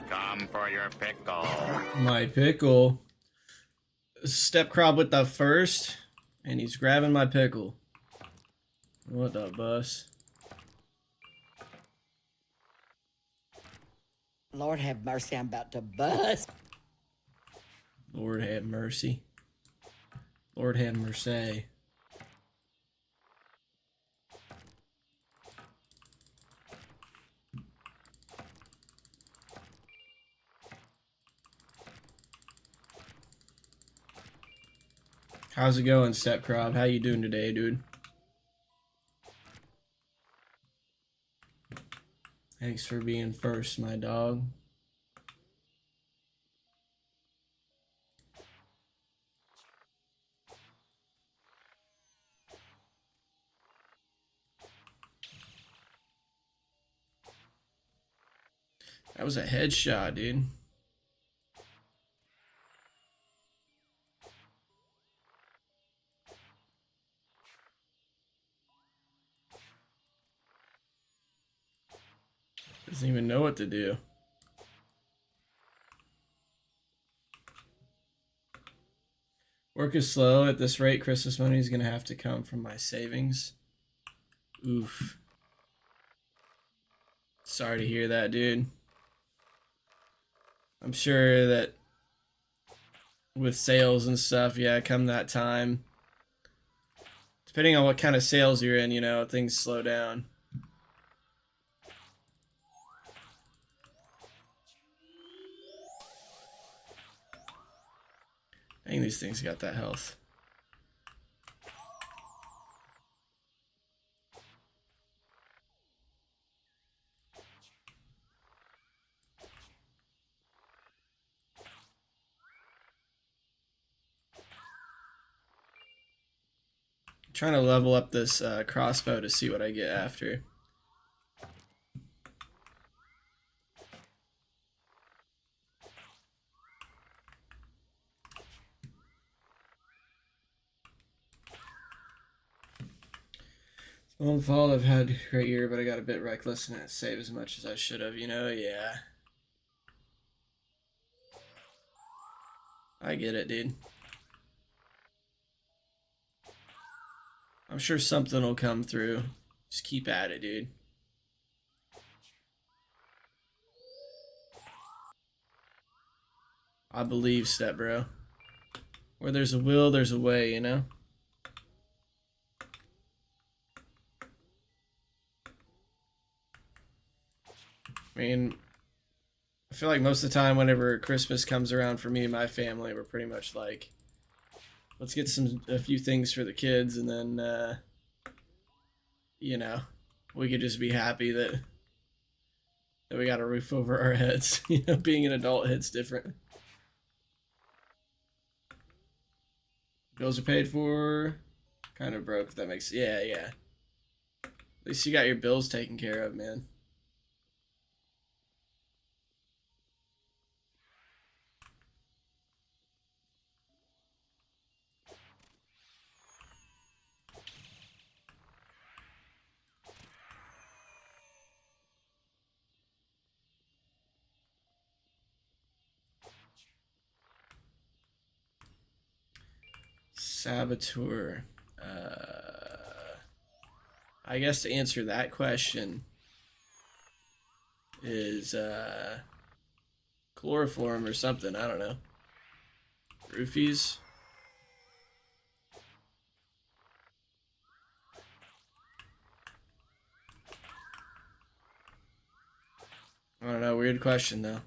Come for your pickle. My pickle. Step crop with the first, and he's grabbing my pickle. What the bus? Lord have mercy, I'm about to bust. Lord have mercy. Lord have mercy. How's it going, Step Crop? How you doing today, dude? Thanks for being first, my dog. That was a headshot, dude. Doesn't even know what to do. Work is slow. At this rate, Christmas money is going to have to come from my savings. Oof. Sorry to hear that, dude. I'm sure that with sales and stuff, yeah, come that time, depending on what kind of sales you're in, you know, things slow down. Dang, these things got that health. I'm trying to level up this crossbow to see what I get after. Own fault, I've had a great year, but I got a bit reckless and didn't save as much as I should have, you know? Yeah. I get it, dude. I'm sure something will come through. Just keep at it, dude. I believe, Step Bro. Where there's a will, there's a way, you know? I mean, I feel like most of the time whenever Christmas comes around for me and my family, we're pretty much like, let's get a few things for the kids, and then, you know, we could just be happy that we got a roof over our heads. You know, being an adult hits different. Bills are paid for. Kind of broke, if that makes... Yeah, yeah. At least you got your bills taken care of, man. Saboteur. I guess to answer that question is chloroform or something. I don't know. Roofies. I don't know. Weird question though.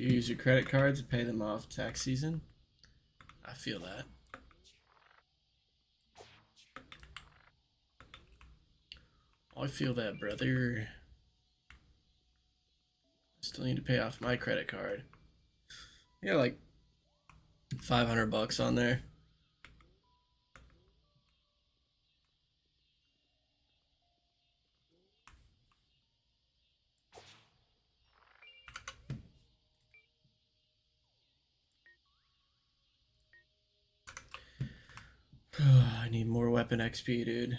You use your credit card to pay them off tax season? I feel that. I feel that, brother. Still need to pay off my credit card. Yeah, like $500 on there. I need more weapon XP, dude.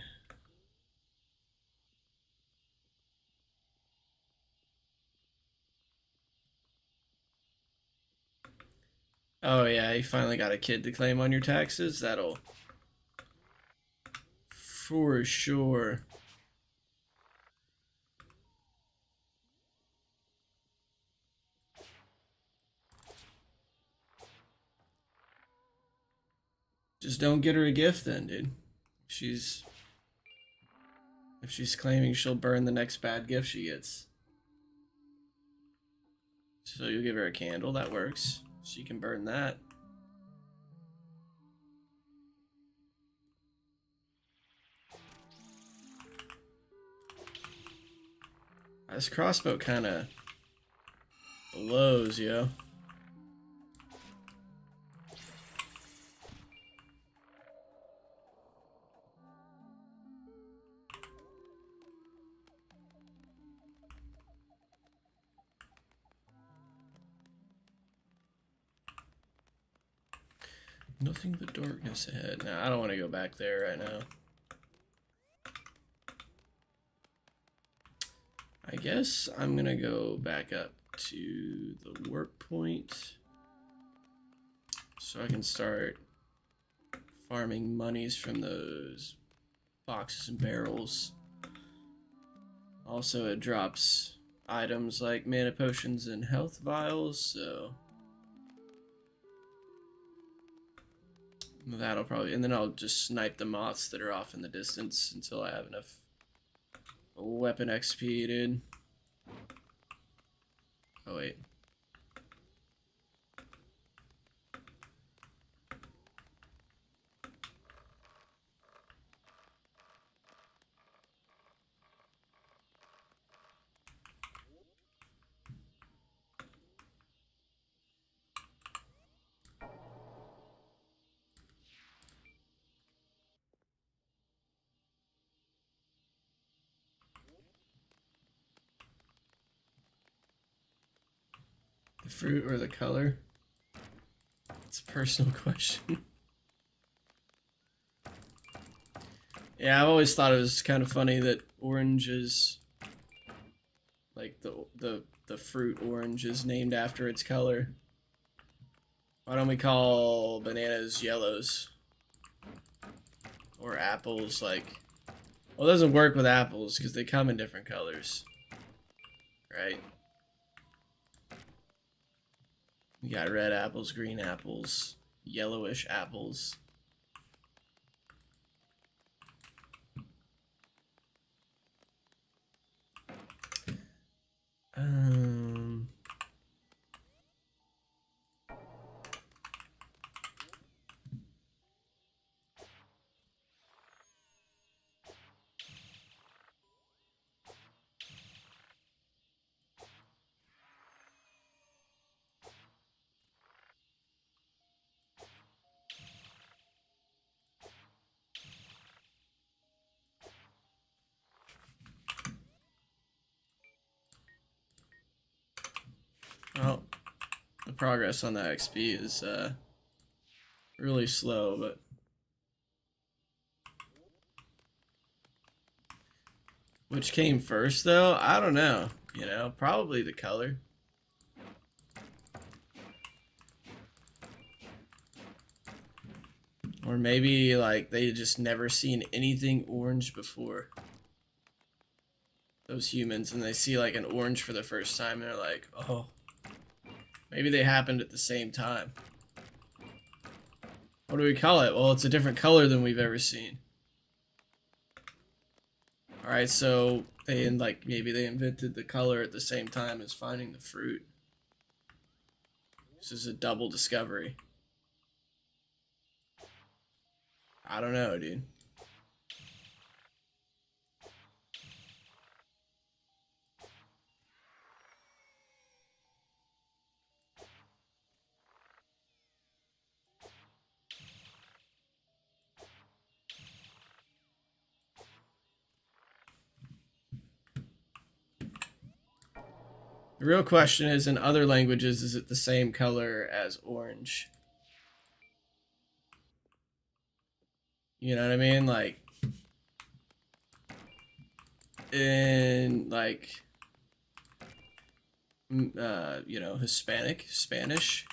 Oh yeah, you finally got a kid to claim on your taxes? That'll... for sure. Just don't get her a gift then, dude. If she's claiming she'll burn the next bad gift she gets. So you'll give her a candle, that works. She can burn that. This crossbow kind of blows, yo. Nothing but darkness ahead. Now, I don't want to go back there right now. I guess I'm gonna go back up to the work point so I can start farming monies from those boxes and barrels. Also, it drops items like mana potions and health vials, so that'll probably, and then I'll just snipe the moths that are off in the distance until I have enough weapon XP, dude. Oh, wait. The fruit or the color? It's a personal question. Yeah, I've always thought it was kind of funny that orange is like the fruit orange is named after its color. Why don't we call bananas yellows? Or apples like... Well, it doesn't work with apples because they come in different colors. Right? We got red apples, green apples, yellowish apples. Well, the progress on that XP is really slow, but which came first though? I don't know. You know, probably the color. Or maybe like they just never seen anything orange before. Those humans, and they see like an orange for the first time and they're like, oh, maybe they happened at the same time. What do we call it? Well, it's a different color than we've ever seen. Alright, so they maybe they invented the color at the same time as finding the fruit. This is a double discovery. I don't know, dude. The real question is, in other languages, is it the same color as orange? You know what I mean? Like, in, like, you know, Hispanic, Spanish,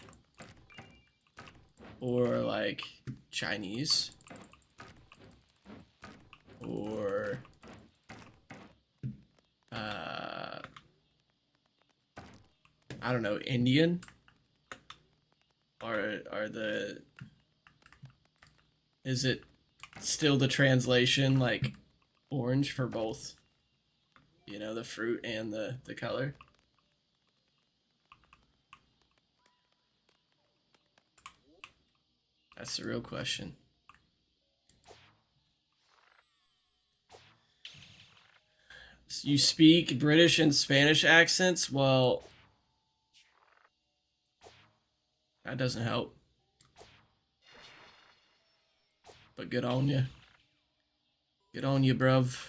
or, like, Chinese, or, I don't know, Indian? Are the, is it still the translation like orange for both, you know, the fruit and the color? That's the real question. So you speak British and Spanish accents? Well, that doesn't help. But good on you. Good on you, bruv.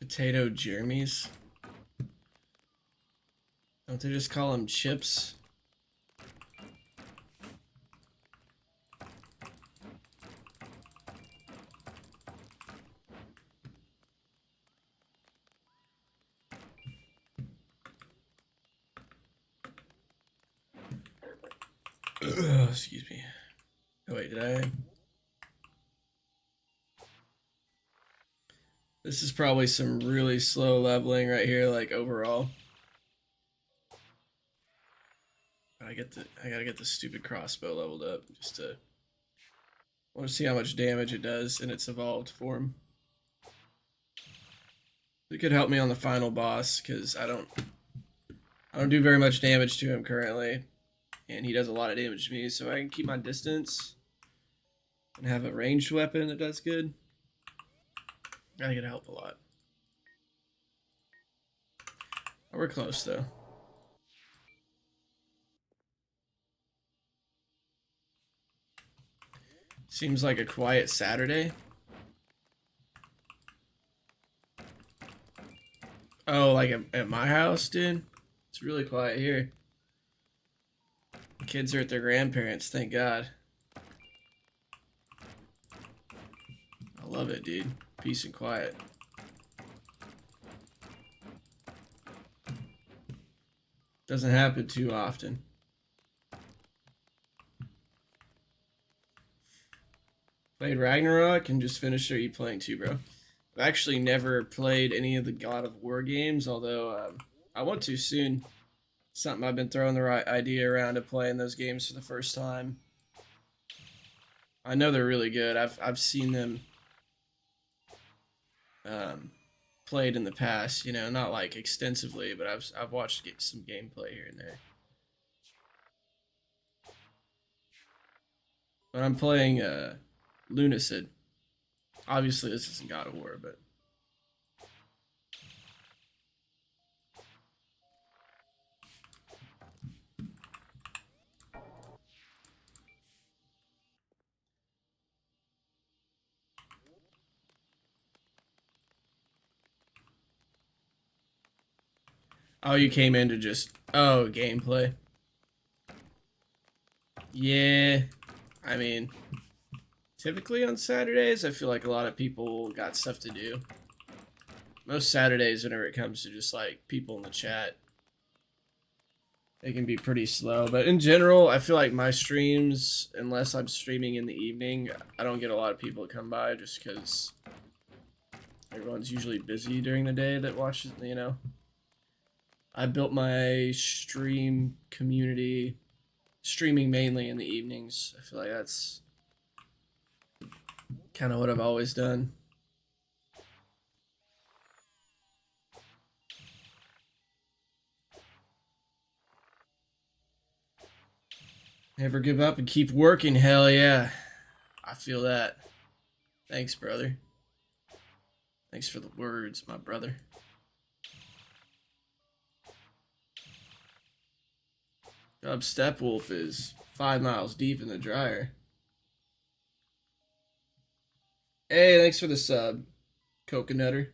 Potato Jeremy's? Don't they just call them chips? Excuse me. Oh wait, did I? This is probably some really slow leveling right here, like overall. I gotta get the stupid crossbow leveled up just to. I want to see how much damage it does in its evolved form. It could help me on the final boss because I don't do very much damage to him currently, and he does a lot of damage to me. So I can keep my distance and have a ranged weapon that does good. I think it'd help a lot. Oh, we're close though. Seems like a quiet Saturday. Oh, like at my house, dude? It's really quiet here. The kids are at their grandparents', thank God. I love it, dude. Peace and quiet. Doesn't happen too often. Played Ragnarok and just finished. Or are you playing too, bro? I've actually never played any of the God of War games, although I want to soon. Something I've been throwing the right idea around to playing those games for the first time. I know they're really good. I've seen them played in the past. You know, not like extensively, but I've watched some gameplay here and there. But I'm playing Lunacid. Obviously, this isn't God of War, but. Oh, you came in to just... Oh, gameplay. Yeah. I mean, typically on Saturdays, I feel like a lot of people got stuff to do. Most Saturdays, whenever it comes to just, like, people in the chat. It can be pretty slow, but in general, I feel like my streams, unless I'm streaming in the evening, I don't get a lot of people to come by just because everyone's usually busy during the day that watches, you know. I built my stream community streaming mainly in the evenings. I feel like that's kind of what I've always done. Never give up and keep working. Hell yeah. I feel that. Thanks, brother. Thanks for the words, my brother. Stepwolf is 5 miles deep in the dryer. Hey, thanks for the sub, Coconutter.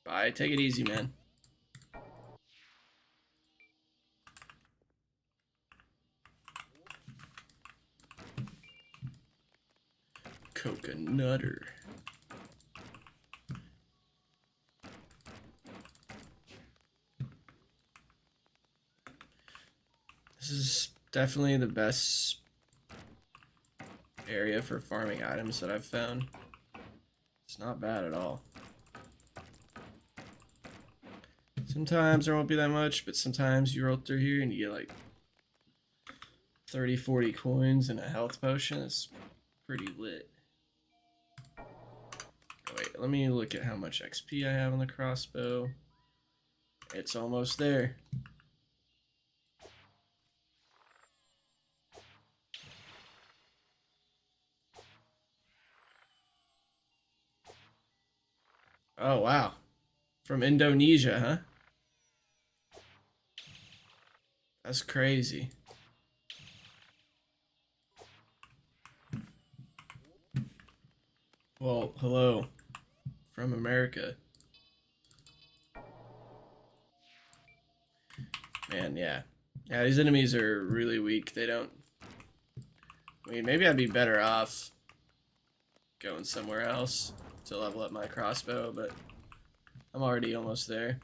Bye. Take it easy, man. Coconutter. This is definitely the best area for farming items that I've found. It's not bad at all. Sometimes there won't be that much, but sometimes you roll through here and you get like 30, 40 coins and a health potion. It's pretty lit. Wait, let me look at how much XP I have on the crossbow. It's almost there. Oh, wow. From Indonesia, huh? That's crazy. Well, hello. From America. Man, yeah. Yeah, these enemies are really weak. They don't... I mean, maybe I'd be better off going somewhere else to level up my crossbow, but I'm already almost there.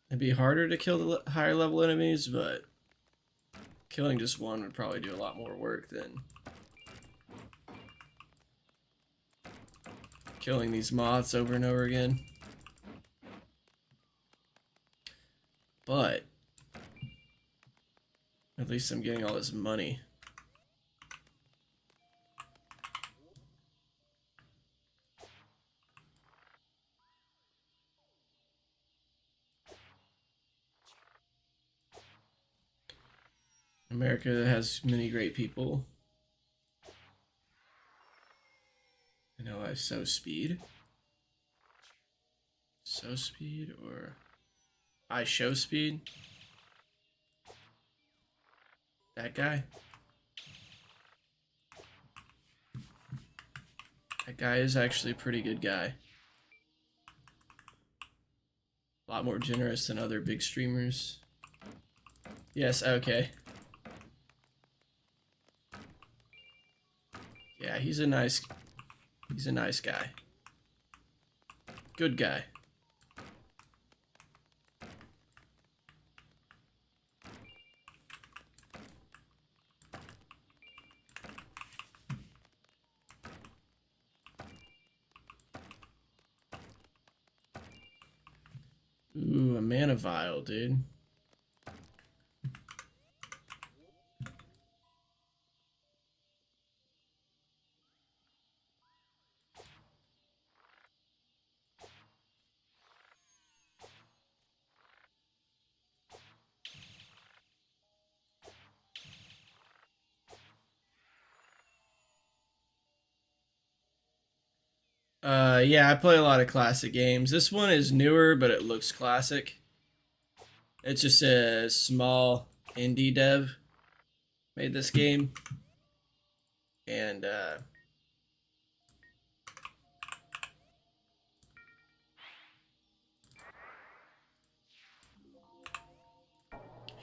It'd be harder to kill the higher level enemies, but killing just one would probably do a lot more work than killing these moths over and over again. But at least I'm getting all this money. America has many great people. I know I sow speed. Sow speed or I show speed. That guy. That guy is actually a pretty good guy. A lot more generous than other big streamers. Yes, okay. Yeah, he's a nice guy. Good guy. Ooh, a mana vial, dude. Yeah, I play a lot of classic games. This one is newer, but it looks classic. It's just a small indie dev made this game. And,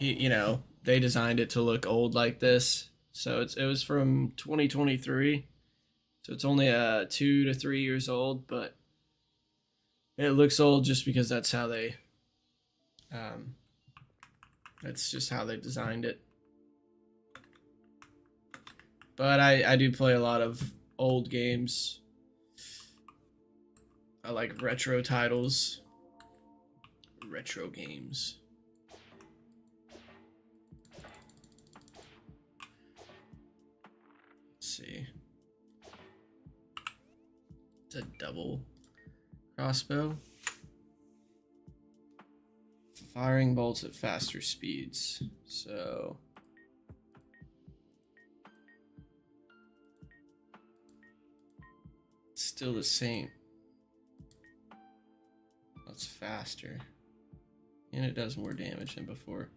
they designed it to look old like this. So it was from 2023. So it's only 2 to 3 years old, but it looks old just because that's how they That's just how they designed it. But I do play a lot of old games. I like retro titles. Retro games. Let's see. It's a double crossbow. Firing bolts at faster speeds. So it's still the same. That's faster. And it does more damage than before.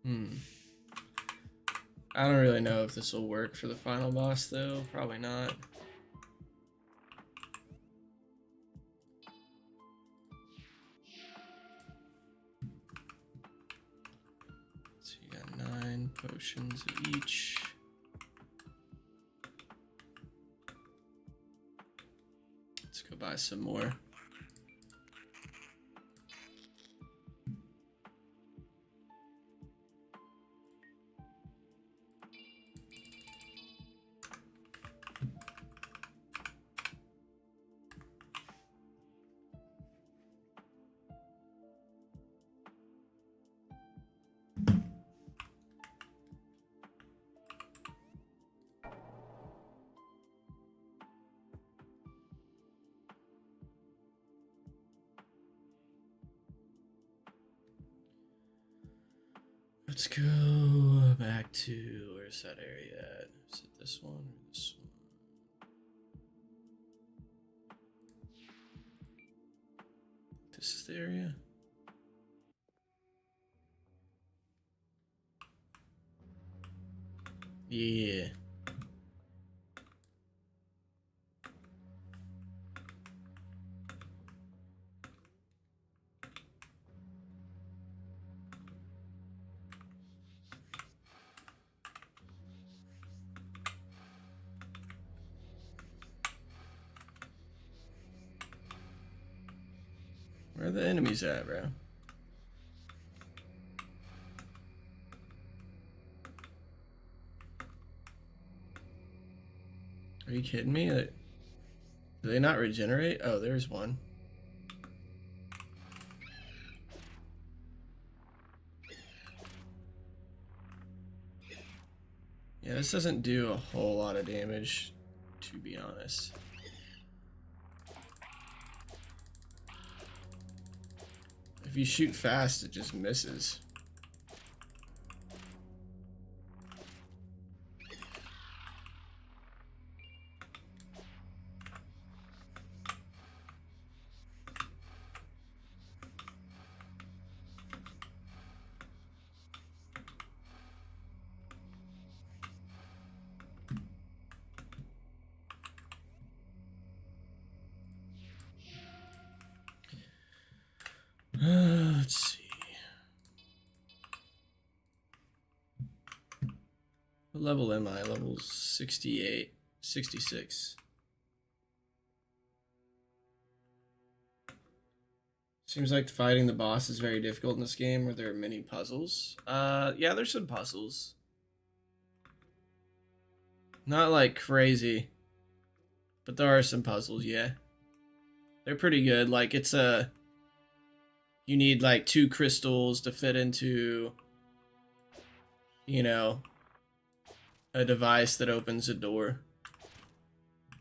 I don't really know if this will work for the final boss though. Probably not. So you got 9 potions of each. Let's go buy some more. Let's go back to, where's that area at? Is it this one or this one? This is the area? Yeah. Where are the enemies at, bro? Are you kidding me? Do they not regenerate? Oh, there's one. Yeah, this doesn't do a whole lot of damage, to be honest. If you shoot fast, it just misses. Let's see. What level am I? Level 68, 66. Seems like fighting the boss is very difficult in this game where there are many puzzles. Yeah, there's some puzzles. Not like crazy, but there are some puzzles, yeah. They're pretty good. Like it's you need like 2 crystals to fit into, you know, a device that opens a door.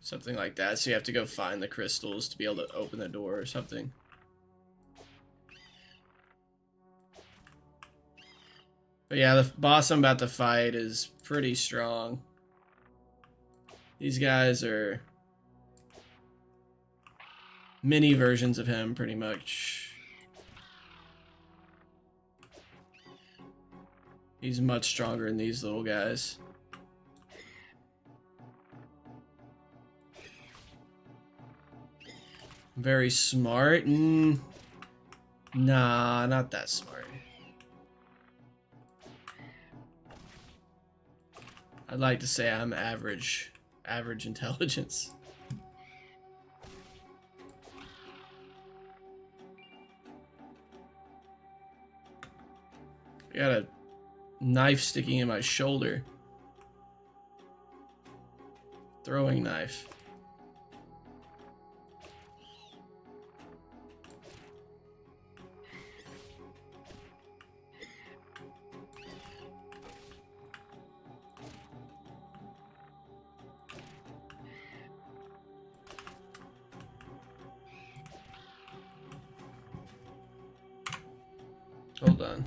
Something like that. So you have to go find the crystals to be able to open the door or something. But yeah, the boss I'm about to fight is pretty strong. These guys are mini versions of him, pretty much. He's much stronger than these little guys. Very smart? Nah, not that smart. I'd like to say I'm average intelligence. got a knife sticking in my shoulder. Throwing knife. Hold on.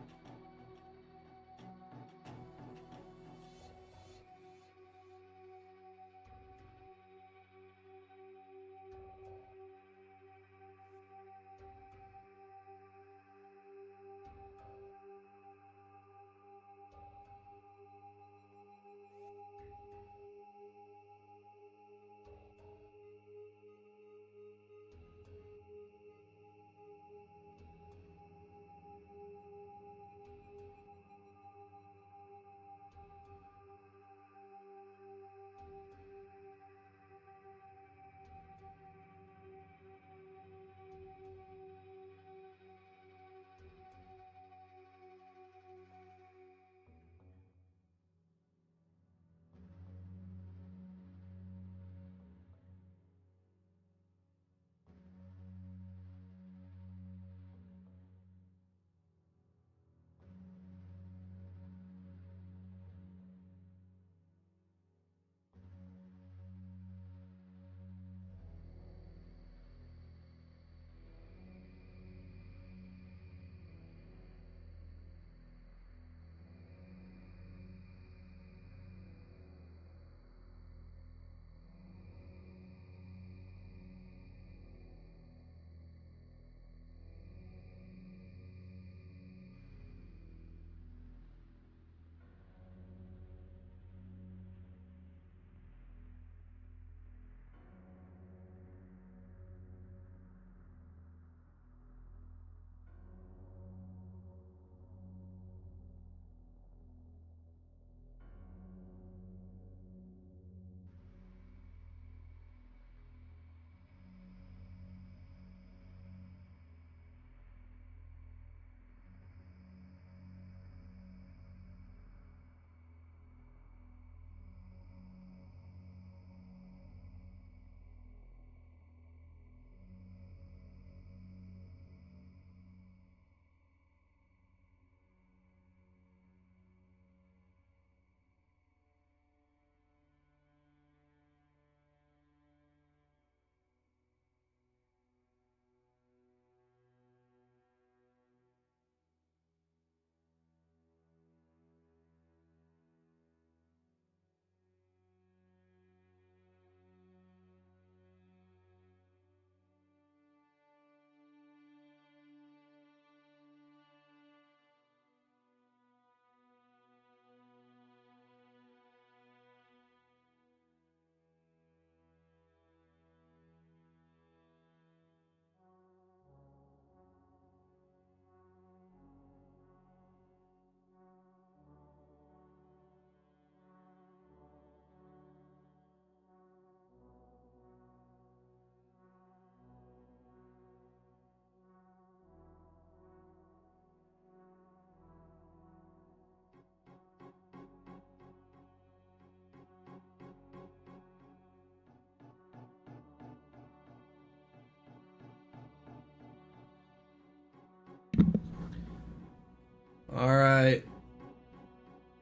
All right.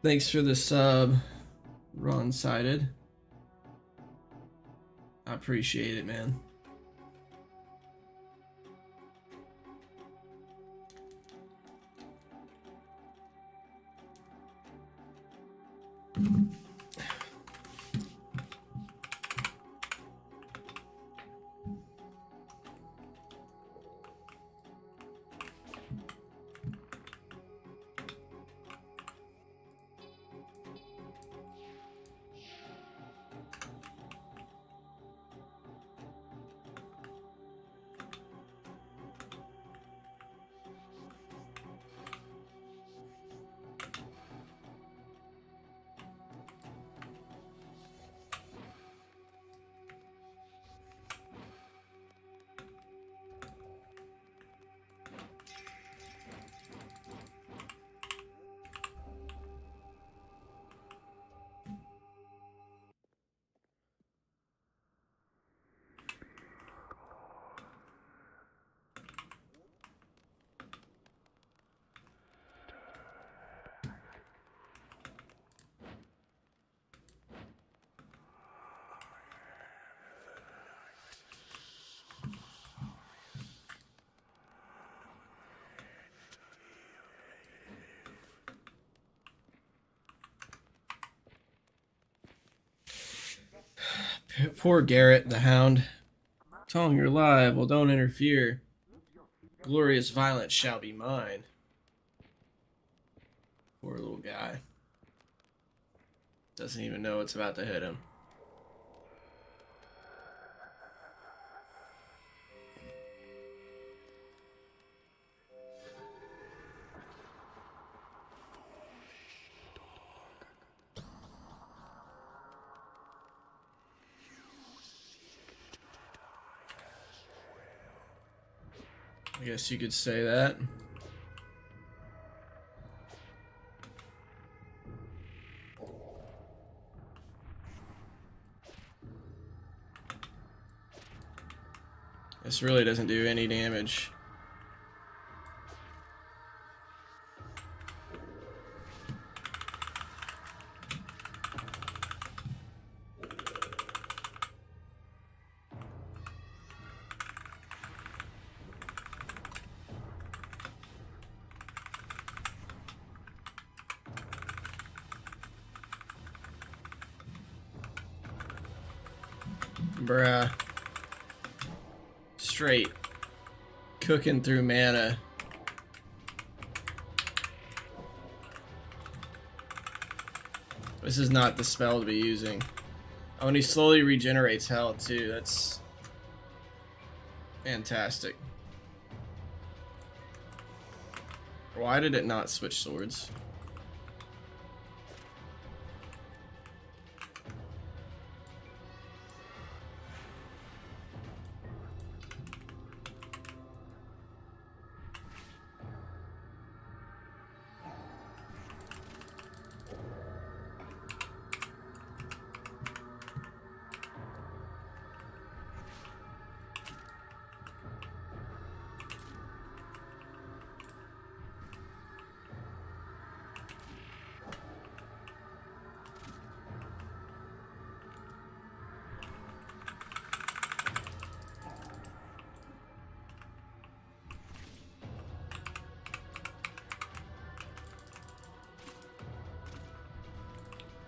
Thanks for the sub, Ron Sided. I appreciate it, man. Poor Garrett, the hound. Tong, you're live. Well, don't interfere. Glorious violence shall be mine. Poor little guy. Doesn't even know what's about to hit him. I guess you could say that. This really doesn't do any damage. Bruh. Straight. Cooking through mana. This is not the spell to be using. Oh, and he slowly regenerates health too. That's fantastic. Why did it not switch swords?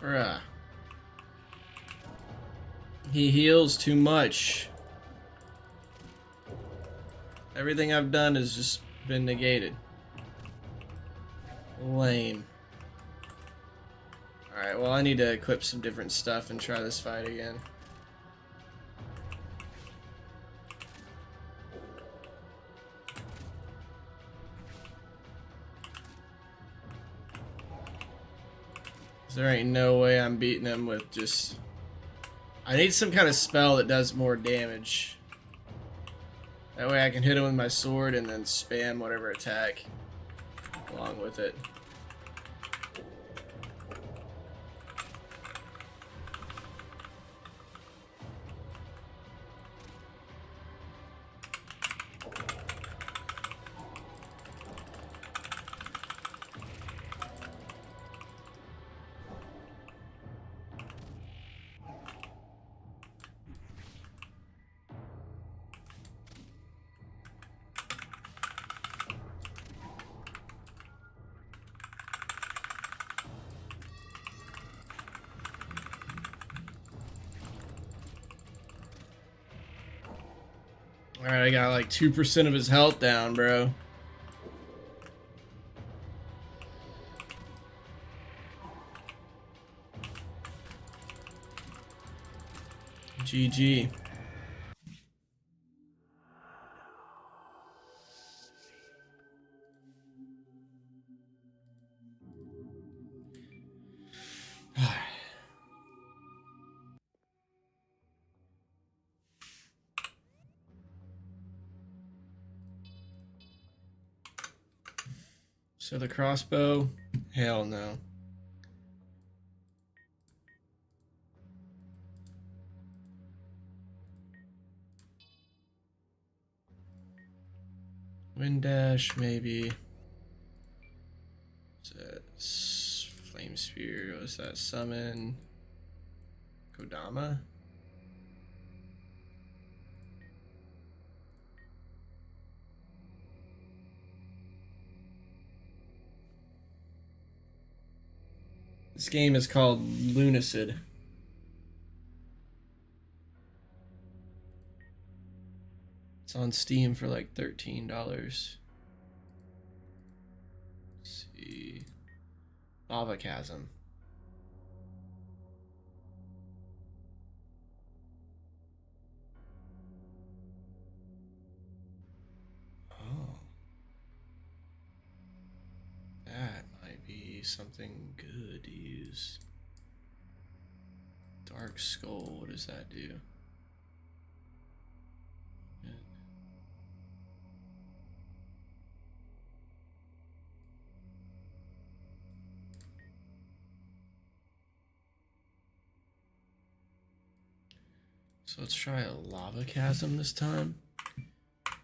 Bruh. He heals too much. Everything I've done has just been negated. Lame. Alright, well I need to equip some different stuff and try this fight again. There ain't no way I'm beating him with just... I need some kind of spell that does more damage. That way I can hit him with my sword and then spam whatever attack along with it. Alright, I got like 2% of his health down, bro. GG. So the crossbow? Hell no. Wind dash, maybe. What's that? Flame spear. What's that? Summon. Kodama? This game is called Lunacid. It's on Steam for like $13. Let's see. Lava Chasm. Oh. That might be something good to use. Dark Skull, what does that do? So let's try a Lava Chasm this time.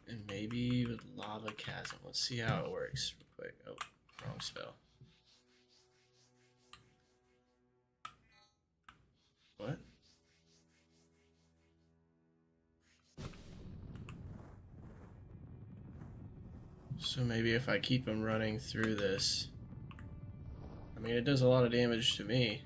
And maybe with Lava Chasm. Let's see how it works real quick. Oh, wrong spell. What? So maybe if I keep him running through this. I mean, it does a lot of damage to me.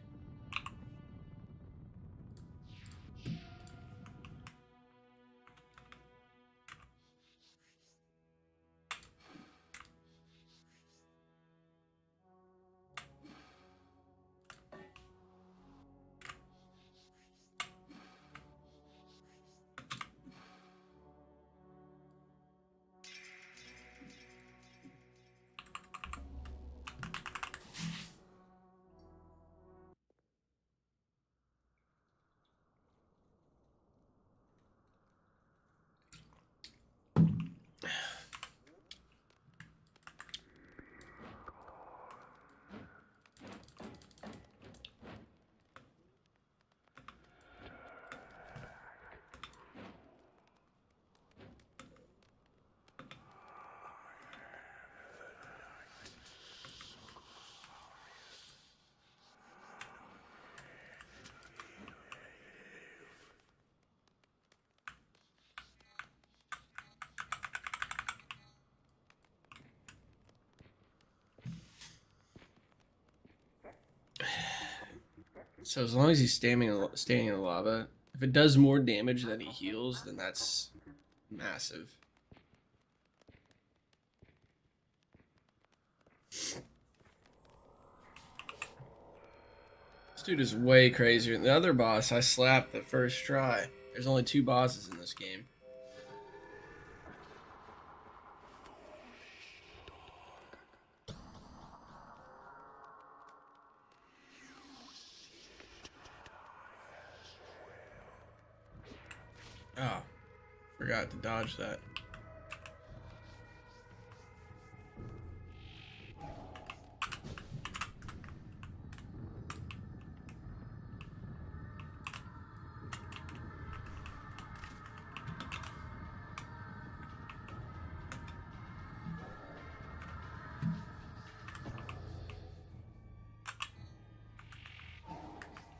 So as long as he's staying in the lava, if it does more damage than he heals, then that's massive. This dude is way crazier than the other boss I slapped the first try. There's only 2 bosses in this game. Oh, forgot to dodge that.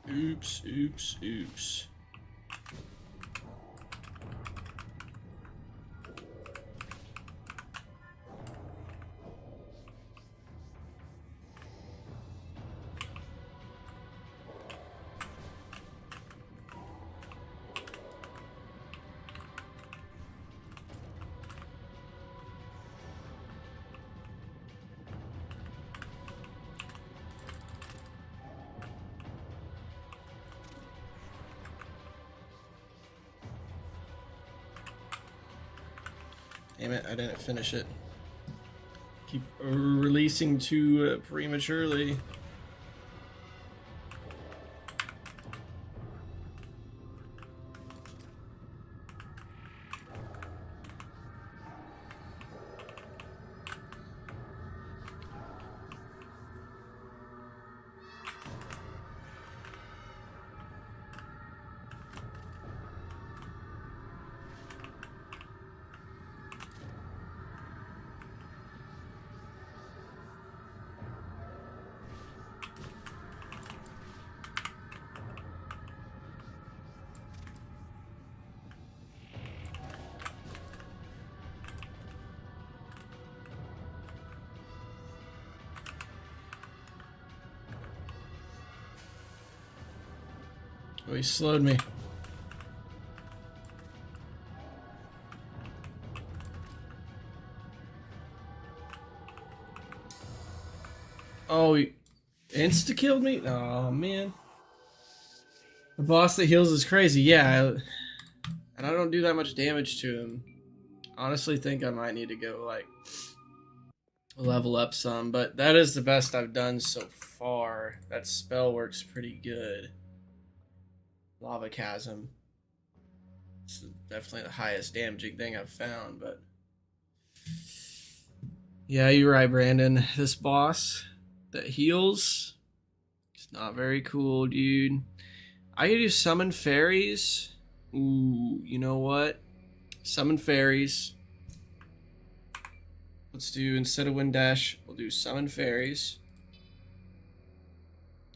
Oops, oops, oops. Damn it, I didn't finish it. Keep releasing too prematurely. Oh, he slowed me. Oh, he insta-killed me? Oh, man. The boss that heals is crazy. Yeah, and I don't do that much damage to him. Honestly think I might need to go, like, level up some, but that is the best I've done so far. That spell works pretty good. Lava Chasm. It's definitely the highest damaging thing I've found, but... Yeah, you're right, Brandon. This boss that heals, it's not very cool, dude. I could do summon fairies. Ooh, you know what? Summon fairies. Let's do, instead of wind dash, we'll do summon fairies.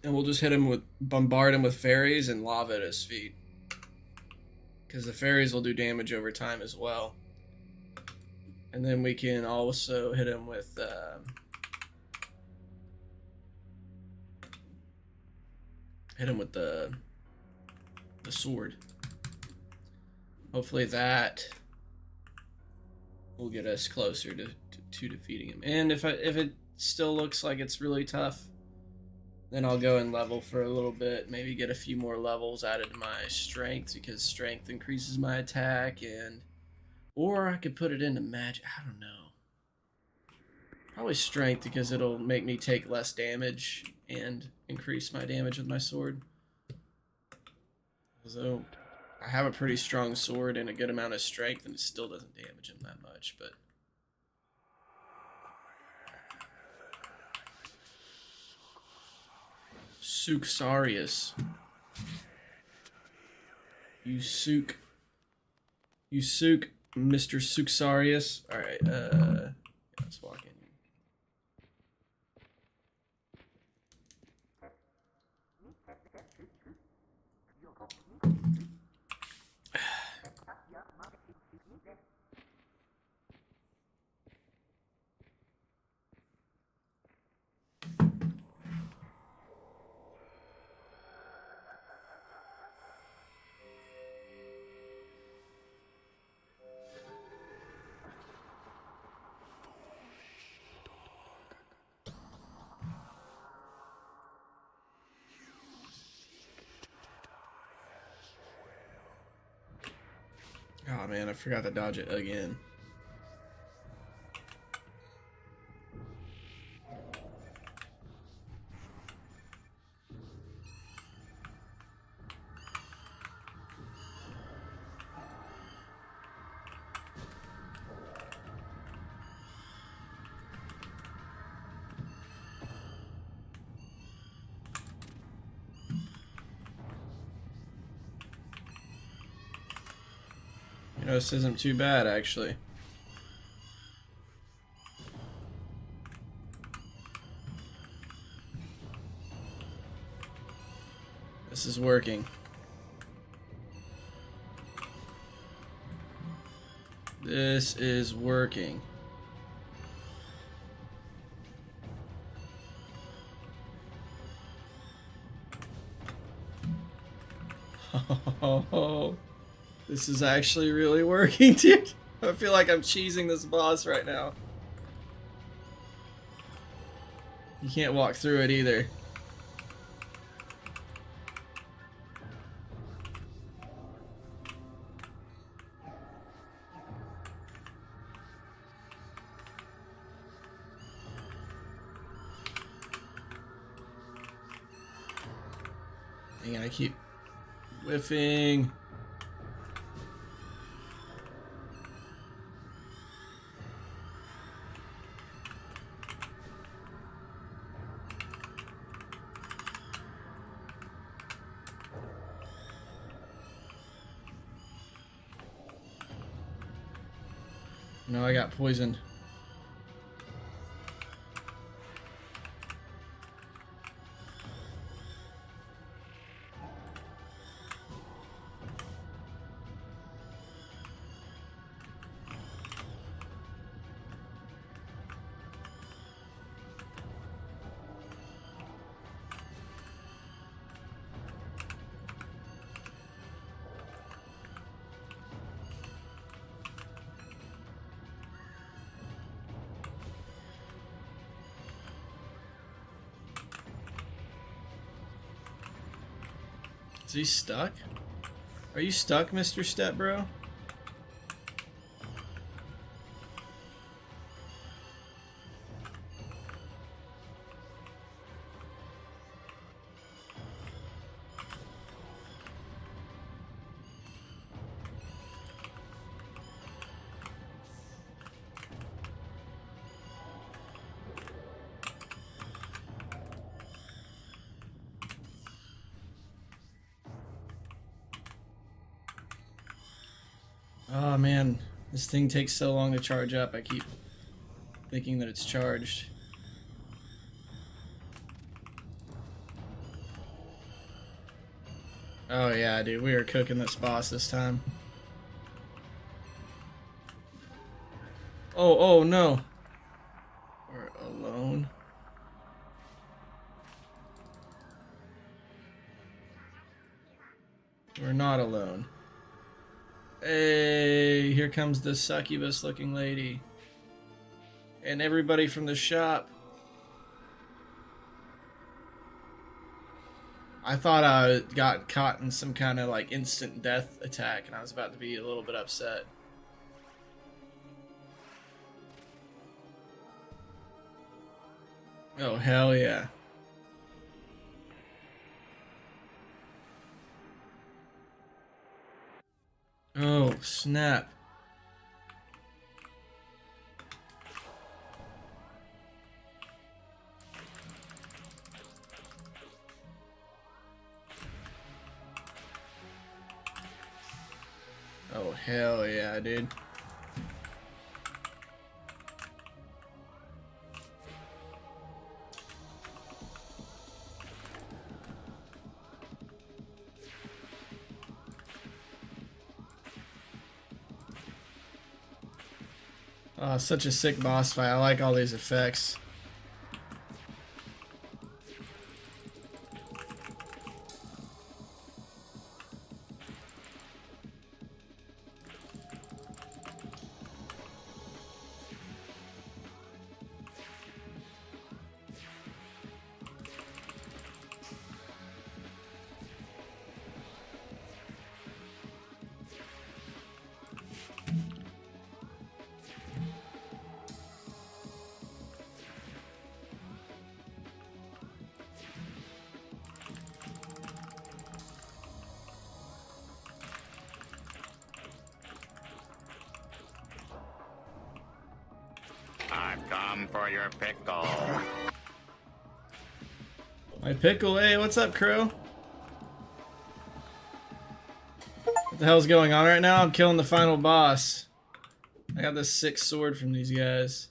And we'll just hit him with, bombard him with fairies and lava at his feet. Because the fairies will do damage over time as well. And then we can also hit him with, the sword. Hopefully that will get us closer to defeating him. And if it still looks like it's really tough, then I'll go and level for a little bit. Maybe get a few more levels added to my strength, because strength increases my attack, and or I could put it into magic. I don't know. Probably strength, because it'll make me take less damage and increase my damage with my sword. So I have a pretty strong sword and a good amount of strength, and it still doesn't damage him that much, but Suxarius. You sook, Mr. Suxarius. Alright, let's walk in. Oh man, I forgot to dodge it again. You know, this isn't too bad, actually. This is working. This is working. Oh, this is actually really working, dude. I feel like I'm cheesing this boss right now. You can't walk through it either. Dang it, I keep whiffing. No, I got poisoned. Is he stuck? Are you stuck, Mr. Step Bro? Oh man, this thing takes so long to charge up. I keep thinking that it's charged. Oh yeah, dude, we are cooking this boss this time. Oh no. We're alone. We're not alone. Hey, here comes the succubus looking lady. And everybody from the shop. I thought I got caught in some kind of like instant death attack and I was about to be a little bit upset. Oh, hell yeah. Oh, snap. Oh, hell yeah, dude. Oh, such a sick boss fight. I like all these effects. I've come for your pickle. My pickle, hey, what's up, Crow? What the hell's going on right now? I'm killing the final boss. I got this sick sword from these guys.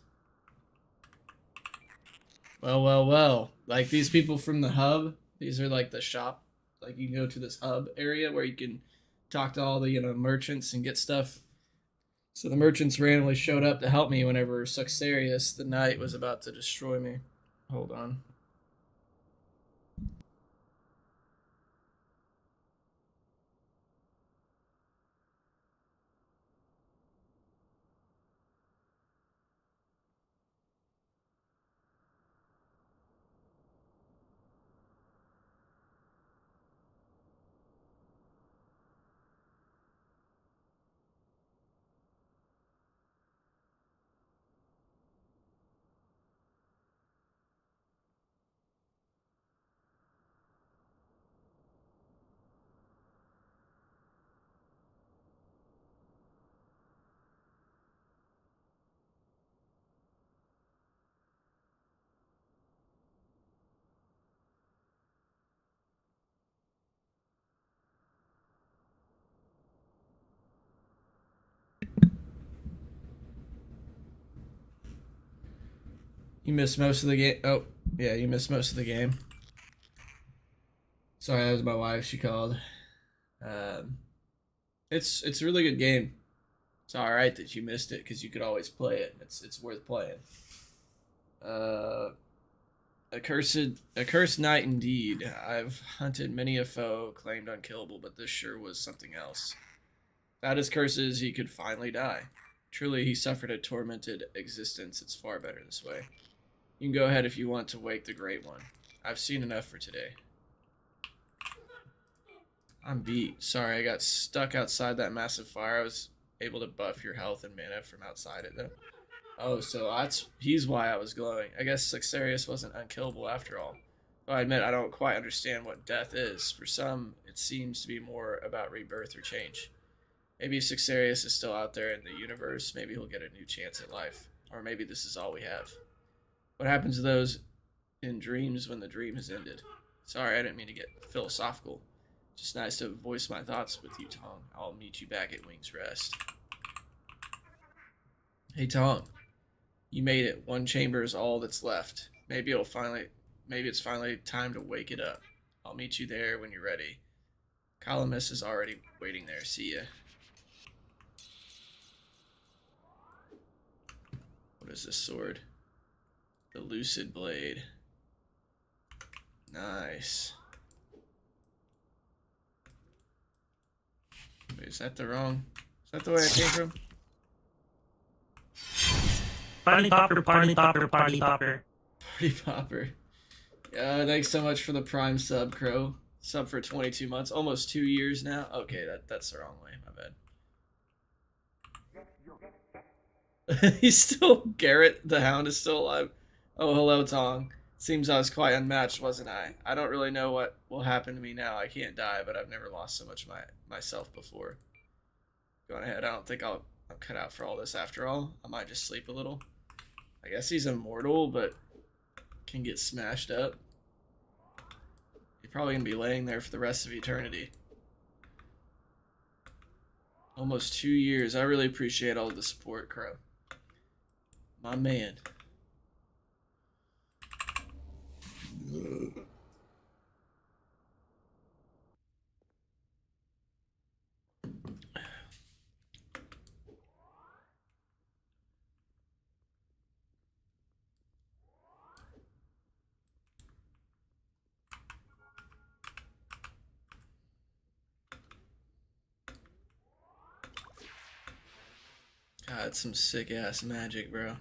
Well. Like these people from the hub, these are like the shop. Like you can go to this hub area where you can talk to all the, merchants and get stuff. So the merchants randomly showed up to help me whenever Suxarius, the knight, was about to destroy me. Hold on. You missed most of the game. Oh, yeah, you missed most of the game. Sorry, that was my wife. She called. Um, it's a really good game. It's all right that you missed it because you could always play it. It's worth playing. Uh, a cursed night indeed. I've hunted many a foe, claimed unkillable, but this sure was something else. Without his curses, he could finally die. Truly, he suffered a tormented existence. It's far better this way. You can go ahead if you want to wake the Great One. I've seen enough for today. I'm beat. Sorry, I got stuck outside that massive fire. I was able to buff your health and mana from outside it though. Oh, so he's why I was glowing. I guess Sexarius wasn't unkillable after all. Though I admit I don't quite understand what death is. For some, it seems to be more about rebirth or change. Maybe Sexarius is still out there in the universe. Maybe he'll get a new chance at life. Or maybe this is all we have. What happens to those in dreams when the dream has ended? Sorry, I didn't mean to get philosophical. Just nice to voice my thoughts with you, Tong. I'll meet you back at Wing's Rest. Hey, Tong. You made it. One chamber is all that's left. Maybe it's finally time to wake it up. I'll meet you there when you're ready. Calamus is already waiting there. See ya. What is this sword? The Lucid Blade. Nice. Wait, is that the way I came from? Party popper, party popper, party popper. Party popper. Thanks so much for the Prime sub, Crow. Sub for 22 months. Almost 2 years now. Okay, that's the wrong way. My bad. He's still... Garrett the Hound is still alive. Oh, hello, Tong. Seems I was quite unmatched, wasn't I? I don't really know what will happen to me now. I can't die, but I've never lost so much myself before. Going ahead. I don't think I'm cut out for all this after all. I might just sleep a little. I guess he's immortal, but can get smashed up. He's probably going to be laying there for the rest of eternity. Almost 2 years. I really appreciate all the support, Crow. My man. God, some sick ass magic, bro.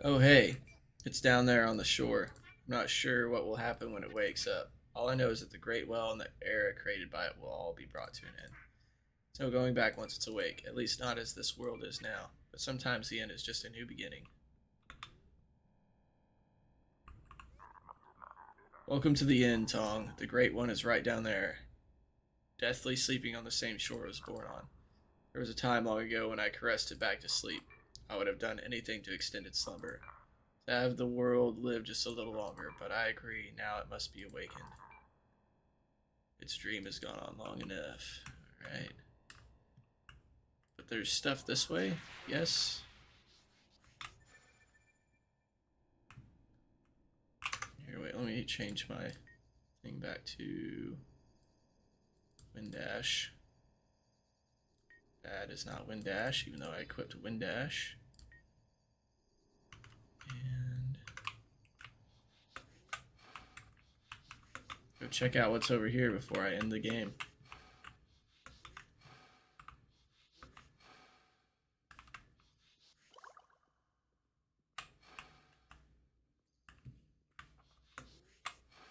Oh, hey. It's down there on the shore. I'm not sure what will happen when it wakes up. All I know is that the Great Well and the era created by it will all be brought to an end. No going back once it's awake, at least not as this world is now. But sometimes the end is just a new beginning. Welcome to the end, Tong. The Great One is right down there, deathly sleeping on the same shore it was born on. There was a time long ago when I caressed it back to sleep. I would have done anything to extend its slumber, to have the world live just a little longer, but I agree, now it must be awakened. Its dream has gone on long enough. Alright. But there's stuff this way? Yes. Here, wait, let me change my thing back to Wind Dash. That is not Wind Dash, even though I equipped Wind Dash. And go check out what's over here before I end the game.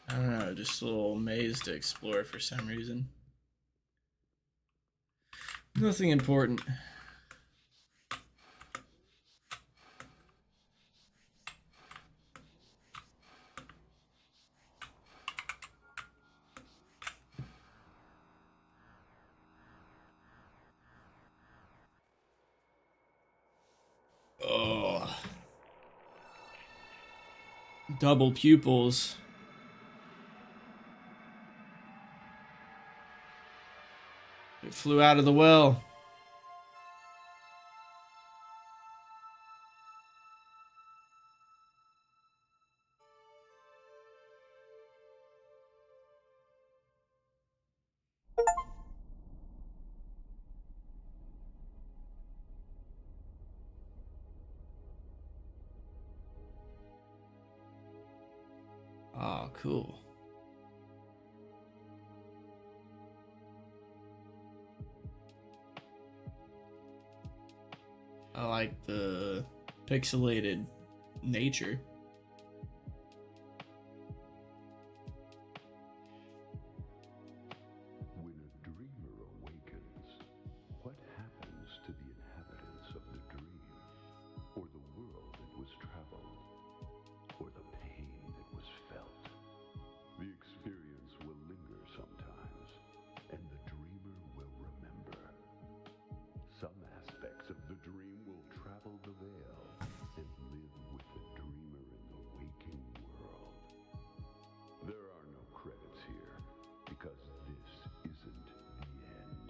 I don't know, just a little maze to explore for some reason. Nothing important. Oh. Double pupils. It flew out of the well. Oh, cool. I like the pixelated nature. When a dreamer awakens, what happens to the inhabitants of the dream, or the world that was traveled, or the pain that was felt? The experience will linger sometimes, and the dreamer will remember. Some aspects of the dream will travel the veil and live with the dreamer in the waking world. There are no credits here, because this isn't the end.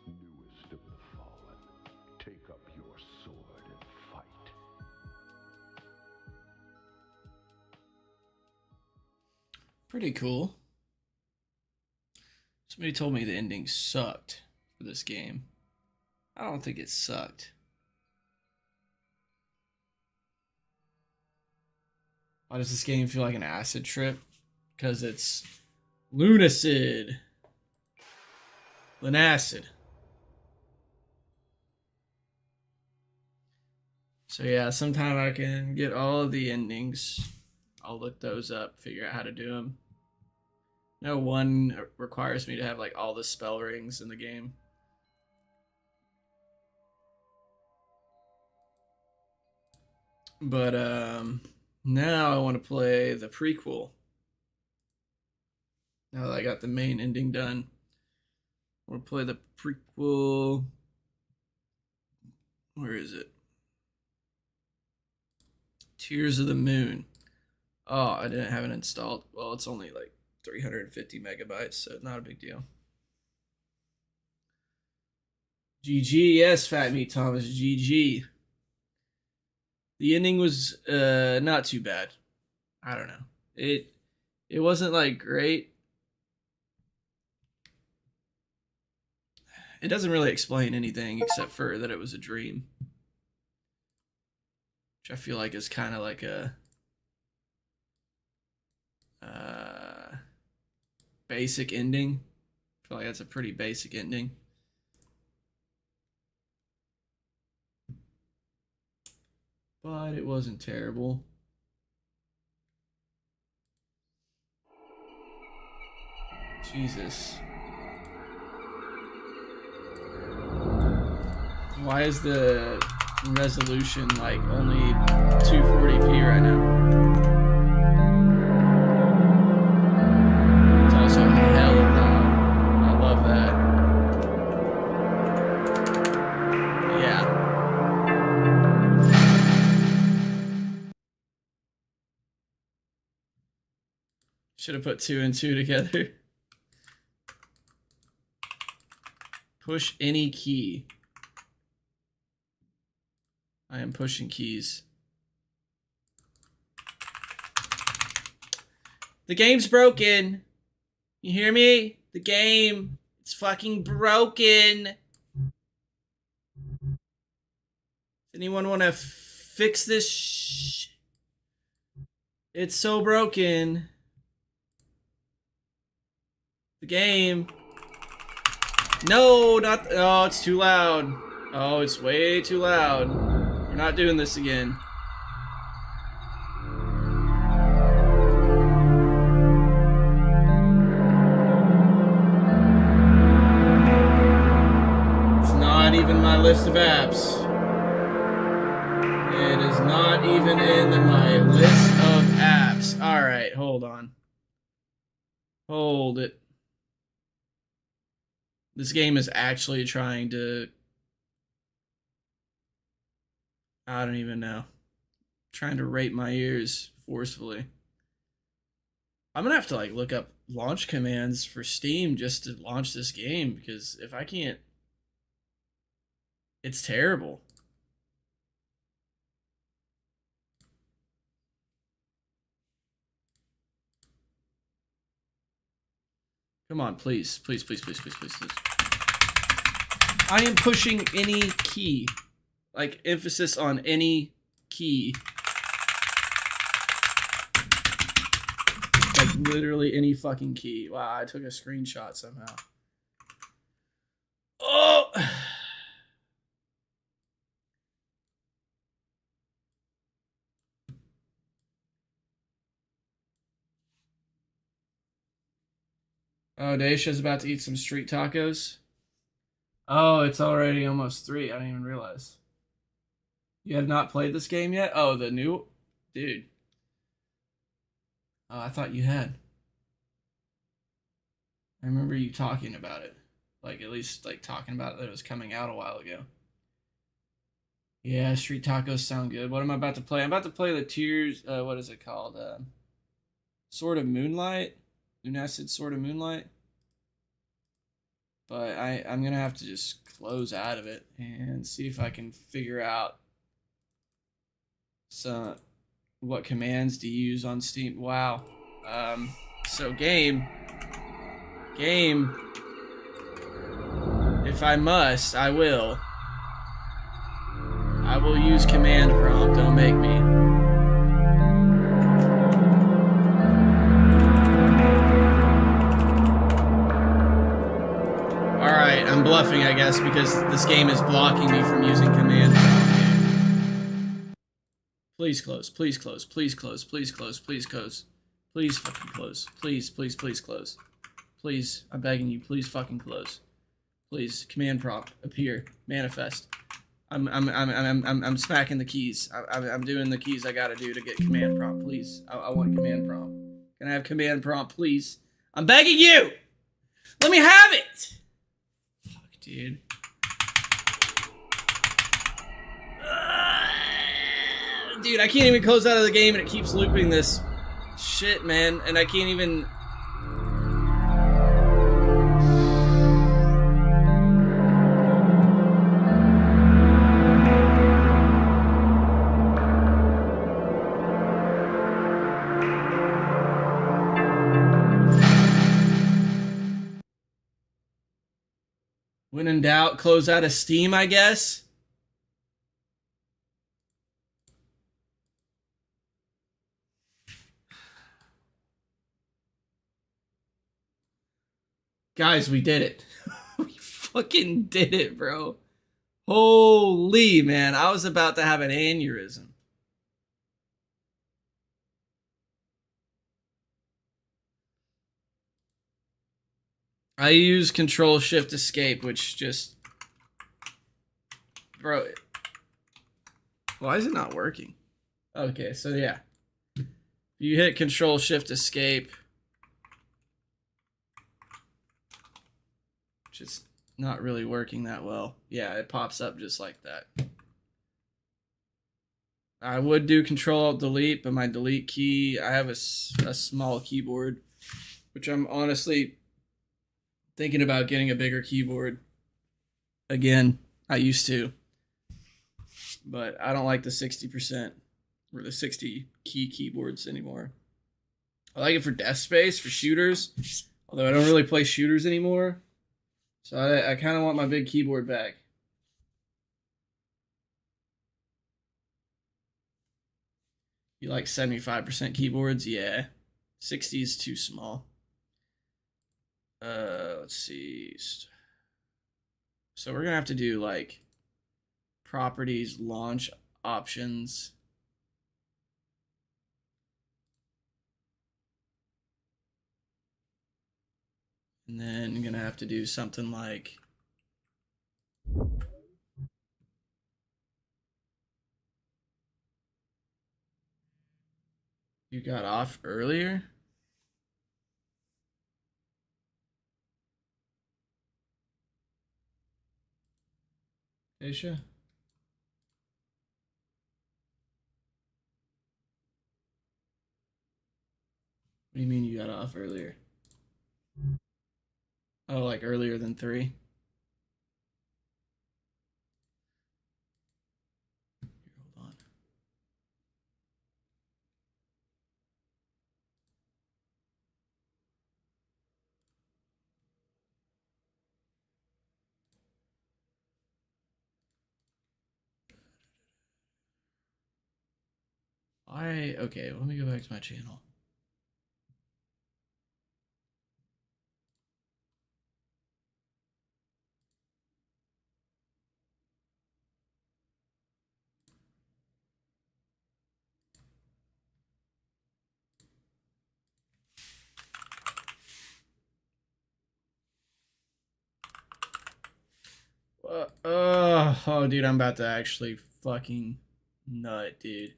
Newest of the fallen, take up your sword and fight. Pretty cool. Somebody told me the ending sucked for this game. I don't think it sucked. Why does this game feel like an acid trip? Because it's Lunacid. Lunacid. So yeah, sometime I can get all of the endings. I'll look those up, figure out how to do them. No one requires me to have like all the spell rings in the game. But now I want to play the prequel. Now that I got the main ending done, I want to play the prequel. Where is it? Tears of the Moon. Oh, I didn't have it installed. Well, it's only like 350 megabytes, so not a big deal. GG, yes, Fat Meat Thomas, GG. The ending was not too bad. I don't know. It wasn't like great. It doesn't really explain anything except for that it was a dream. Which I feel like is kind of like a basic ending. I feel like that's a pretty basic ending. But it wasn't terrible. Jesus. Why is the resolution like only 240p right now? It's also hell loud. I love that. Yeah. Should have put 2 and 2 together. Push any key. I am pushing keys. The game's broken. You hear me? The game. It's fucking broken. Does anyone want to fix this? It's so broken. The game. No, not. Oh, it's too loud. Oh, it's way too loud. We're not doing this again. It's not even my list of apps. It is not even in my list of apps. Alright, hold on. Hold it. This game is actually trying to... I don't even know. Trying to rape my ears forcefully. I'm gonna have to like look up launch commands for Steam just to launch this game, because if I can't... It's terrible. Come on, please. Please, please, please, please, please, please. I am pushing any key. Like, emphasis on any key. Like, literally any fucking key. Wow, I took a screenshot somehow. Oh! Oh, Daisha's about to eat some street tacos. Oh, it's already almost 3. I didn't even realize. You have not played this game yet? Oh, the new... Dude. Oh, I thought you had. I remember you talking about it. Like, at least, like, talking about it that it was coming out a while ago. Yeah, street tacos sound good. What am I about to play? I'm about to play the Tears... what is it called? Sword of Moonlight? Lunacid Sword of Moonlight? But I'm going to have to just close out of it and see if I can figure out what commands to use on Steam. Wow. So game, if I must, I will use command prompt. Don't make me. Alright, I'm bluffing, I guess, because this game is blocking me from using command prompt. Please close, please close, please close, please close, please close. Please fucking close. Please, please, please close. Please, I'm begging you, please fucking close. Please, command prompt, appear, manifest. I'm smacking the keys. I'm doing the keys I gotta do to get command prompt, please. I want command prompt. Can I have command prompt, please? I'm begging you! Let me have it! Fuck, dude. Dude, I can't even close out of the game and it keeps looping this shit, man. And I can't even... When in doubt, close out of Steam, I guess. Guys, we did it. We fucking did it, bro. Holy, man. I was about to have an aneurysm. I use Control Shift Escape, which just... Bro. Why is it not working? Okay, so yeah. You hit Control Shift Escape. Which is not really working that well. Yeah, it pops up just like that. I would do Control Alt Delete, but my delete key, I have a small keyboard, which I'm honestly thinking about getting a bigger keyboard. Again, I used to, but I don't like the 60% or the 60 key keyboards anymore. I like it for desk space, for shooters, although I don't really play shooters anymore. So I kind of want my big keyboard back. You like 75% keyboards? Yeah. 60 is too small. Let's see. So we're gonna have to do like properties, launch options. And then I'm gonna have to do something like you got off earlier? Aisha? What do you mean you got off earlier? Oh, like earlier than 3? Hold on. Okay, let me go back to my channel. Oh, dude, I'm about to actually fucking nut, dude.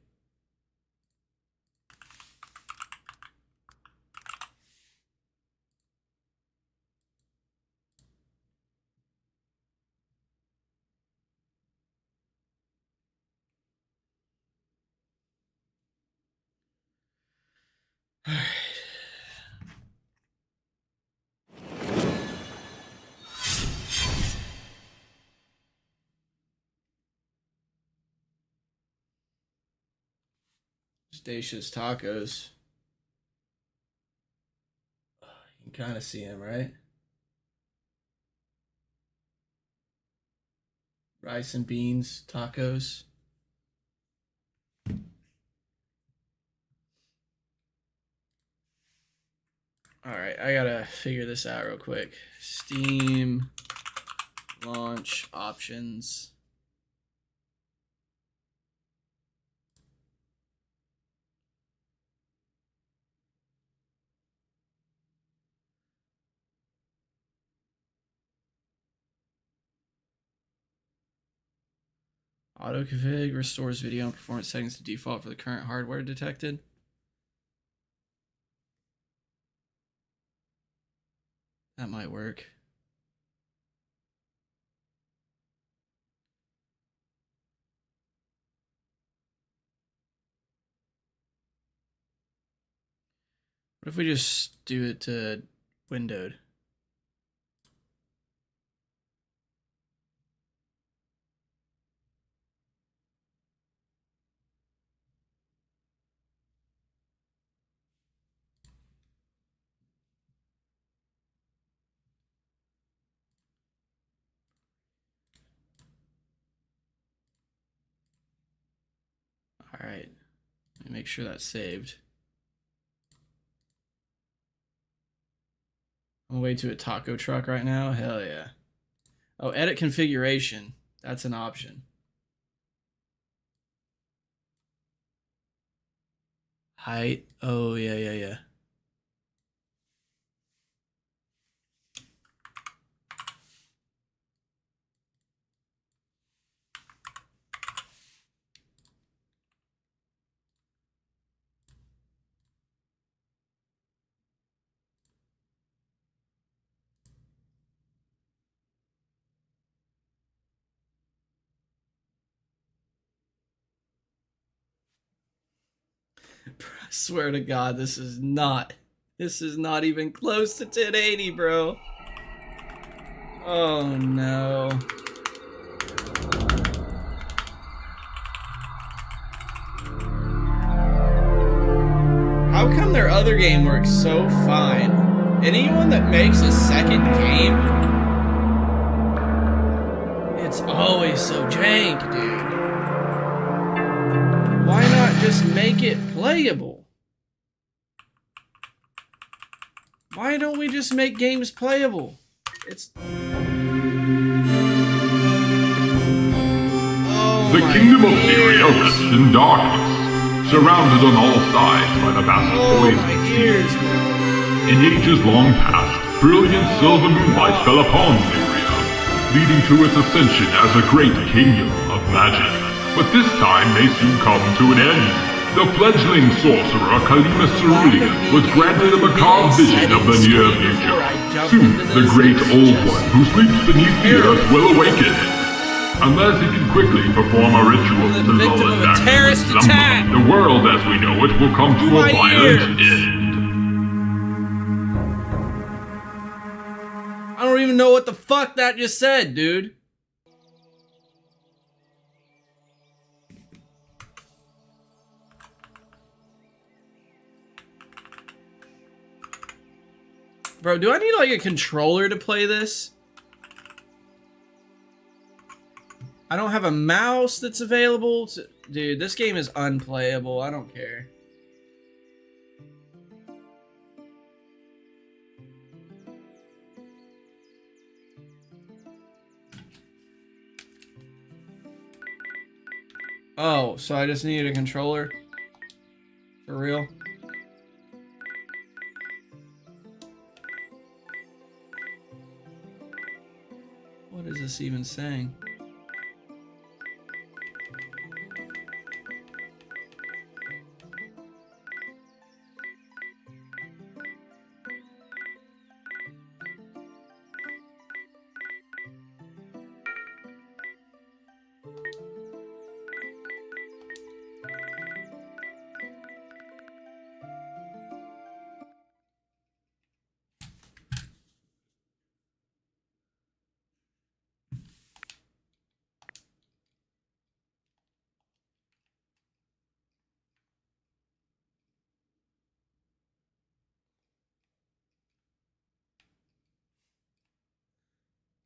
All right. Stacia's Tacos. You can kind of see him, right? Rice and beans tacos. All right, I gotta figure this out real quick. Steam launch options. Auto config restores video and performance settings to default for the current hardware detected. That might work. What if we just do it to windowed? All right, let me make sure that's saved. I'm way to a taco truck right now. Hell yeah. Oh, edit configuration. That's an option. Height. Oh, yeah. I swear to God, this is not even close to 1080, bro. Oh no. How come their other game works so fine? Anyone that makes a second game, it's always so jank, dude. Why not just make it playable? Why don't we just make games playable? It's... Oh, the kingdom of Syria rests in darkness, surrounded on all sides by the vast void of the sea. In ages long past, brilliant silver moonlight fell upon Syria, leading to its ascension as a great kingdom of magic. But this time may soon come to an end. The fledgling sorcerer Kalima Cerulean was granted a macabre vision of the near future. Soon, the great old one who sleeps beneath the earth will awaken. Unless he can quickly perform a ritual to lull it back to slumber, the world as we know it will come to a violent end. I don't even know what the fuck that just said, dude. Bro, do I need like a controller to play this? I don't have a mouse that's available to... Dude, this game is unplayable. I don't care. Oh, so I just needed a controller? For real? What is this even saying?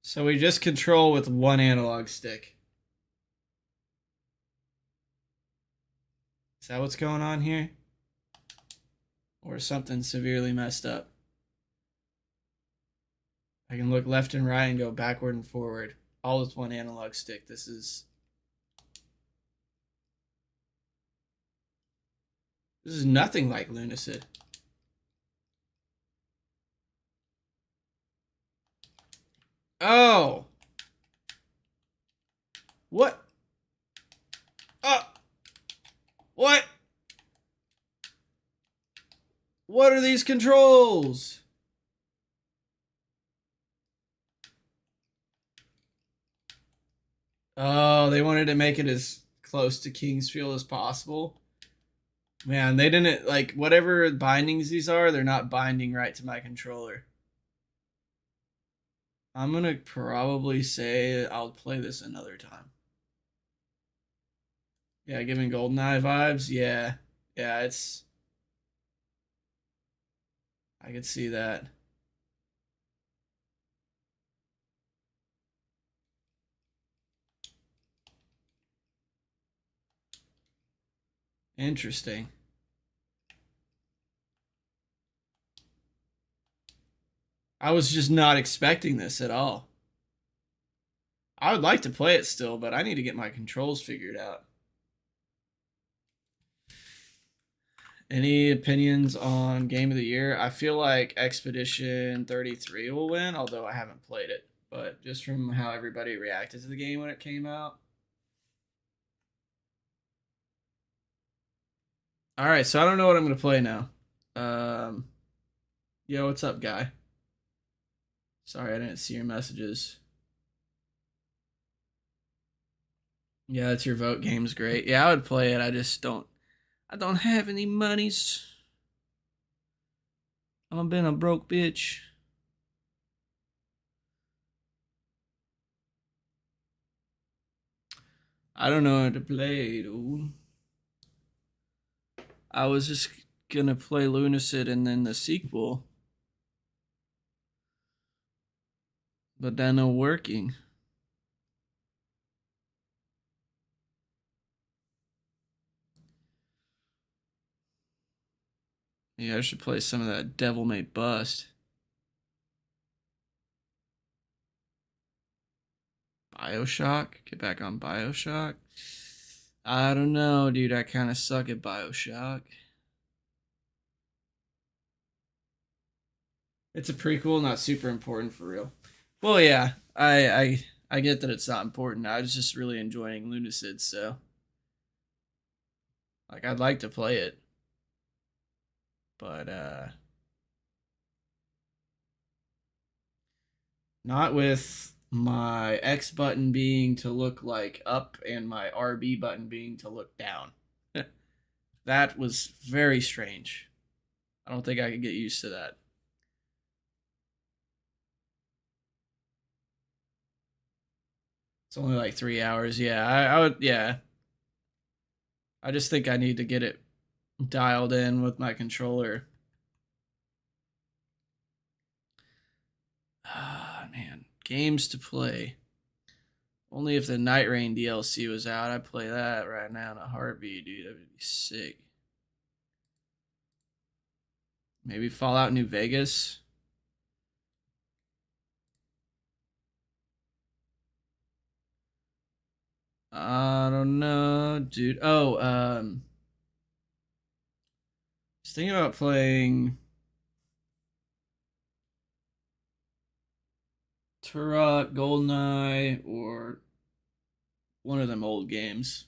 So we just control with one analog stick. Is that what's going on here? Or something severely messed up? I can look left and right and go backward and forward, all with one analog stick. This is nothing like Lunacid. Oh! What? What? What are these controls? Oh, they wanted to make it as close to Kingsfield as possible. Man, they didn't, like, whatever bindings these are, they're not binding right to my controller. I'm gonna probably say I'll play this another time. Yeah, giving GoldenEye vibes. Yeah. Yeah, it's... I could see that. Interesting. I was just not expecting this at all. I would like to play it still, but I need to get my controls figured out. Any opinions on Game of the Year? I feel like Expedition 33 will win, although I haven't played it. But just from how everybody reacted to the game when it came out. Alright, so I don't know what I'm going to play now. Yo, what's up, guy? Sorry, I didn't see your messages. Yeah, it's your vote. Game's great. Yeah, I would play it. I just don't... I don't have any monies. I'm been a broke bitch. I don't know how to play, dude. I was just gonna play Lunacid and then the sequel. But they're not working. Yeah, I should play some of that Devil May Bust. BioShock? Get back on BioShock? I don't know, dude. I kind of suck at BioShock. It's a prequel, not super important for real. Well, yeah, I get that it's not important. I was just really enjoying Lunacid, so like I'd like to play it. But not with my X button being to look like up and my RB button being to look down. That was very strange. I don't think I could get used to that. It's only like 3 hours. Yeah, I would, yeah. I just think I need to get it dialed in with my controller. Ah, man. Games to play. Only if the Night Rain DLC was out. I'd play that right now in a heartbeat, dude. That would be sick. Maybe Fallout New Vegas. I don't know, dude. Oh, I was thinking about playing Turok, GoldenEye, or one of them old games.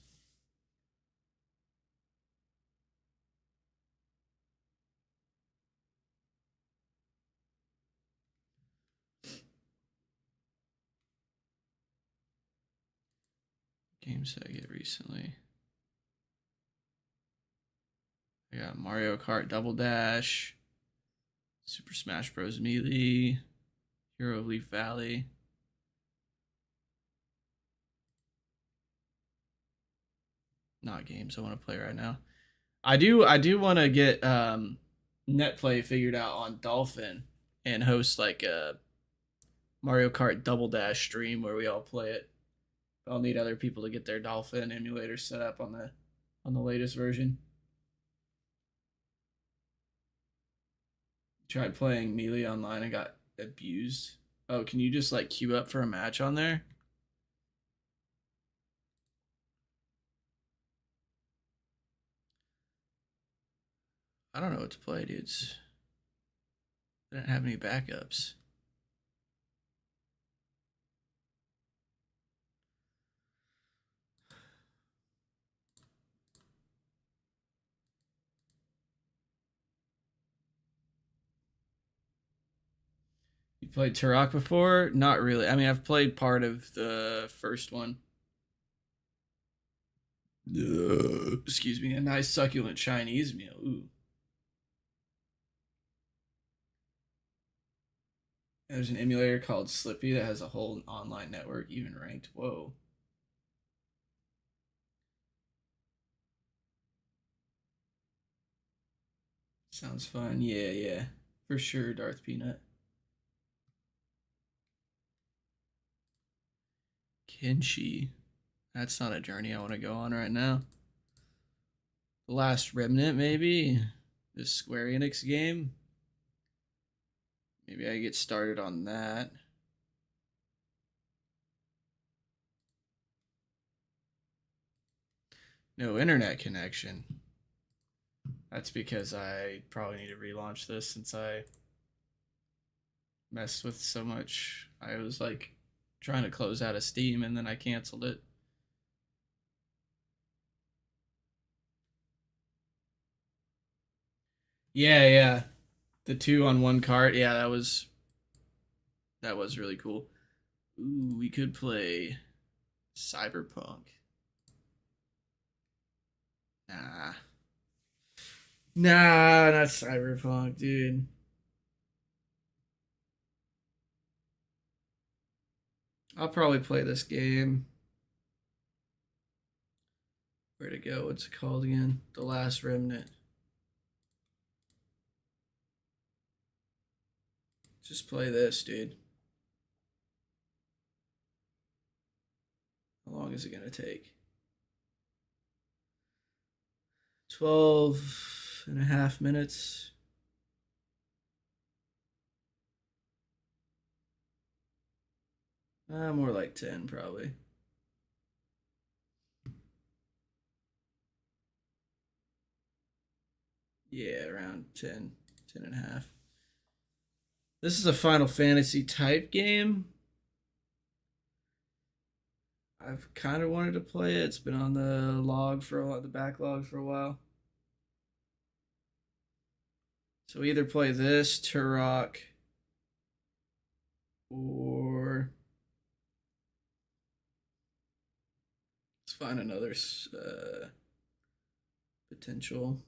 Games I get recently. I got Mario Kart Double Dash, Super Smash Bros. Melee, Hero of Leaf Valley. Not games I want to play right now. I do want to get net play figured out on Dolphin and host like a Mario Kart Double Dash stream where we all play it. I'll need other people to get their Dolphin emulator set up on the latest version. Tried playing Melee online and got abused. Oh, can you just like queue up for a match on there? I don't know what to play, dudes. I didn't have any backups. You played Turok before? Not really. I mean, I've played part of the first one. Excuse me. A nice succulent Chinese meal. Ooh. There's an emulator called Slippy that has a whole online network, even ranked. Whoa. Sounds fun. Yeah, yeah. For sure, Darth Peanut. Kenshi. That's not a journey I want to go on right now. The Last Remnant, maybe? This Square Enix game? Maybe I get started on that. No internet connection. That's because I probably need to relaunch this since I messed with so much. I was like trying to close out of Steam and then I canceled it. Yeah, yeah. The 2 on 1 cart. Yeah, that was really cool. Ooh, we could play Cyberpunk. Nah. Nah, not Cyberpunk, dude. I'll probably play this game. Where'd it go? What's it called again? The Last Remnant. Just play this, dude. How long is it going to take? 12.5 minutes. More like 10, probably. Yeah, around 10, 10.5. This is a Final Fantasy type game. I've kind of wanted to play it. It's been on the log for a while, the backlog for a while. So we either play this, Turok, or let's find another potential.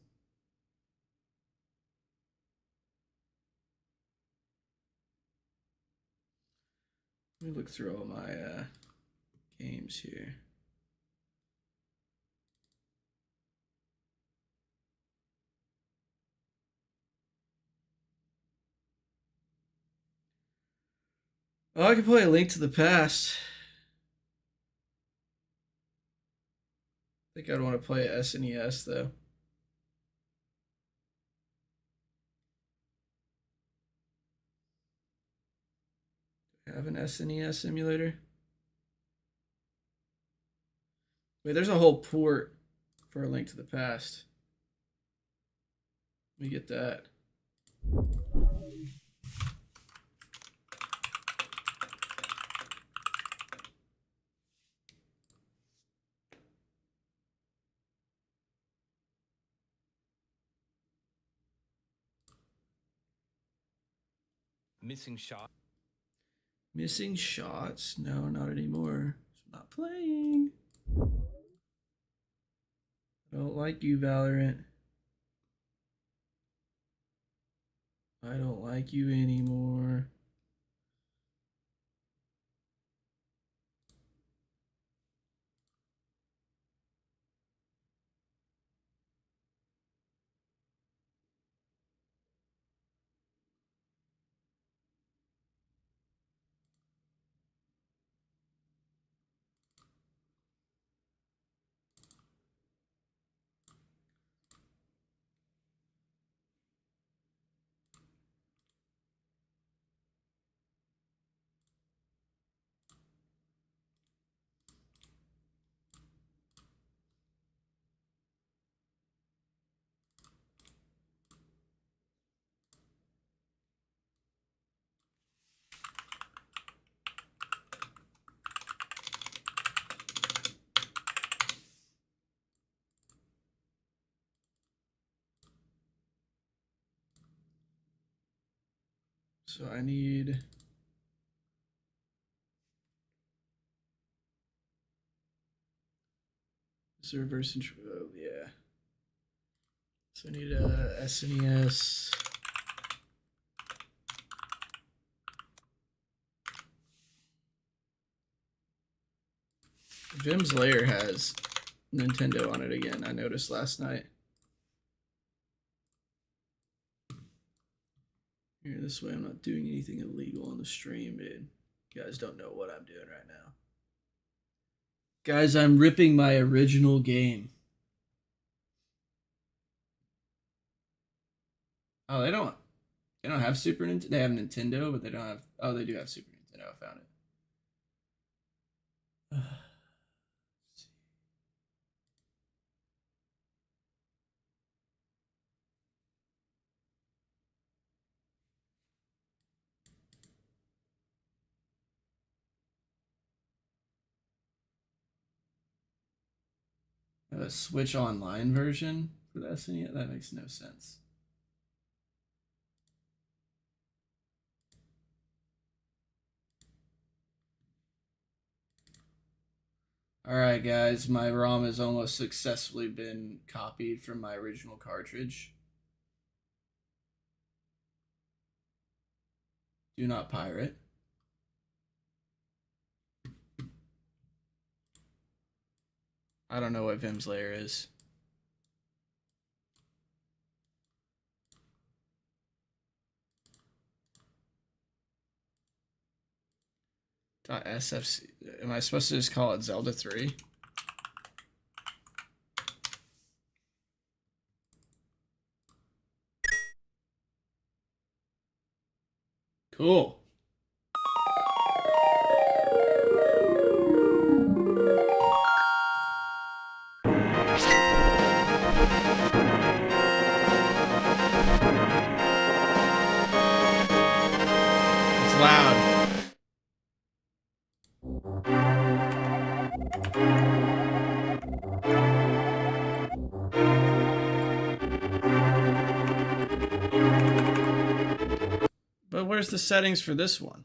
Let me look through all my games here. Oh, I could play A Link to the Past. I think I'd want to play SNES though. Do I have an SNES emulator? Wait, there's a whole port for A Link to the Past. Let me get that. Missing shot. Missing shots? No, not anymore. I'm not playing. I don't like you, Valorant. I don't like you anymore. So I need... Is there reverse intro? Oh, yeah. So I need a SNES. Vim's Lair has Nintendo on it again, I noticed last night. Here, this way I'm not doing anything illegal on the stream, dude. You guys don't know what I'm doing right now. Guys, I'm ripping my original game. Oh, they don't have Super Nintendo. They have Nintendo, but they don't have... Oh, they do have Super Nintendo. I found it. A Switch Online version for the SNES? That makes no sense. Alright guys, my ROM has almost successfully been copied from my original cartridge. Do not pirate. I don't know what Vim's Lair is. .sfc. Am I supposed to just call it Zelda 3? Cool. It's loud. But where's the settings for this one?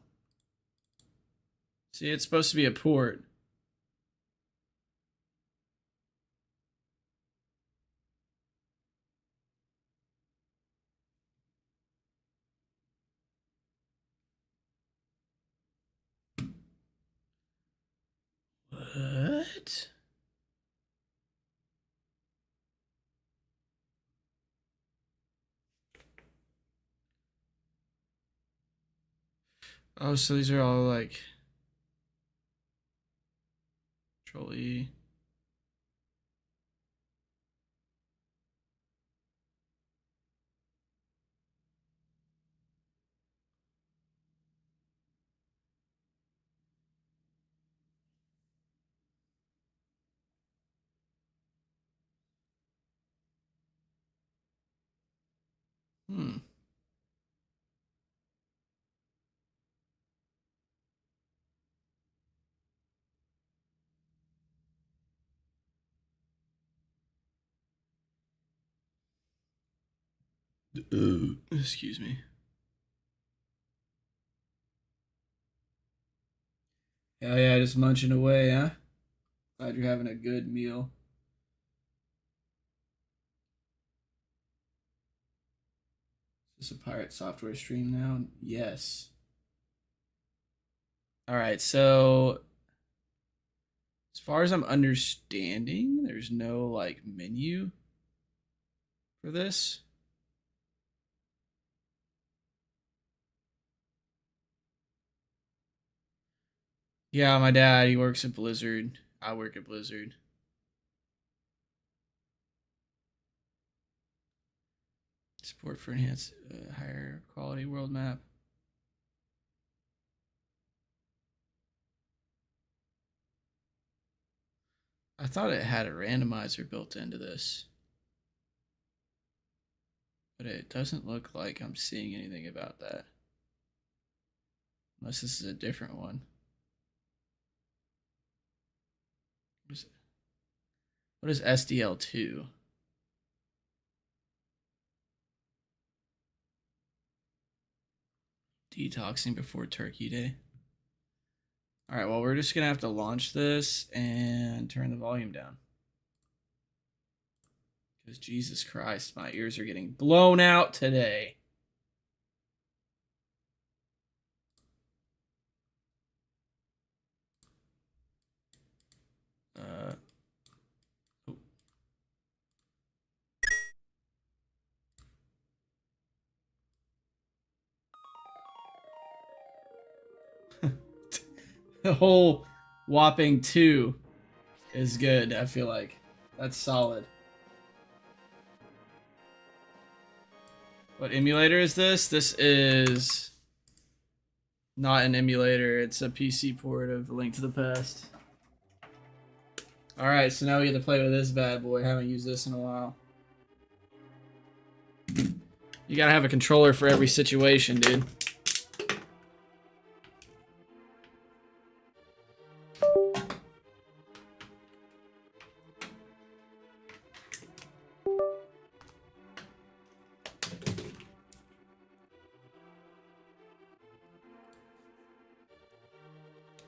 See, it's supposed to be a port. What? Oh, so these are all like Control E. Hmm. Excuse me. Hell yeah, just munching away, huh? Glad you're having a good meal. Is this a pirate software stream now? Yes. Alright, so as far as I'm understanding, there's no like menu for this. Yeah, my dad, he works at Blizzard. I work at Blizzard. Support for enhanced higher quality world map. I thought it had a randomizer built into this. But it doesn't look like I'm seeing anything about that. Unless this is a different one. What is SDL2? Detoxing before Turkey Day. Alright, well, we're just going to have to launch this and turn the volume down. Because Jesus Christ, my ears are getting blown out today. The whole whopping 2 is good, I feel like. That's solid. What emulator is this? This is not an emulator. It's a PC port of A Link to the Past. Alright, so now we get to play with this bad boy. Haven't used this in a while. You gotta have a controller for every situation, dude.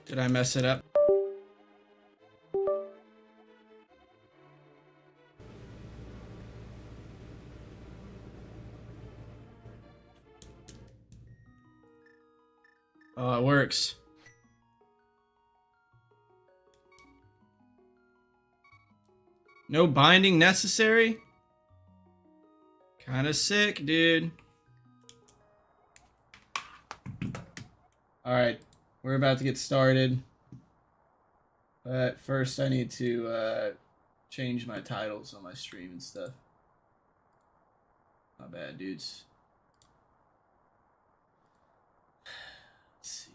Did I mess it up? Oh, it works. No binding necessary? Kinda sick, dude. Alright, we're about to get started. But first I need to change my titles on my stream and stuff. My bad, dudes. Let's see.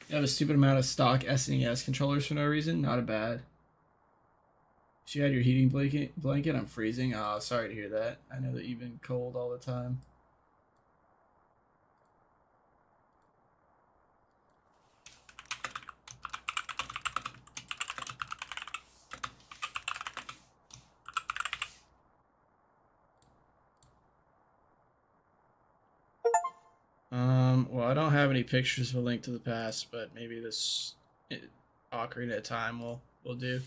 You have a stupid amount of stock SNES controllers for no reason? Not a bad. If you had your heating blanket, I'm freezing. Oh, sorry to hear that. I know that you've been cold all the time. Well, I don't have any pictures of A Link to the Past, but maybe this Ocarina of Time will do.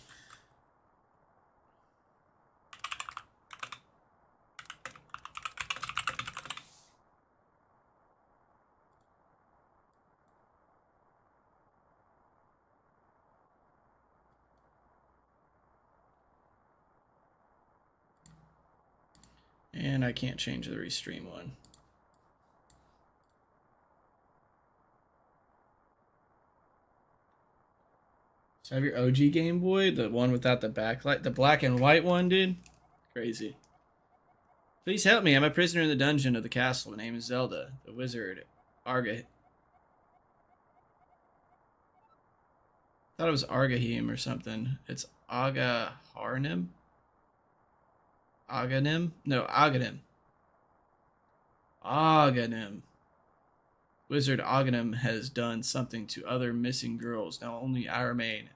And I can't change the restream one. So I have your OG Game Boy, the one without the backlight, the black and white one, dude. Crazy. Please help me. I'm a prisoner in the dungeon of the castle. The name is Zelda. The wizard, Arga. Thought it was Argahim or something. It's Agaharnim? Aganim? No, Aganim. Aganim. Wizard Aganim has done something to other missing girls. Now only I remain.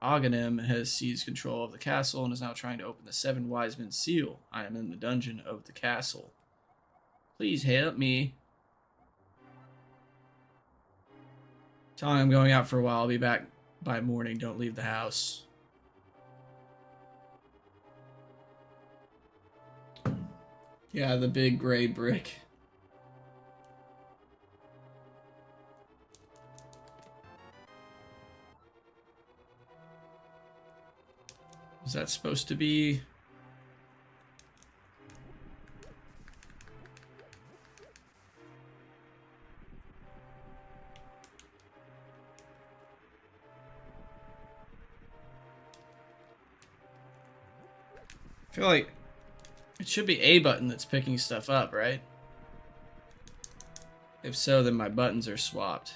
Aganim has seized control of the castle and is now trying to open the Seven Wise Men seal. I am in the dungeon of the castle. Please help me. Tell him I'm going out for a while. I'll be back by morning. Don't leave the house. Yeah, the big gray brick. Is that supposed to be... I feel like it should be A button that's picking stuff up, right? If so, then my buttons are swapped.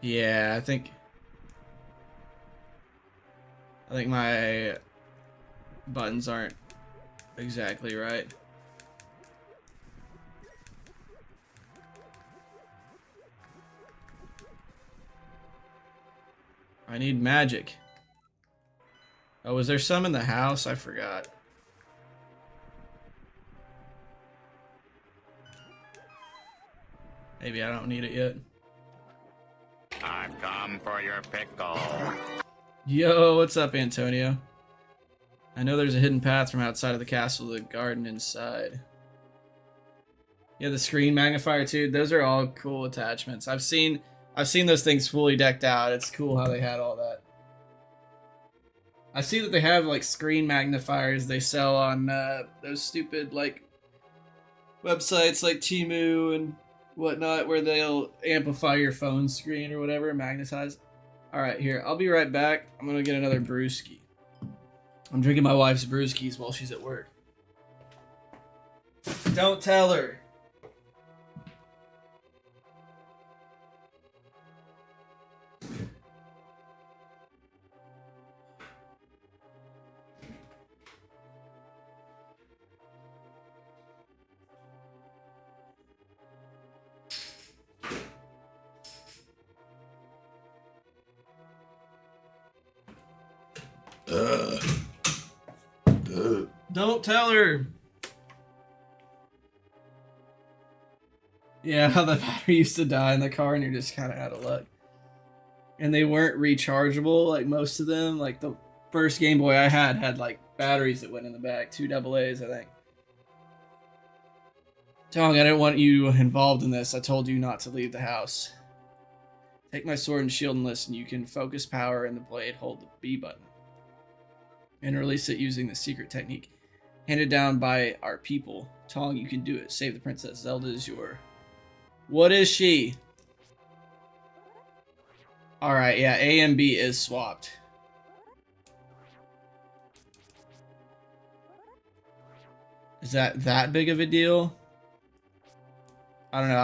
Yeah, I think my buttons aren't exactly right. I need magic. Oh, was there some in the house? I forgot. Maybe I don't need it yet. I've come for your pickle. Yo, what's up, Antonio? I know there's a hidden path from outside of the castle to the garden inside. Yeah, the screen magnifier too. Those are all cool attachments. I've seen those things fully decked out. It's cool how they had all that. I see that they have like screen magnifiers they sell on those stupid like websites like Temu and whatnot, where they'll amplify your phone screen or whatever, magnetize. All right, here, I'll be right back. I'm gonna get another brewski. I'm drinking my wife's brewskis while she's at work. Don't tell her. Don't tell her. Yeah, how the battery used to die in the car and you're just kind of out of luck. And they weren't rechargeable, like most of them. Like the first Game Boy I had like batteries that went in the back, 2 AA's, I think. Tong, I didn't want you involved in this. I told you not to leave the house. Take my sword and shield and listen. You can focus power in the blade, hold the B button, and release it using the secret technique handed down by our people. Tong, you can do it. Save the princess. Zelda is your... What is she? Alright, yeah, A and B is swapped. Is that big of a deal? I don't know.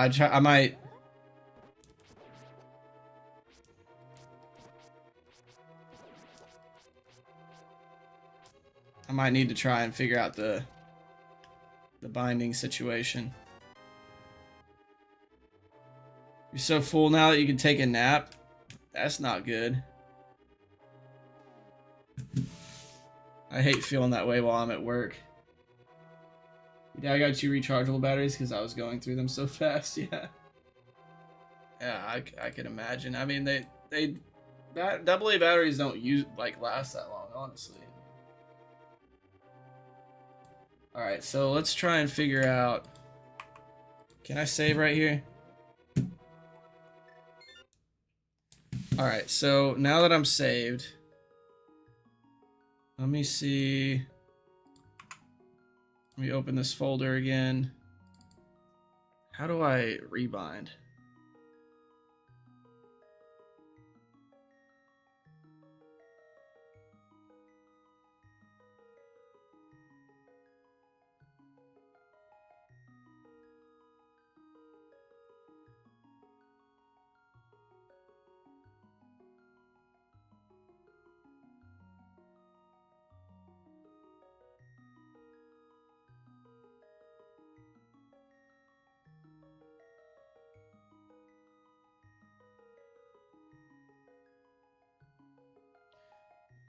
I might need to try and figure out the binding situation. You're so full now that you can take a nap? That's not good. I hate feeling that way while I'm at work. Yeah, I got you rechargeable batteries because I was going through them so fast, yeah. Yeah, I could imagine. I mean, AA batteries don't last that long, honestly. Alright, so let's try and figure out... Can I save right here? Alright, so now that I'm saved... Let me see... Let me open this folder again. How do I rebind?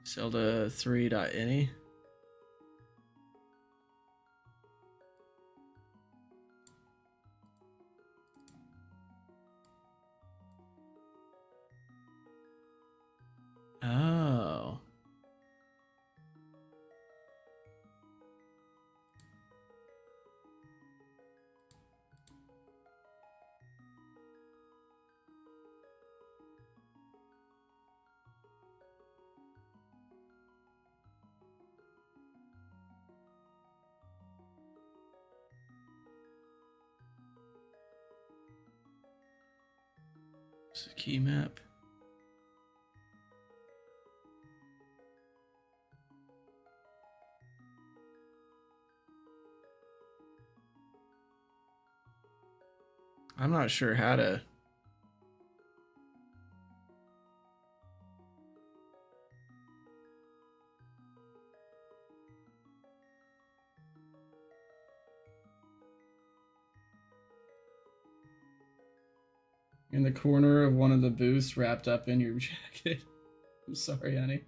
Zelda 3.ini. Oh. This is a key map. I'm not sure how to. In the corner of one of the booths, wrapped up in your jacket. I'm sorry, honey.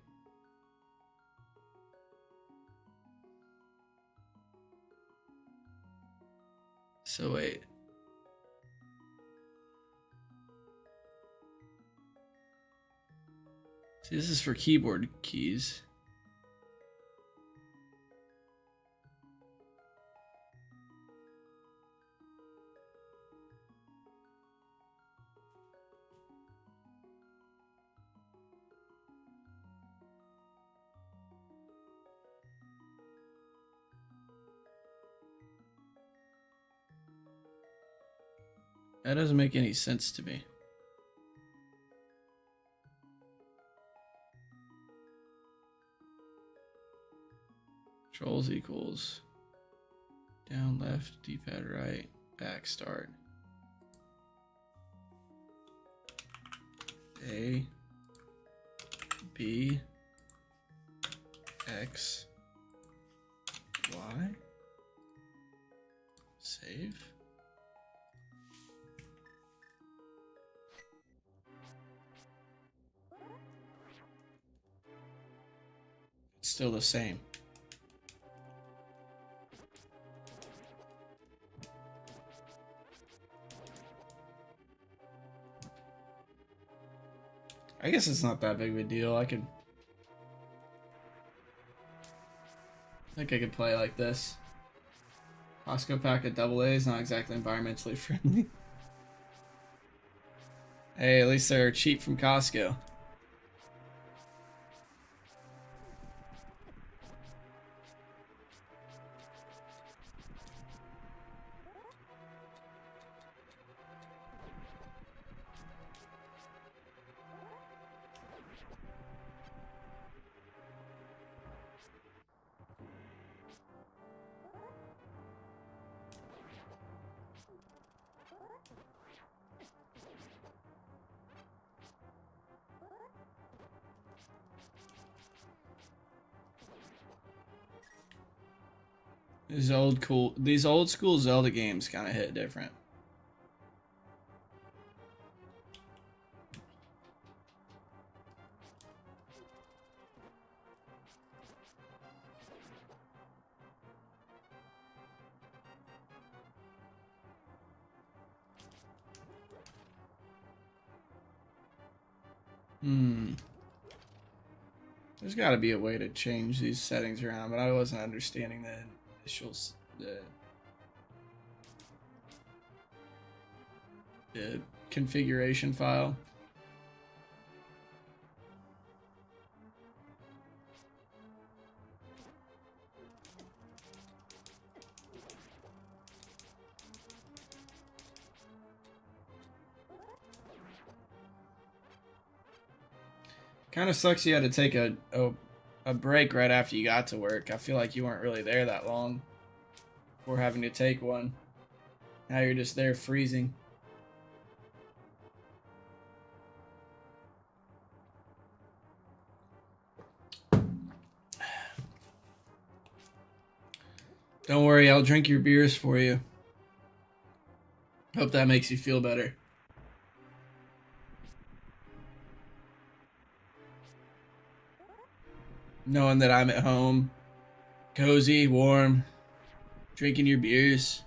So wait. See, this is for keyboard keys. That doesn't make any sense to me. Controls equals down left, D-pad right, back start. A, B, X, Y. Save. It's still the same. I guess it's not that big of a deal. I think I could play like this. Costco pack of AA is not exactly environmentally friendly. Hey, at least they're cheap from Costco. These old school Zelda games kind of hit different. There's got to be a way to change these settings around, but I wasn't understanding the initials. The configuration file. Kind of sucks you had to take a break right after you got to work. I feel like you weren't really there that long before having to take one. Now you're just there freezing. Don't worry, I'll drink your beers for you. Hope that makes you feel better. Knowing that I'm at home, cozy, warm, drinking your beers.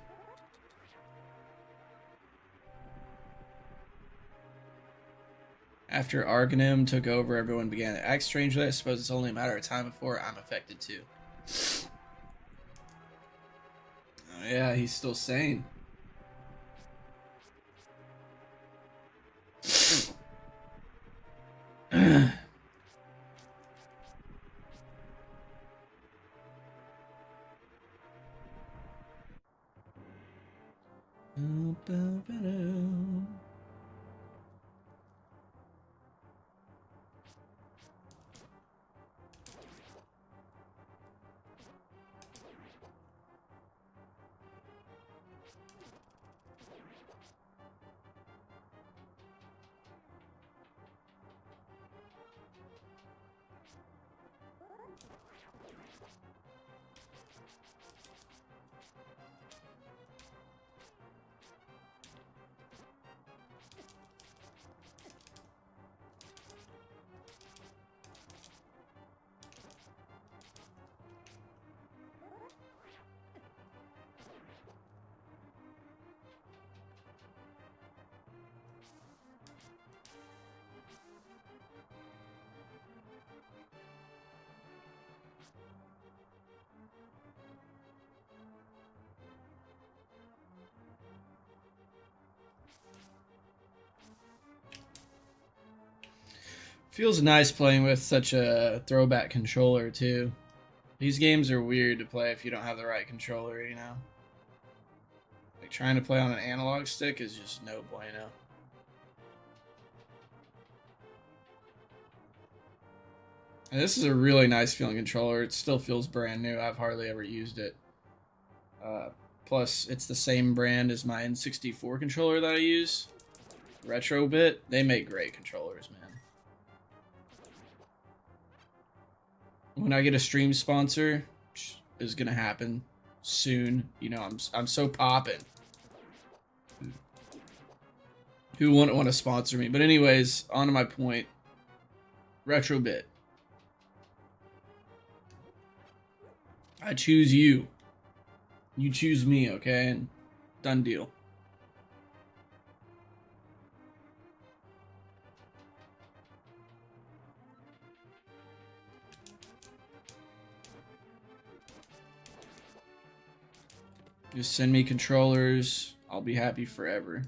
After Arganim took over, everyone began to act strangely. I suppose it's only a matter of time before I'm affected too. Oh yeah, he's still sane. Feels nice playing with such a throwback controller too. These games are weird to play if you don't have the right controller, you know? Like trying to play on an analog stick is just no bueno. And this is a really nice feeling controller. It still feels brand new. I've hardly ever used it. Plus, it's the same brand as my N64 controller that I use. Retrobit. They make great controllers, man. When I get a stream sponsor, which is gonna happen soon, you know, I'm so poppin'. Who wouldn't want to sponsor me? But anyways, on to my point. Retrobit. I choose you. You choose me, okay? And done deal. Just send me controllers. I'll be happy forever.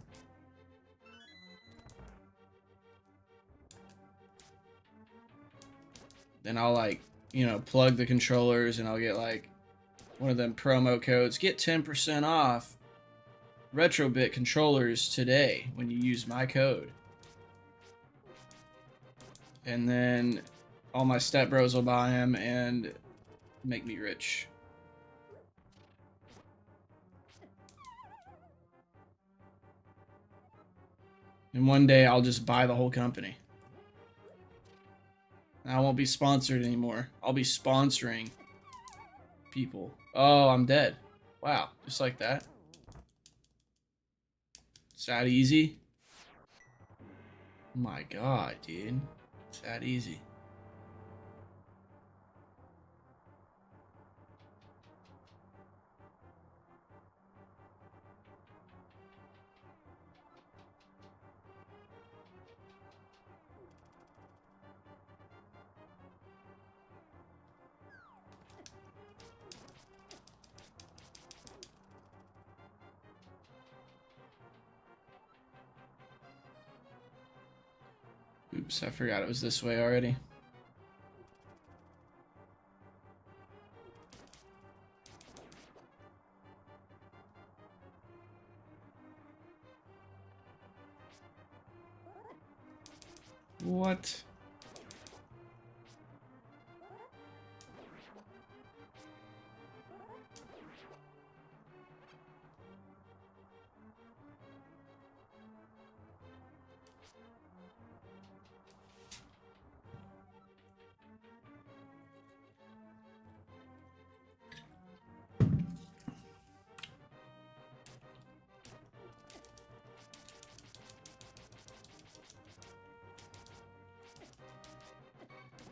Then I'll like, you know, plug the controllers and I'll get like one of them promo codes. Get 10% off Retrobit controllers today when you use my code. And then all my stepbros will buy them and make me rich. And one day I'll just buy the whole company. I won't be sponsored anymore. I'll be sponsoring people. Oh, I'm dead. Wow, just like that. It's that easy? Oh my god, dude. It's that easy. Oops, I forgot it was this way already. What?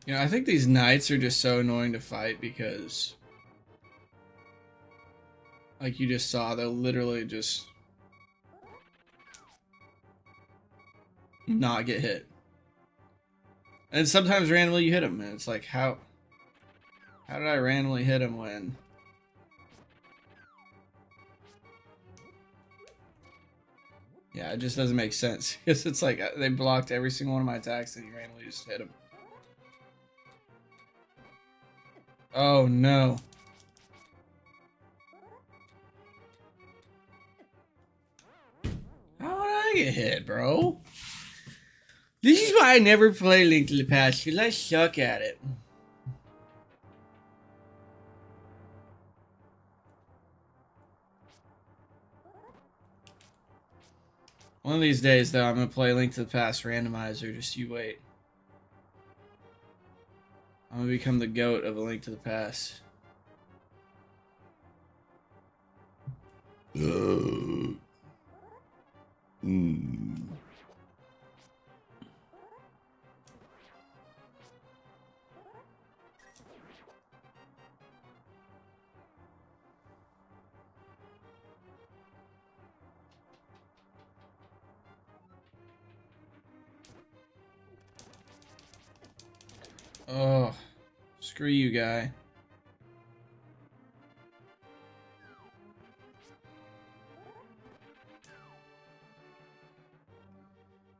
You know, I think these knights are just so annoying to fight because, like you just saw, they'll literally just not get hit. And sometimes randomly you hit them, and it's like, how did I randomly hit him when? Yeah, it just doesn't make sense. Because it's like, they blocked every single one of my attacks and you randomly just hit him. Oh no. How did I get hit, bro? This is why I never play Link to the Past, because I suck at it. One of these days, though, I'm going to play Link to the Past randomizer, just you wait. I'm going to become the GOAT of A Link to the Past. Oh, screw you, guy.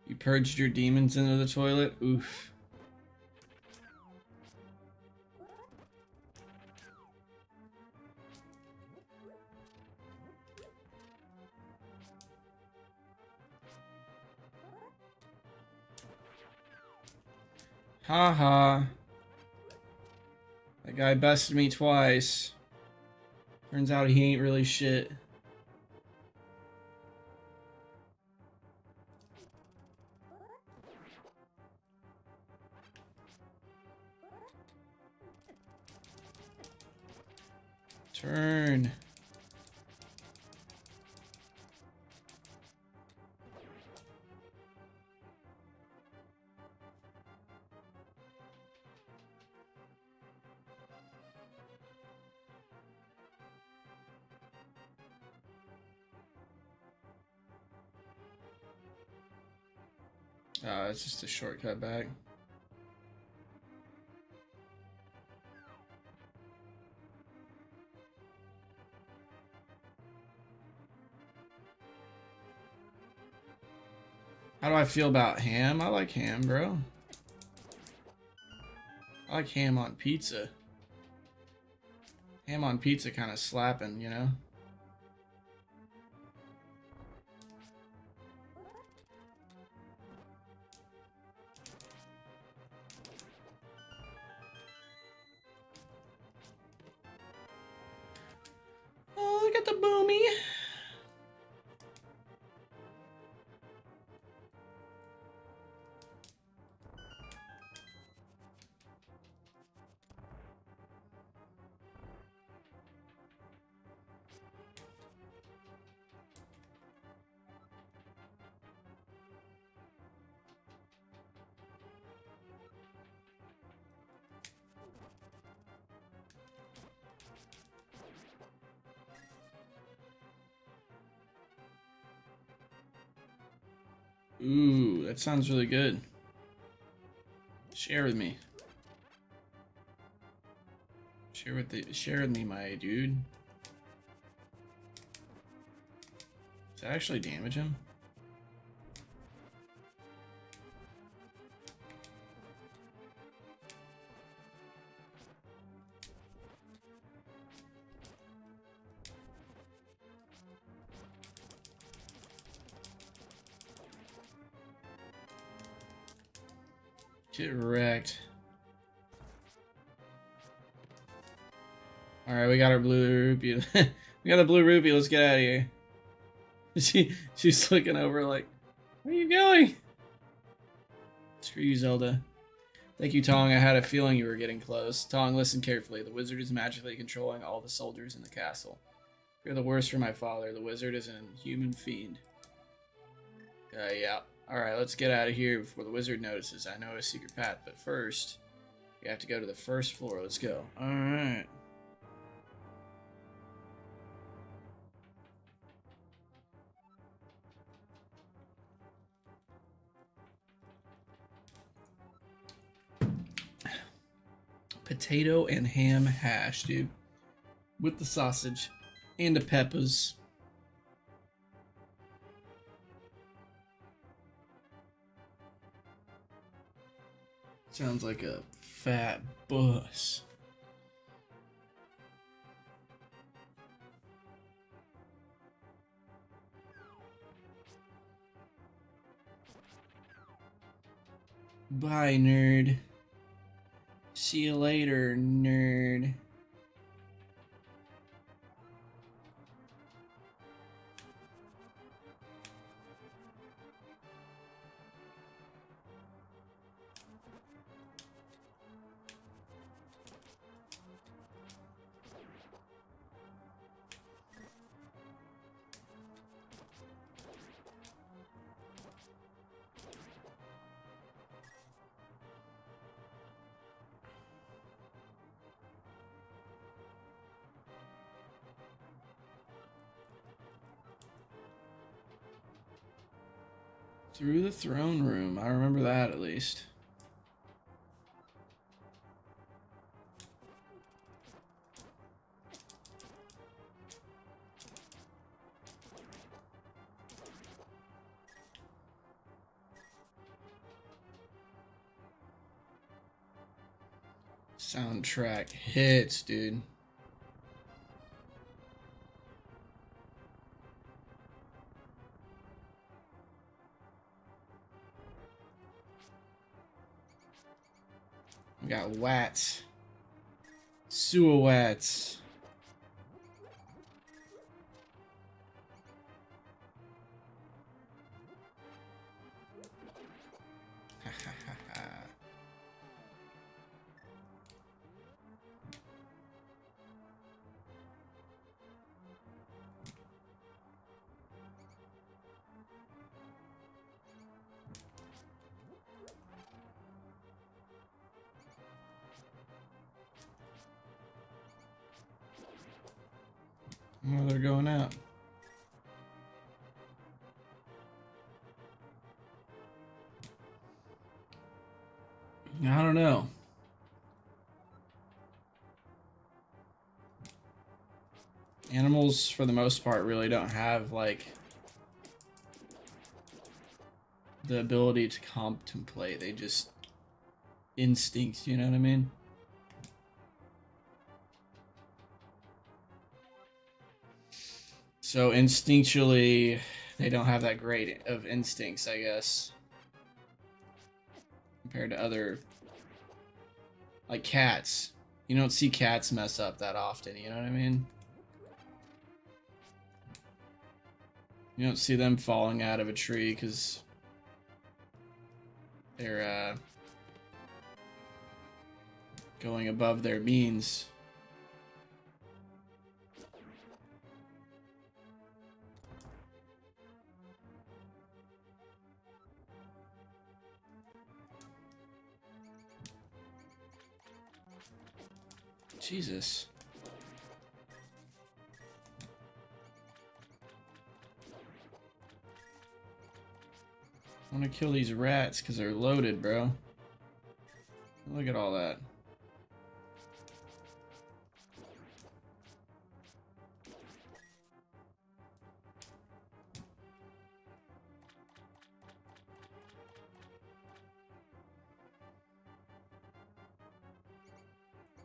You purged your demons into the toilet? Oof. Haha. That guy bested me twice. Turns out he ain't really shit. Turn. It's just a shortcut back. How do I feel about ham? I like ham, bro. I like ham on pizza. Ham on pizza kind of slapping, you know? Oh, look at the boomy. Ooh, that sounds really good. Share with me. Share with me, my dude. Does that actually damage him? Get wrecked. Alright, we got our blue rupee. We got a blue rupee, let's get out of here. She's looking over like, where are you going? Screw you, Zelda. Thank you, Tong. I had a feeling you were getting close. Tong, listen carefully. The wizard is magically controlling all the soldiers in the castle. You're the worst for my father. The wizard is an inhuman fiend. Yeah. Alright, let's get out of here before the wizard notices. I know a secret path, but first, we have to go to the first floor. Let's go. Alright. Potato and ham hash, dude. With the sausage. And the peppers. Sounds like a fat bus. Bye, nerd. See you later, nerd. Through the throne room. I remember that at least. Soundtrack hits, dude. We got wats. Suawats. Oh, they're going out. I don't know. Animals, for the most part, really don't have, like, the ability to contemplate. They just instinct, you know what I mean? So instinctually, they don't have that great of instincts, I guess, compared to other, like cats. You don't see cats mess up that often, you know what I mean? You don't see them falling out of a tree because they're going above their means. Jesus. I want to kill these rats because they're loaded, bro. Look at all that.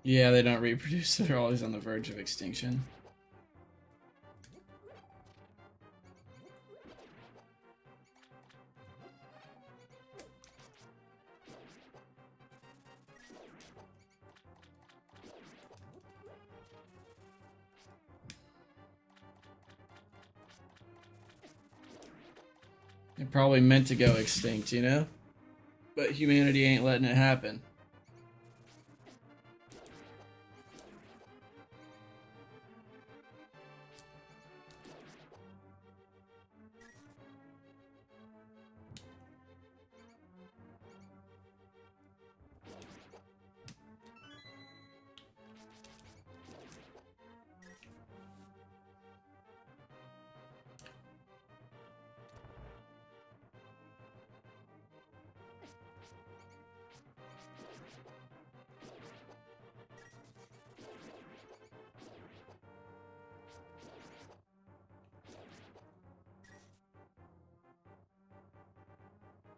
Yeah, they don't reproduce. They're always on the verge of extinction. They're probably meant to go extinct, you know? But humanity ain't letting it happen.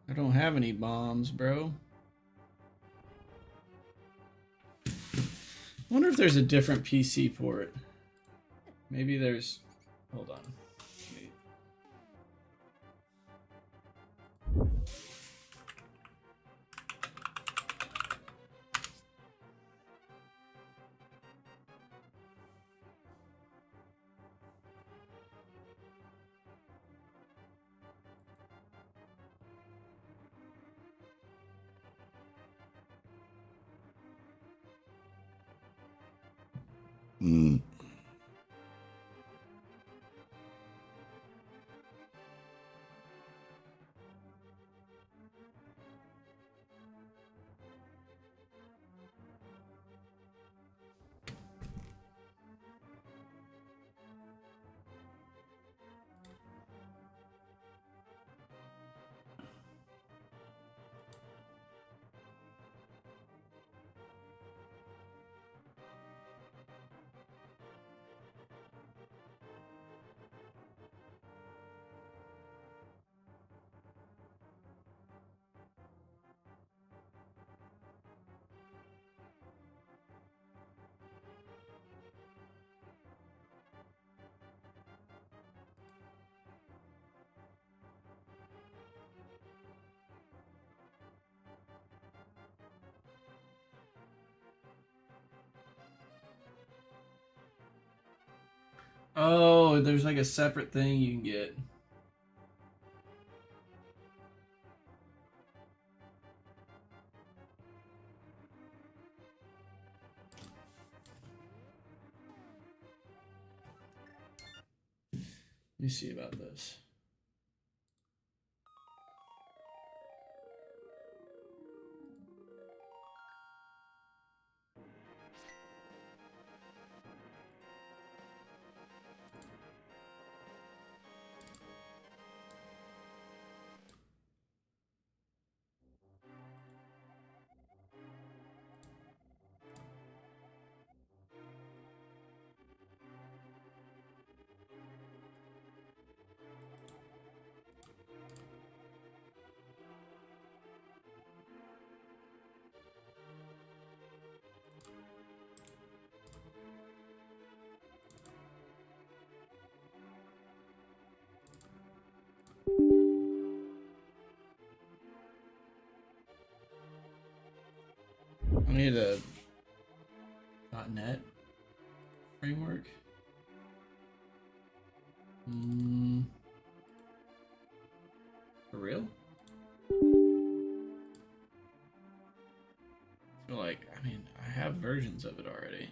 I don't have any bombs, bro. I wonder if there's a different PC port. Maybe there's... Hold on. Wait. Oh, there's like a separate thing you can get. Let me see about this. I need a .NET framework. For real? I feel like, I mean, I have versions of it already.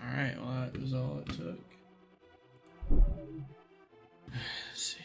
Alright, well, that was all it took. Let's see.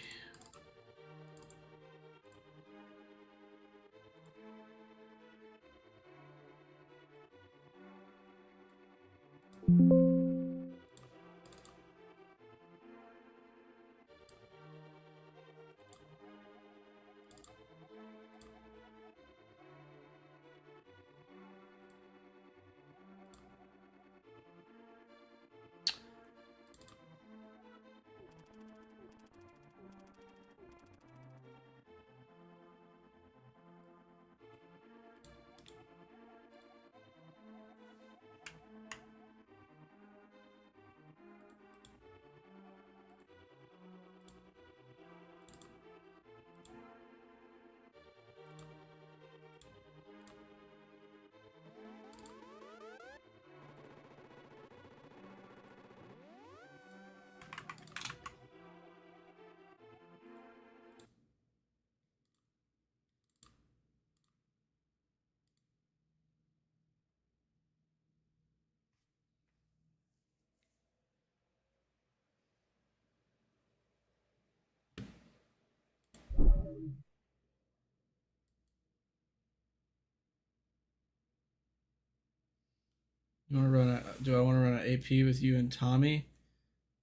You want to run a, do I want to run an AP with you and Tommy?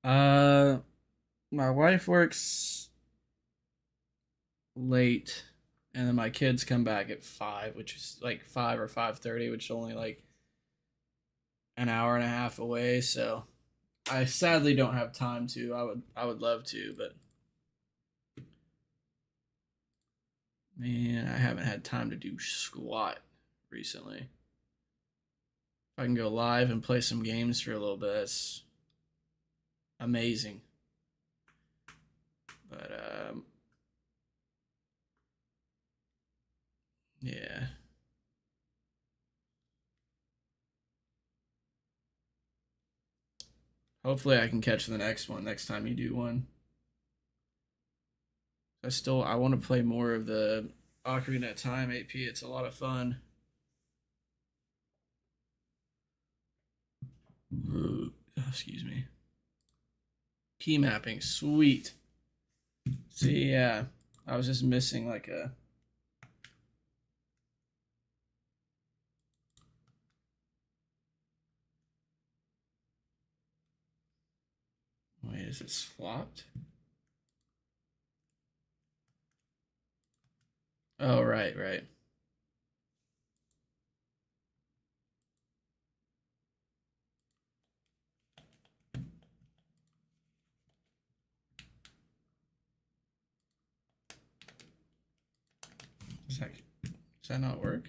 My wife works late, and then my kids come back at 5, which is like 5 or 5:30, which is only like an hour and a half away. So I sadly don't have time to. I would love to, but man, I haven't had time to do squat recently. If I can go live and play some games for a little bit, that's amazing. But yeah. Hopefully I can catch the next one next time you do one. I want to play more of the Ocarina of Time AP. It's a lot of fun. Excuse me. Key mapping, sweet. See, yeah, I was just missing like a. Wait, is it flopped? Oh, right, right. Does that not work?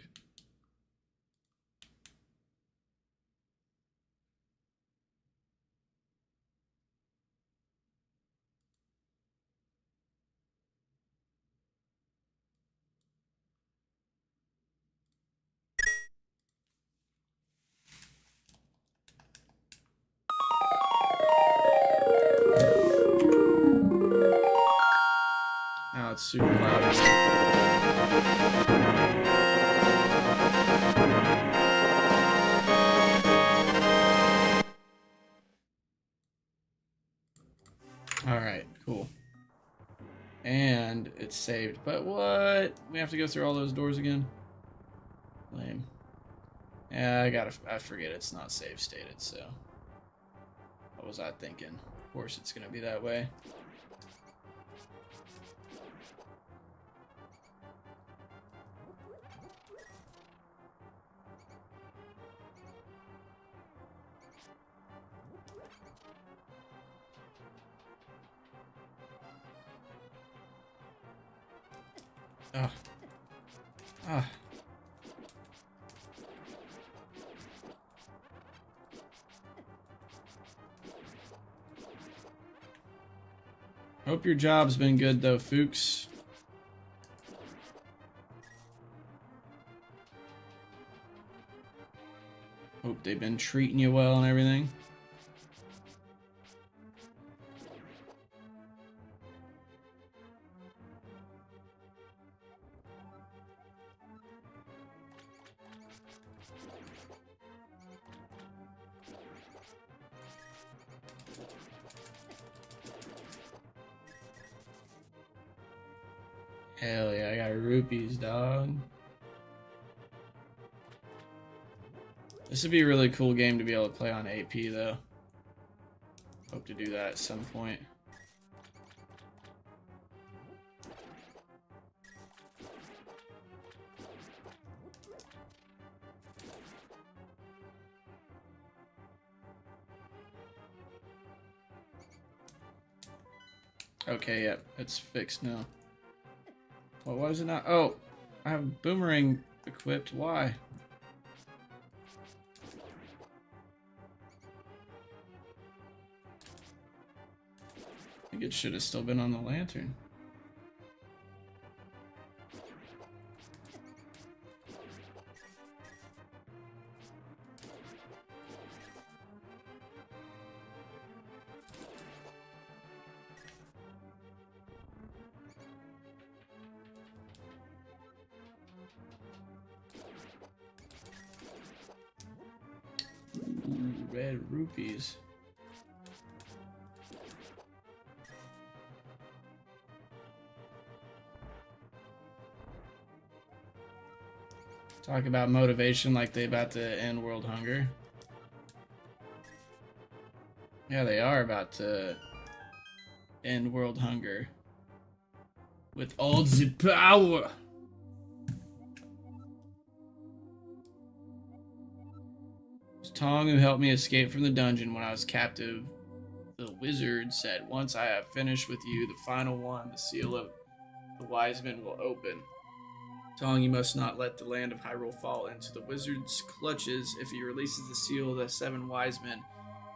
it's super loud. Alright, cool. And it's saved. But what? We have to go through all those doors again? Lame. Yeah, I forget it's not save stated, so. What was I thinking? Of course it's gonna be that way. Ah. Ah. Hope your job's been good though, Fuchs. Hope they've been treating you well and everything. Hell yeah, I got rupees, dog. This would be a really cool game to be able to play on AP, though. Hope to do that at some point. Okay, yep, it's fixed now. Well, why is it not? Oh, I have boomerang equipped. Why? I think it should have still been on the lantern. Red rupees. Talk about motivation like they about to end world hunger. Yeah, they are about to end world hunger. With all the power. Tong, who helped me escape from the dungeon when I was captive. The wizard said, "Once I have finished with you, the final one, the seal of the wise men, will open. Tong, you must not let the land of Hyrule fall into the wizard's clutches. If he releases the seal of the 7 wise men,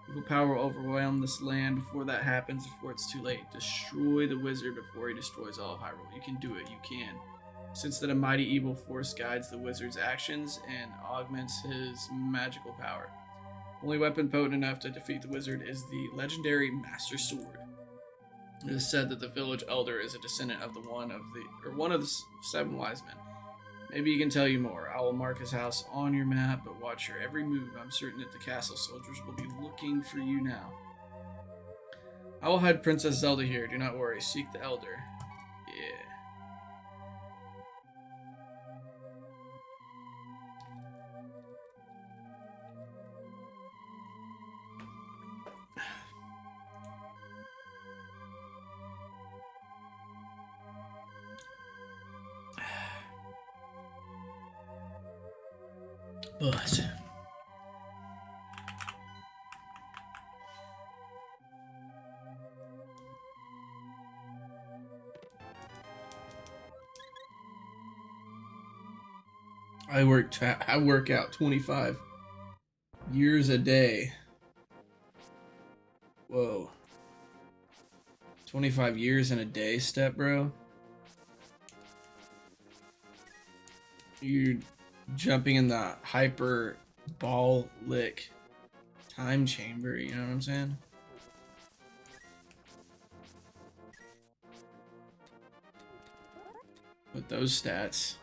evil power will overwhelm this land. Before that happens, before it's too late, destroy the wizard before he destroys all of Hyrule. You can do it, you can. Since that a mighty evil force guides the wizard's actions and augments his magical power. Only weapon potent enough to defeat the wizard is the legendary Master Sword. It is said that the village elder is a descendant of one of the 7 wise men. Maybe he can tell you more. I will mark his house on your map, but watch your every move. I'm certain that the castle soldiers will be looking for you now. I will hide Princess Zelda here. Do not worry. Seek the elder." Yeah. But I work out 25 years a day. Whoa. 25 years in a day, step bro. You're jumping in the hyper ball lick time chamber, you know what I'm saying? with those stats.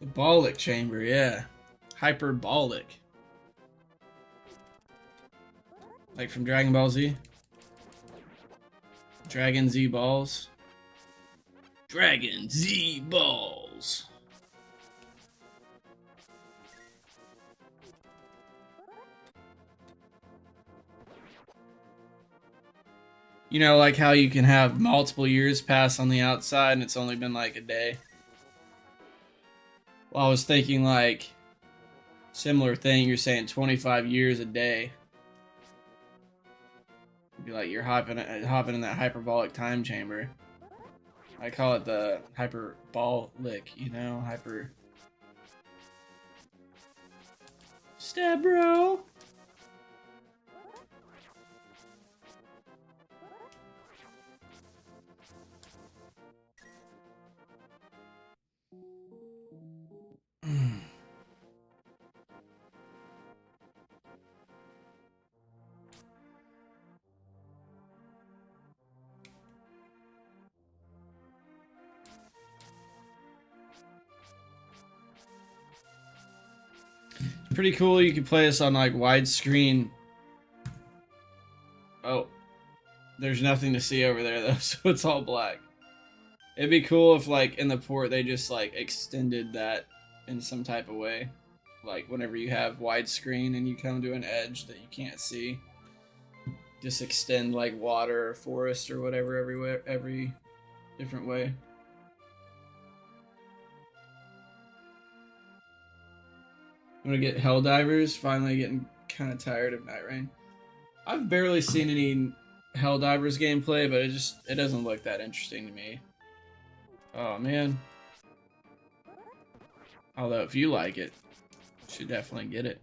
The Bolic chamber, yeah. Hyperbolic. Like from Dragon Ball Z. Dragon Z balls. Dragon Z balls. You know, like how you can have multiple years pass on the outside and it's only been like a day. Well, I was thinking like similar thing. You're saying 25 years a day. It'd be like you're hopping in that hyperbolic time chamber. I call it the hyperbolic, you know, hyper. Stab, bro. Pretty cool. You can play this on like widescreen. Oh, there's nothing to see over there though, so it's all black. It'd be cool if like in the port they just like extended that in some type of way. Like whenever you have widescreen and you come to an edge that you can't see, just extend like water or forest or whatever everywhere, every different way. I'm gonna get Helldivers. Finally getting kind of tired of Night Rain. I've barely seen any Helldivers gameplay, but it doesn't look that interesting to me. Oh man. Although if you like it, you should definitely get it.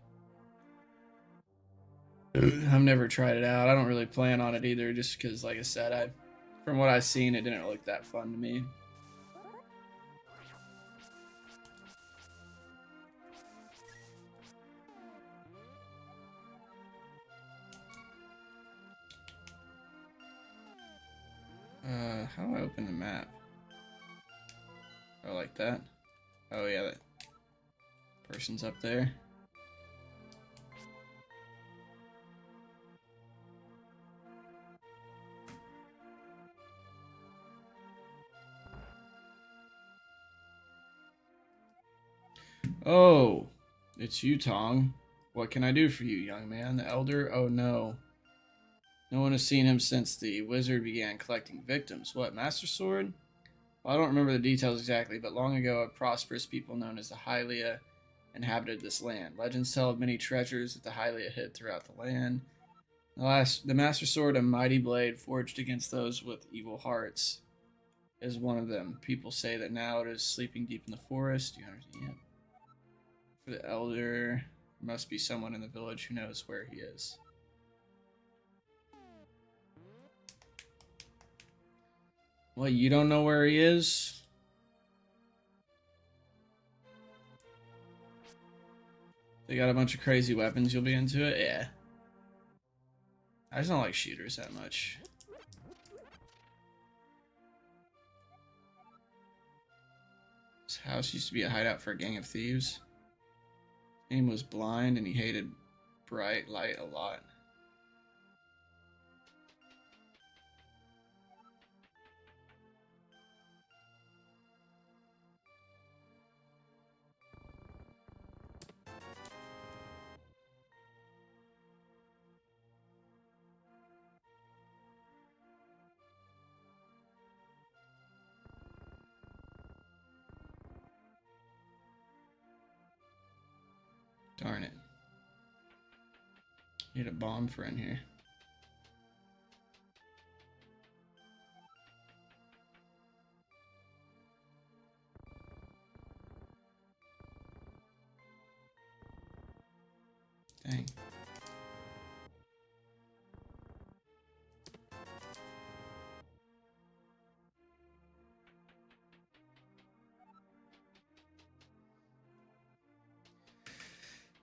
I've never tried it out. I don't really plan on it either, just because, like I said, from what I've seen, it didn't look that fun to me. How do I open the map? Oh, like that? Oh yeah, that person's up there. Oh, it's you, Tong. What can I do for you, young man? The elder? Oh no. No one has seen him since the wizard began collecting victims. What, Master Sword? Well, I don't remember the details exactly, but long ago a prosperous people known as the Hylia inhabited this land. Legends tell of many treasures that the Hylia hid throughout the land. The Master Sword, a mighty blade forged against those with evil hearts, is one of them. People say that now it is sleeping deep in the forest. You understand? Yep. For the elder, there must be someone in the village who knows where he is. Well, you don't know where he is? They got a bunch of crazy weapons, you'll be into it? Yeah. I just don't like shooters that much. This house used to be a hideout for a gang of thieves. His name was Blind, and he hated bright light a lot. Darn it. Need a bomb for in here. Dang.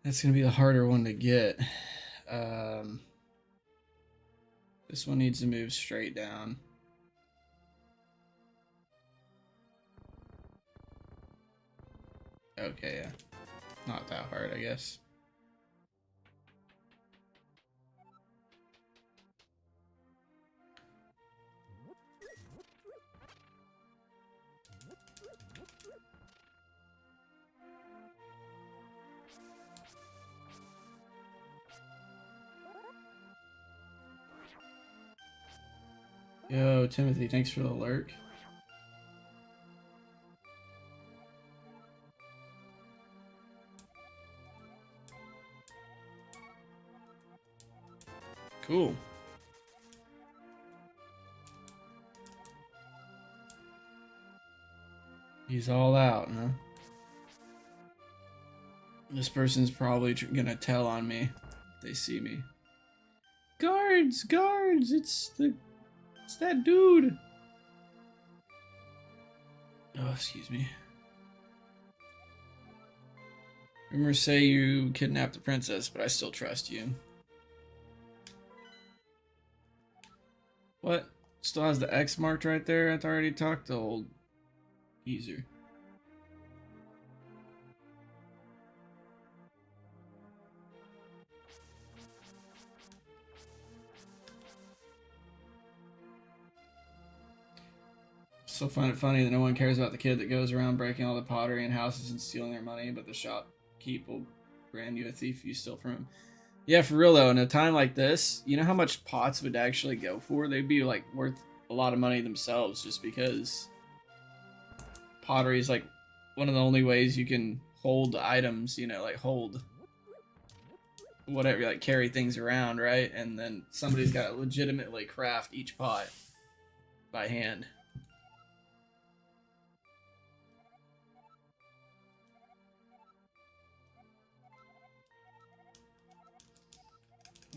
That's gonna be the harder one to get. This one needs to move straight down. Okay, yeah. Not that hard, I guess. Yo, Timothy, thanks for the lurk. Cool. He's all out, huh? This person's probably gonna tell on me if they see me. Guards! Guards! It's that dude! Oh, excuse me. Rumors say you kidnapped the princess, but I still trust you. What? Still has the X marked right there? I already talked to old geezer. Still find it funny that no one cares about the kid that goes around breaking all the pottery in houses and stealing their money, but the shopkeep will brand you a thief if you steal from him. Yeah, for real though, in a time like this, you know how much pots would actually go for? They'd be like worth a lot of money themselves just because pottery is like one of the only ways you can hold items, you know, like hold whatever, like carry things around, right? And then somebody's got to legitimately craft each pot by hand.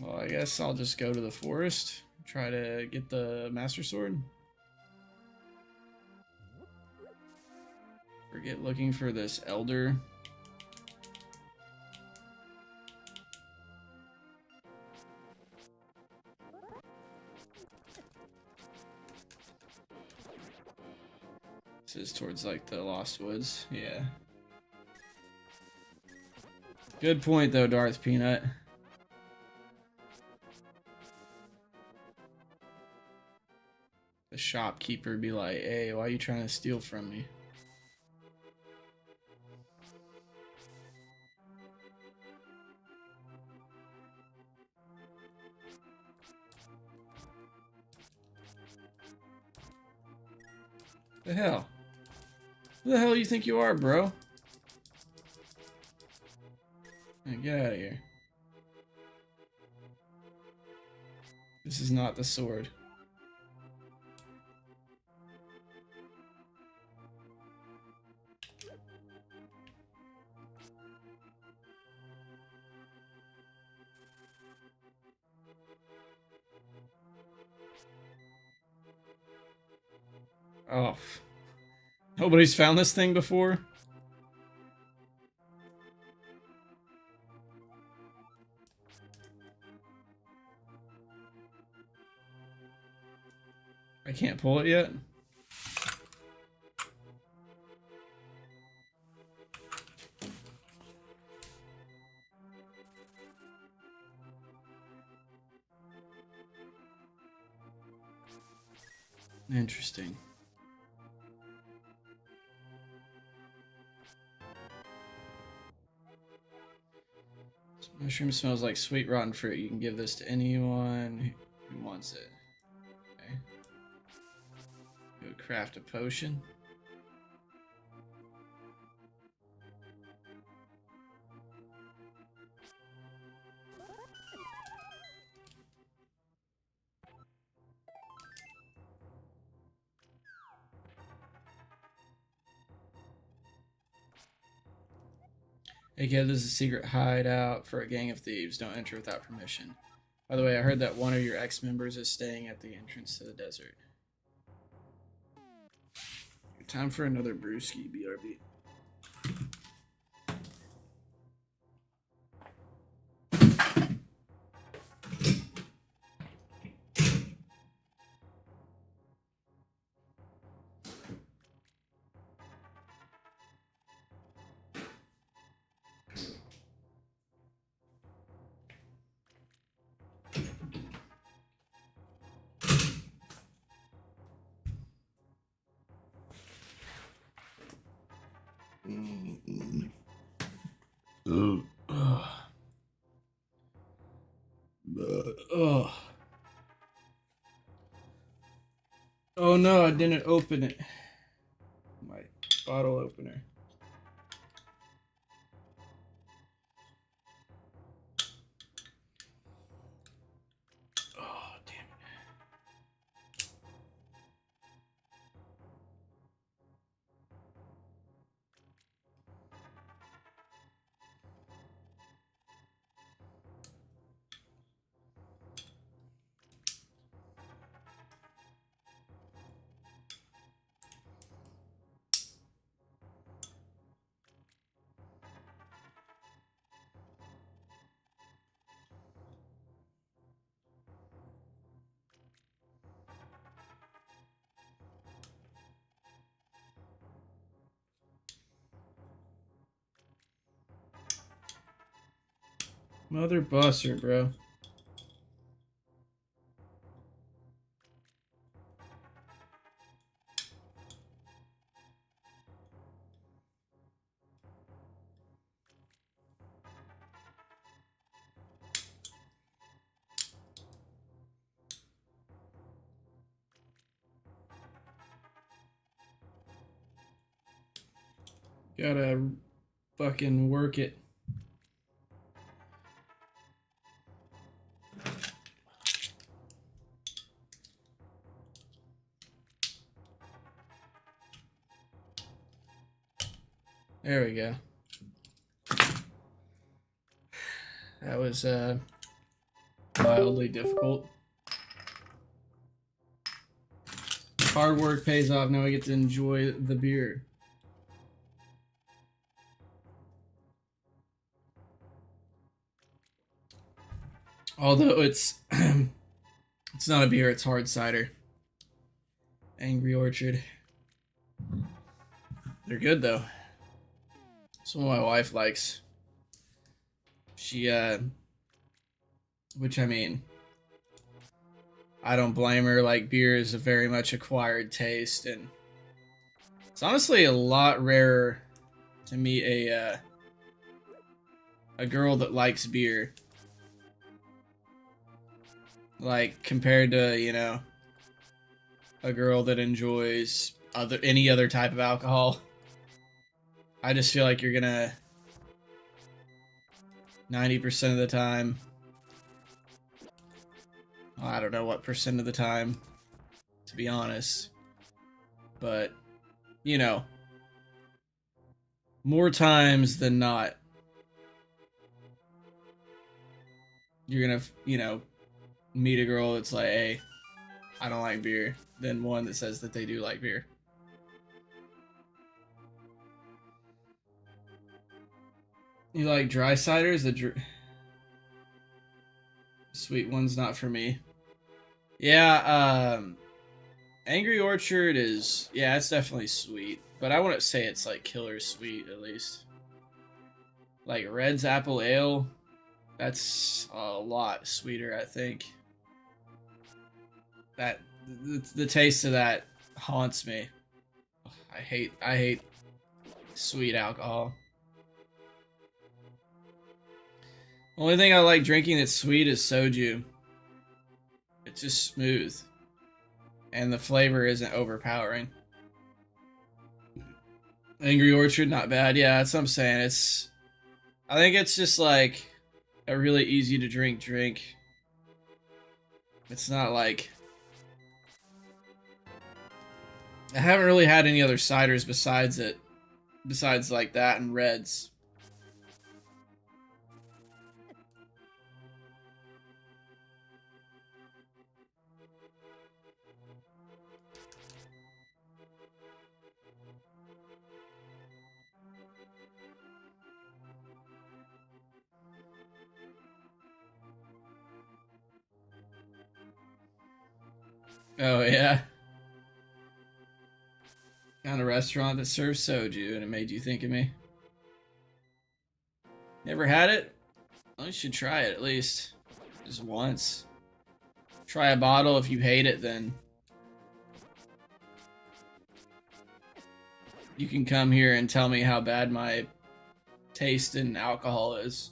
Well, I guess I'll just go to the forest, try to get the Master Sword. Forget looking for this Elder. This is towards like the Lost Woods, yeah. Good point though, Darth Peanut. The shopkeeper be like, hey, why are you trying to steal from me? The hell? Who the hell do you think you are, bro? Hey, get out of here. This is not the sword. Oh. Nobody's found this thing before? I can't pull it yet? Interesting. This mushroom smells like sweet rotten fruit. You can give this to anyone who wants it. Okay. You would craft a potion. Hey kid, this is a secret hideout for a gang of thieves. Don't enter without permission. By the way, I heard that one of your ex-members is staying at the entrance to the desert. Time for another brewski, BRB. Ugh. Ugh. Oh no, I didn't open it. My bottle opener. Oh, damn it. Mother buster, bro. Gotta fucking work it. There we go. That was wildly difficult. Hard work pays off. Now we get to enjoy the beer. Although it's it's not a beer, it's hard cider. Angry Orchard. They're good though. That's what my wife likes. She which I mean, I don't blame her. Like, beer is a very much acquired taste, and it's honestly a lot rarer to meet a girl that likes beer. Like, compared to, you know, a girl that enjoys any other type of alcohol. I just feel like you're gonna 90% of the time, well, I don't know what percent of the time, to be honest, but, you know, more times than not, you're gonna, you know, meet a girl that's like, hey, I don't like beer, than one that says that they do like beer. You like dry ciders? The sweet one's not for me. Yeah, Angry Orchard is, yeah, it's definitely sweet, but I wouldn't say it's like killer sweet, at least. Like Red's Apple Ale, that's a lot sweeter, I think. That the taste of that haunts me. I hate sweet alcohol. Only thing I like drinking that's sweet is soju. It's just smooth. And the flavor isn't overpowering. Angry Orchard, not bad. Yeah, that's what I'm saying. I think it's just like a really easy to drink. It's not like, I haven't really had any other ciders besides like that and Reds. Oh yeah. Found a restaurant that serves soju and it made you think of me. Never had it? Well, you should try it at least. Just once. Try a bottle. If you hate it, then you can come here and tell me how bad my taste in alcohol is.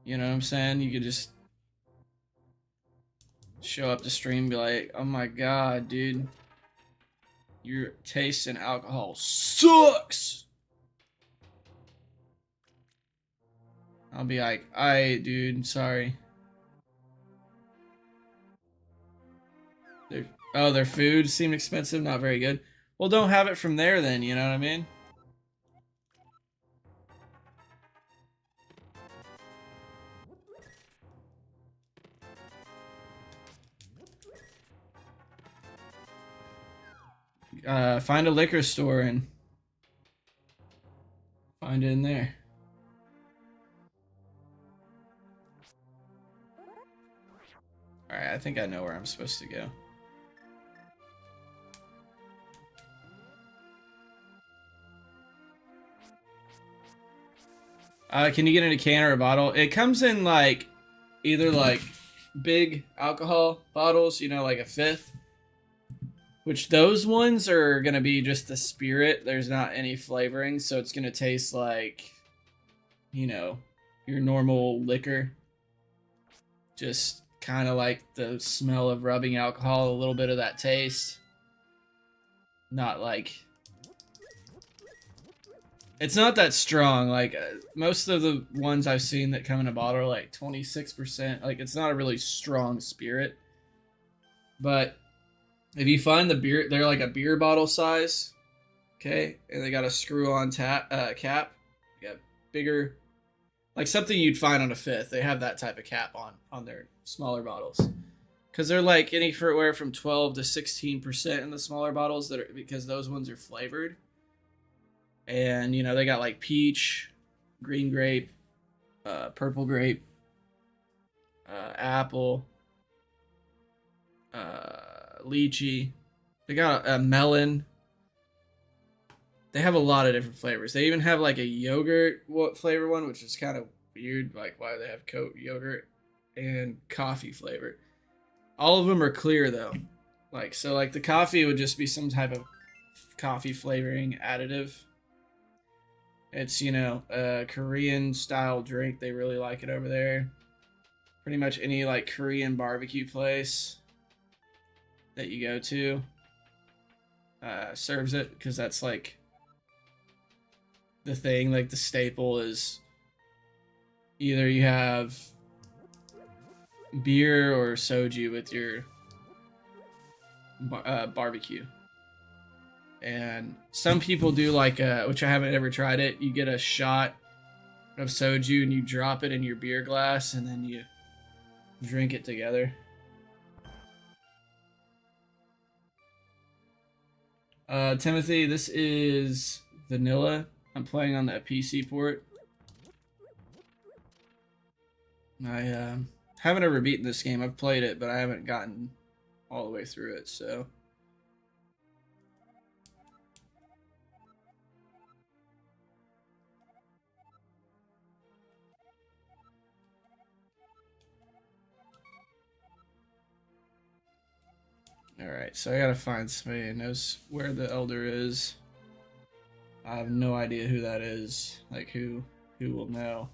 You know what I'm saying? You could just show up to stream and be like, oh my god, dude. Your taste in alcohol sucks! I'll be like, alright, dude, sorry. Their food seemed expensive, not very good. Well, don't have it from there then, you know what I mean? Find a liquor store and find it in there. Alright, I think I know where I'm supposed to go. Can you get in a can or a bottle? It comes in like either like big alcohol bottles, you know, like a fifth. Which those ones are gonna be just the spirit. There's not any flavoring, so it's gonna taste like, you know, your normal liquor. Just kind of like the smell of rubbing alcohol, a little bit of that taste. Not like... It's not that strong. Like, most of the ones I've seen that come in a bottle are like 26%. Like, it's not a really strong spirit. But if you find the beer, they're like a beer bottle size. Okay? And they got a screw-on cap. You got bigger... Like something you'd find on a fifth. They have that type of cap on their smaller bottles. Because they're like anywhere from 12 to 16% in the smaller bottles, because those ones are flavored. And, you know, they got like peach, green grape, purple grape, apple, lychee. They got a melon. They have a lot of different flavors. They even have like a yogurt flavor one, which is kind of weird. Like, why do they have yogurt and coffee flavor? All of them are clear though. Like, so like the coffee would just be some type of coffee flavoring additive. It's, you know, a Korean style drink. They really like it over there. Pretty much any like Korean barbecue place that you go to serves it, because that's like the thing. Like the staple is either you have beer or soju with your barbecue. And some people do like, which I haven't ever tried it, you get a shot of soju and you drop it in your beer glass and then you drink it together. Timothy, this is vanilla. I'm playing on that PC port. I haven't ever beaten this game. I've played it, but I haven't gotten all the way through it, so... Alright, so I gotta find somebody who knows where the elder is. I have no idea who that is. Like, who will know.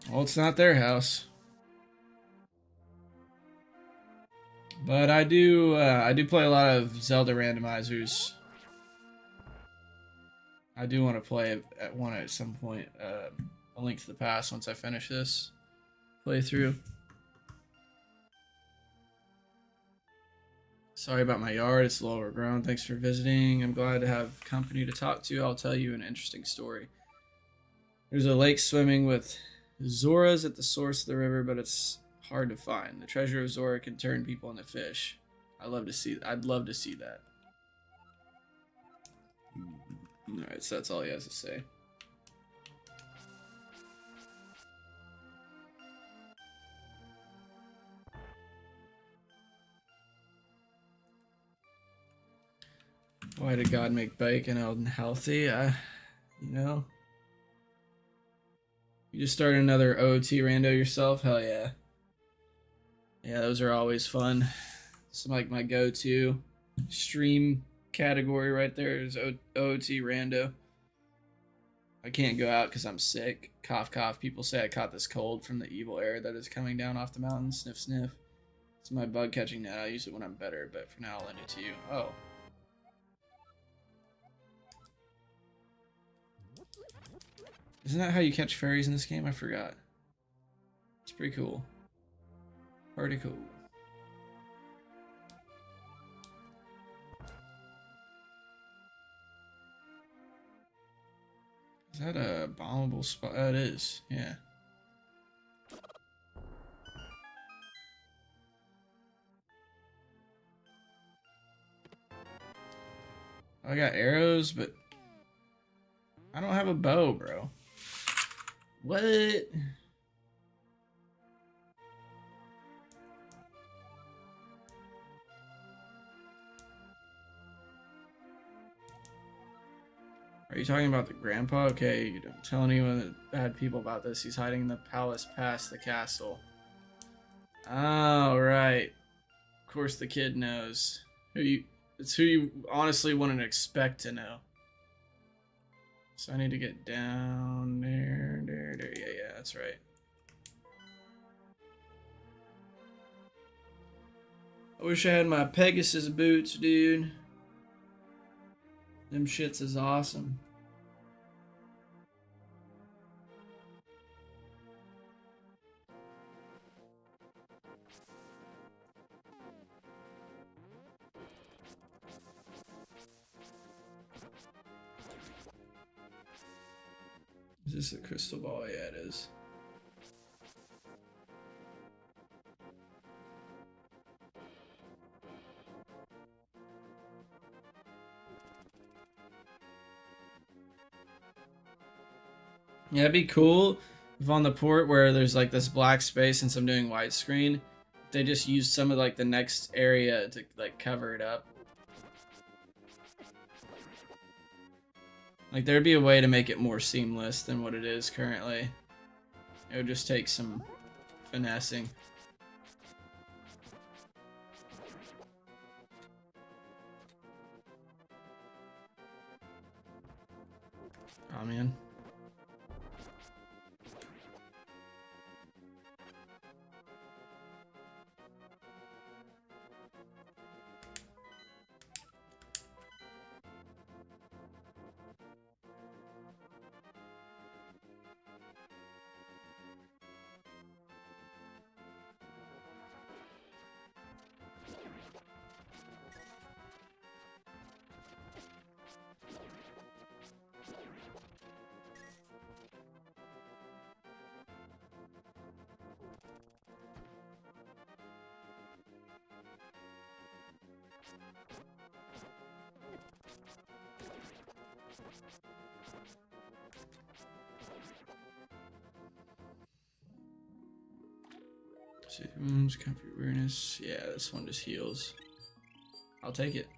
Well, it's not their house. But I do play a lot of Zelda randomizers. I do want to play one at some point. A Link to the Past once I finish this playthrough. Sorry about my yard, it's a little overgrown. Thanks for visiting. I'm glad to have company to talk to. I'll tell you an interesting story. There's a lake swimming with Zoras at the source of the river, but it's hard to find. The treasure of Zora can turn people into fish. I'd love to see that. Alright, so that's all he has to say. Why did God make bacon unhealthy? You know, You just started another OT rando yourself? Hell yeah. Yeah, those are always fun. It's like my go-to stream category right there is OT rando. I can't go out because I'm sick. Cough, cough. People say I caught this cold from the evil air that is coming down off the mountain. Sniff, sniff. It's my bug catching net. I use it when I'm better, but for now I'll lend it to you. Oh. Isn't that how you catch fairies in this game? I forgot. It's pretty cool. Pretty cool. Is that a bombable spot? Oh, it is. Yeah. I got arrows, but I don't have a bow, bro. What? Are you talking about the grandpa? Okay, you don't tell anyone that bad people about this. He's hiding in the palace past the castle. Oh, right. Of course the kid knows. It's who you honestly wouldn't expect to know. So I need to get down there, there. Yeah, that's right. I wish I had my Pegasus boots, dude. Them shits is awesome. Is this a crystal ball? Yeah, it is. Yeah, it'd be cool if on the port where there's like this black space since I'm doing widescreen, they just use some of like the next area to like cover it up. Like there'd be a way to make it more seamless than what it is currently. It would just take some finessing. Oh man. Save wounds, comfort awareness. Yeah, this one just heals. I'll take it.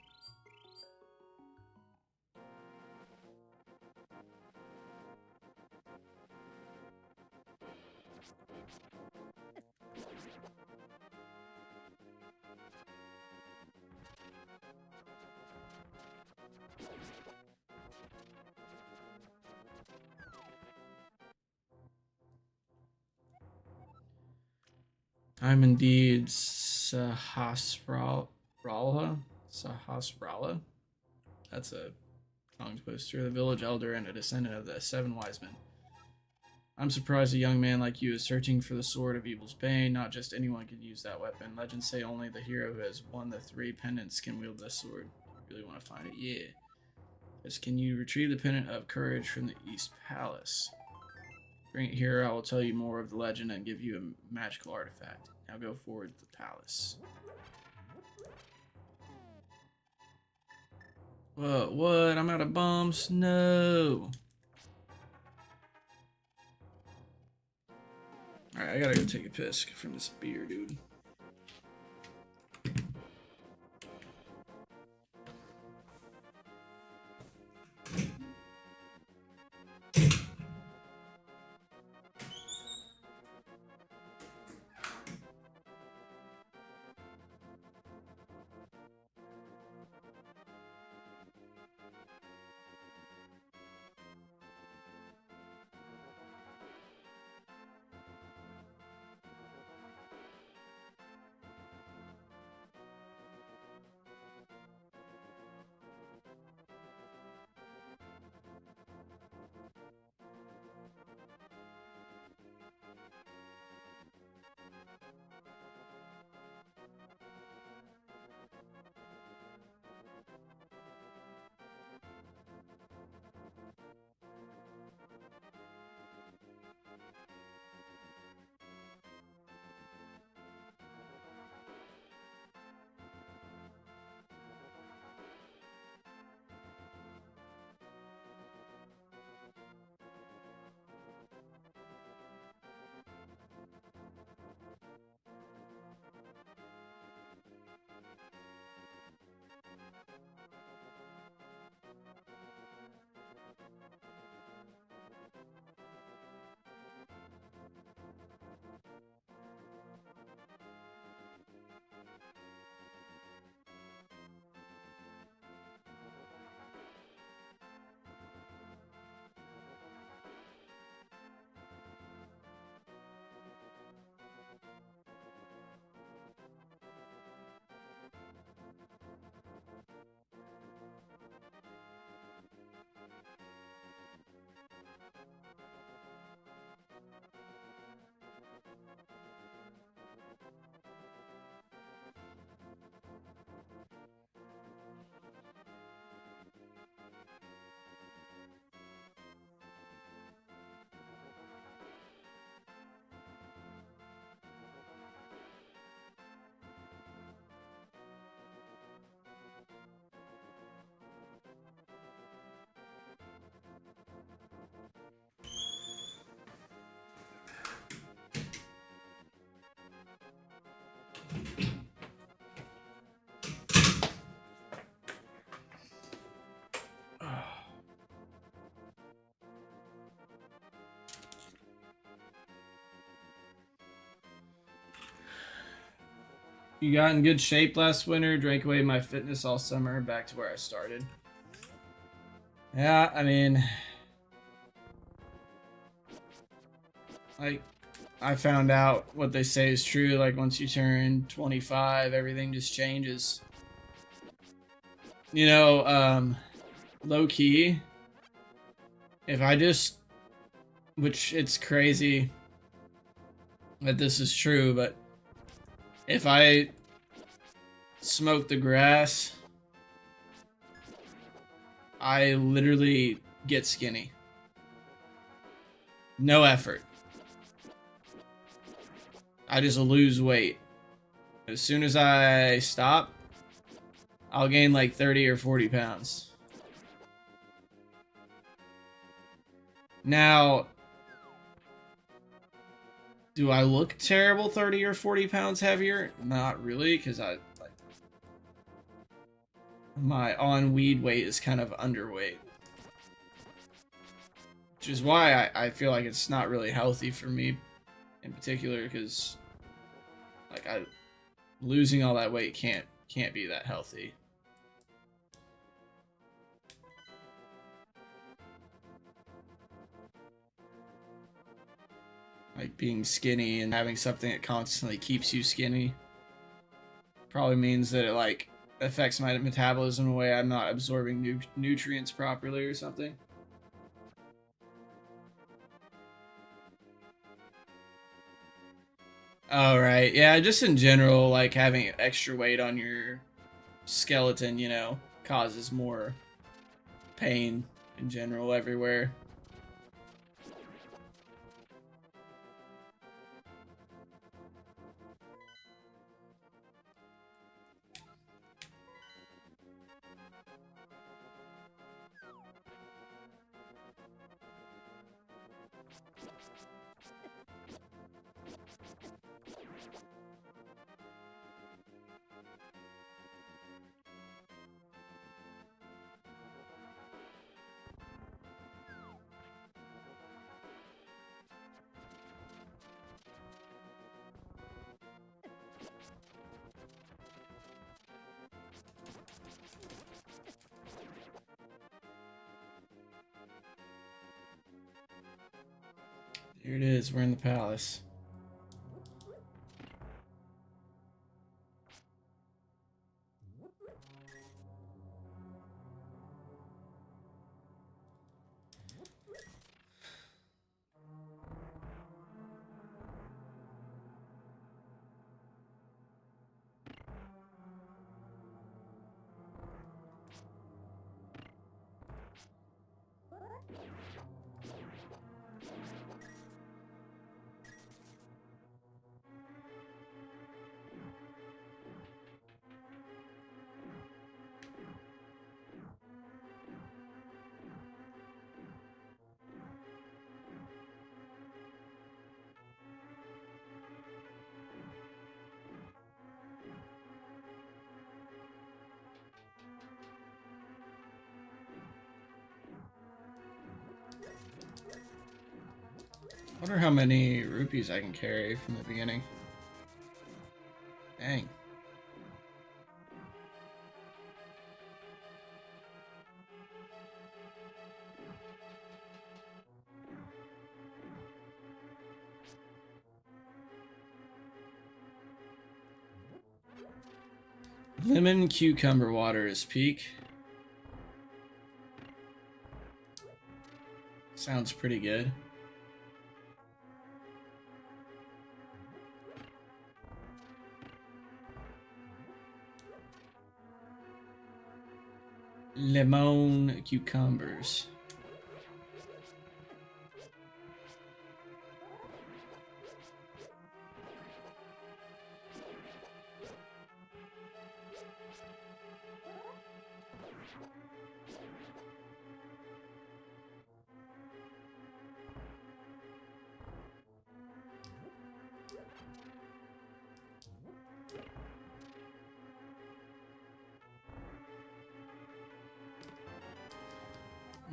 I'm indeed Sahasrala. Sahasrala? That's a tongue twister. The village elder and a descendant of the 7 wise men. I'm surprised a young man like you is searching for the sword of evil's bane. Not just anyone could use that weapon. Legends say only the hero who has won the 3 pendants can wield this sword. You really want to find it? Yeah. Just can you retrieve the pendant of courage from the East Palace? Bring it here, I will tell you more of the legend and give you a magical artifact. Now go forward to the palace. What? I'm out of bombs? No! Alright, I gotta go take a piss from this beer, dude. You got in good shape last winter, drank away my fitness all summer, back to where I started. Yeah, I mean, like, I found out what they say is true. Like, once you turn 25, everything just changes. You know, low key, if I just, which it's crazy that this is true, but if I smoke the grass, I literally get skinny. No effort. I just lose weight. As soon as I stop, I'll gain like 30 or 40 pounds. Now, do I look terrible 30 or 40 pounds heavier? Not really, because my on weed weight is kind of underweight. Which is why I feel like it's not really healthy for me in particular, because like losing all that weight can't be that healthy. Like being skinny and having something that constantly keeps you skinny probably means that it like affects my metabolism in a way I'm not absorbing nutrients properly or something. Oh, right. Yeah, just in general, like having extra weight on your skeleton, you know, causes more pain in general everywhere. Here it is, we're in the palace. I wonder how many rupees I can carry from the beginning. Dang. Lemon cucumber water is peak. Sounds pretty good. Lemon cucumbers.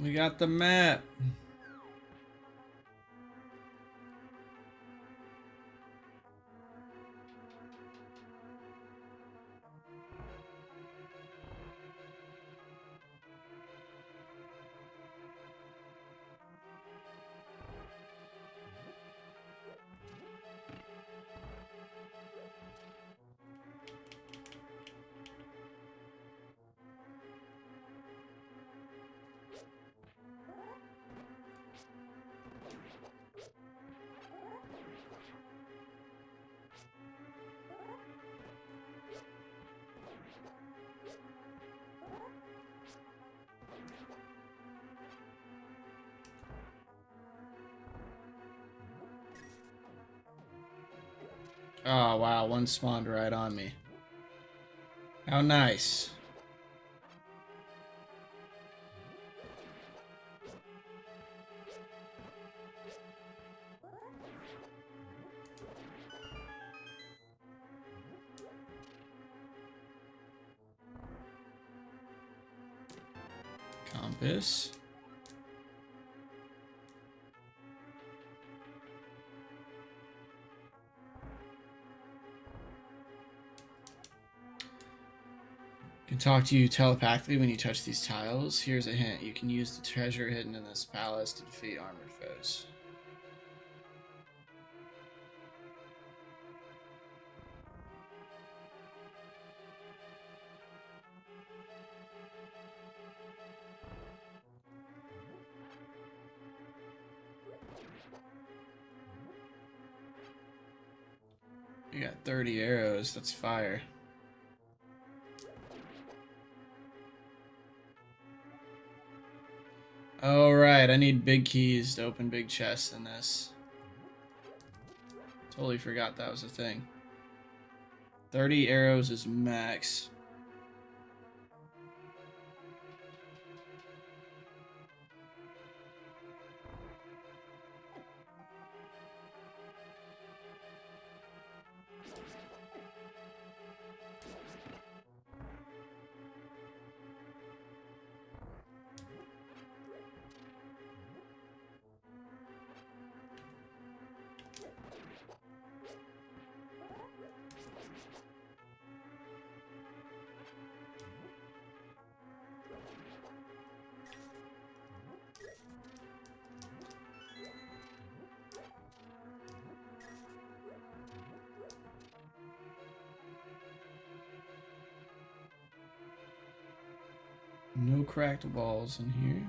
We got the map. Oh, wow. One spawned right on me. How nice. Compass. Can talk to you telepathically when you touch these tiles. Here's a hint. You can use the treasure hidden in this palace to defeat armored foes. You got 30 arrows. That's fire. Alright, I need big keys to open big chests in this. Totally forgot that was a thing. 30 arrows is max. No cracked walls in here.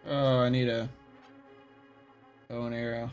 Oh, I need a bow and arrow.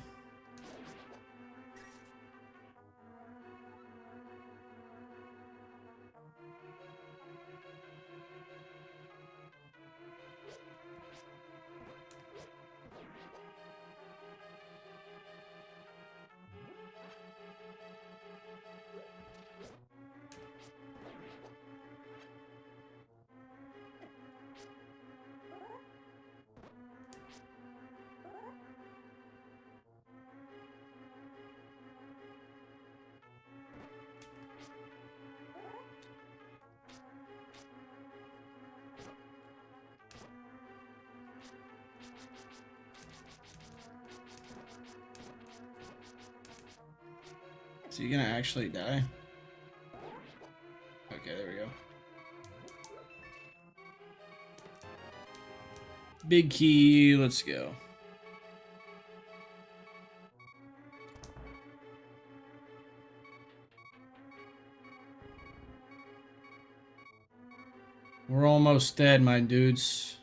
Is he gonna actually die? Okay, there we go. Big key, let's go. We're almost dead, my dudes.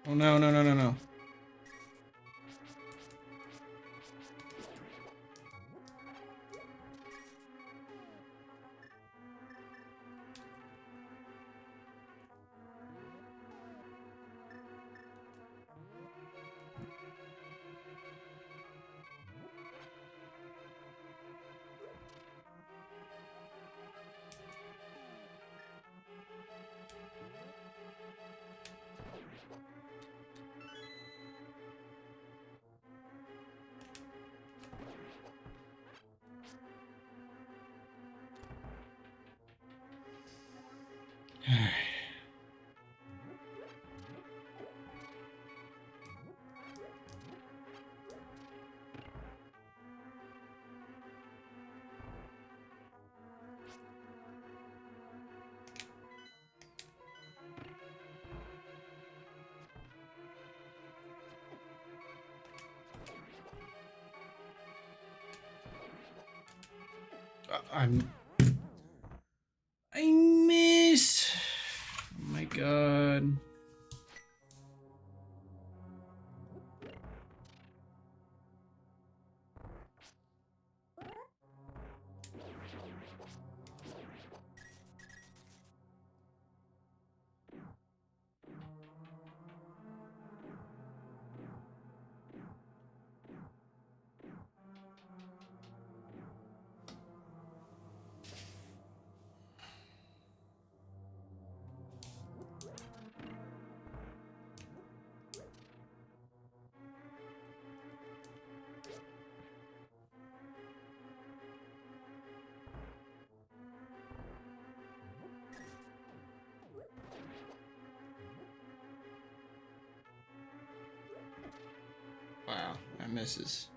Oh no, no, no, no, no. I missed. Oh my god. Wow, that misses.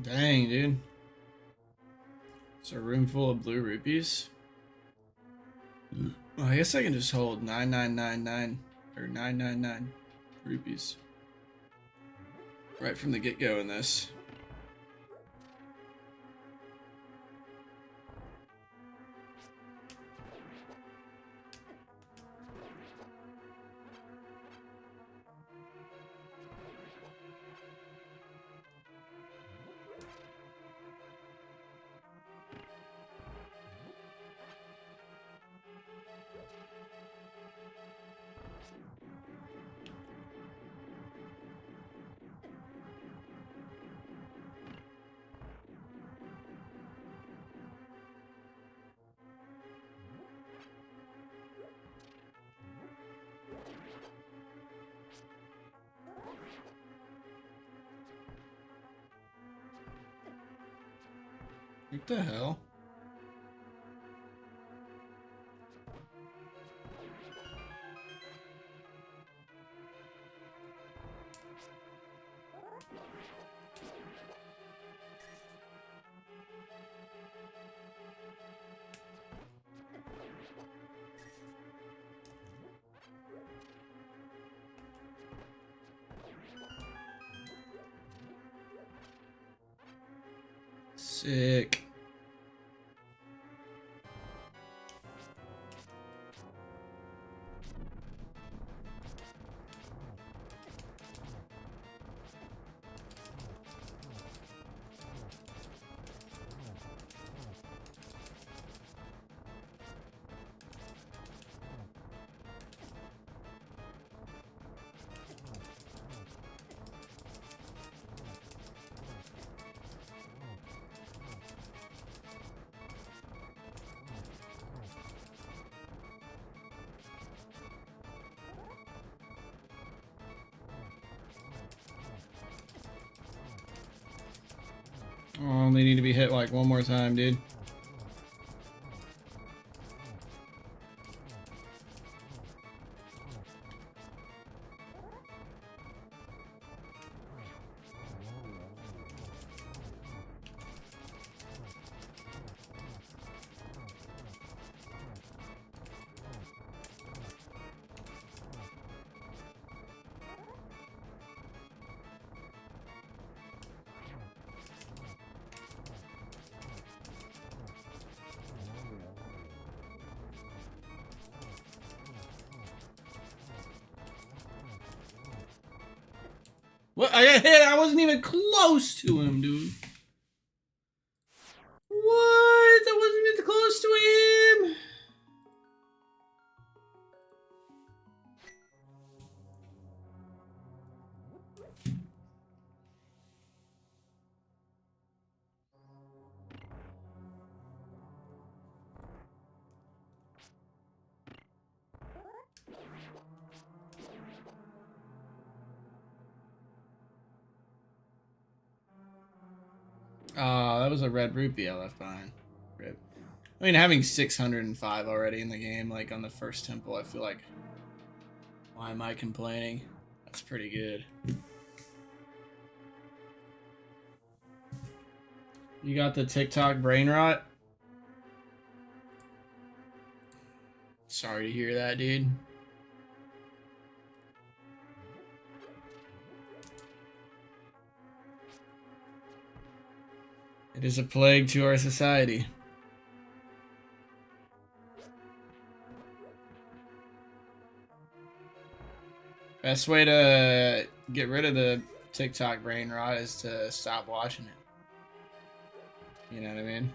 Dang, dude. It's a room full of blue rupees. Well, I guess I can just hold 9999 or 999 rupees right from the get-go in this. What the hell? Sick. Oh, they need to be hit like one more time, dude. What? I got hit. I wasn't even close to him, dude. What? I wasn't even close to him. Oh, that was a red rupee I left behind. Rip. I mean, having 605 already in the game, like on the first temple, I feel like, why am I complaining? That's pretty good. You got the TikTok brain rot? Sorry to hear that, dude. It is a plague to our society. Best way to get rid of the TikTok brain rot is to stop watching it. You know what I mean?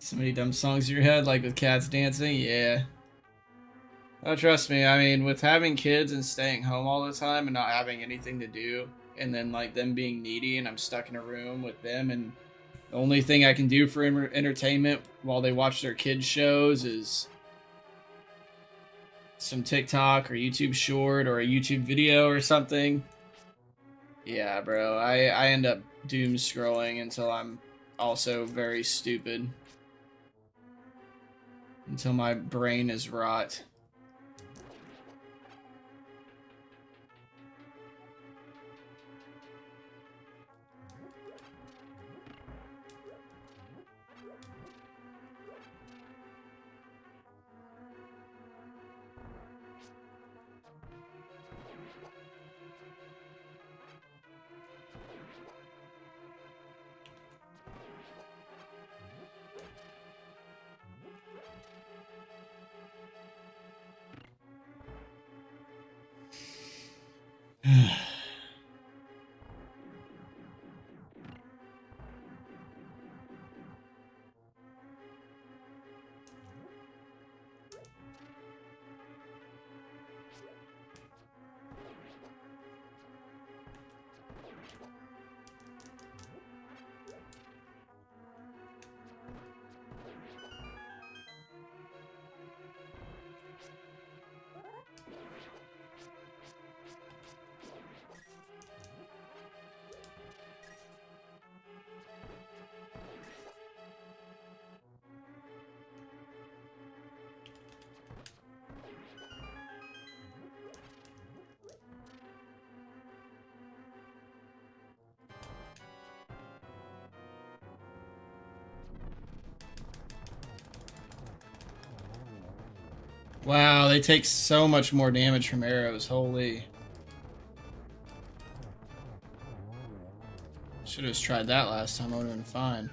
So many dumb songs in your head, like with cats dancing, yeah. Oh, trust me, I mean, with having kids and staying home all the time and not having anything to do, and then like them being needy and I'm stuck in a room with them, and the only thing I can do for entertainment while they watch their kids shows is some TikTok or YouTube short or a YouTube video or something. Yeah, bro, I end up doom scrolling until I'm also very stupid. Until my brain is rot. Wow, they take so much more damage from arrows, holy. Should have just tried that last time, I would have been fine.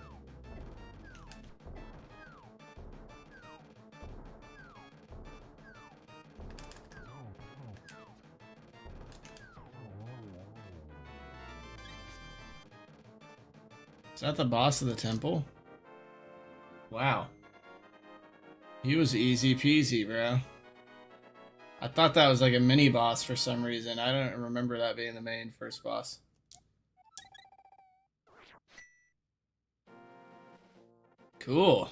Is that the boss of the temple? Wow. He was easy peasy, bro. I thought that was like a mini boss for some reason. I don't remember that being the main first boss. Cool.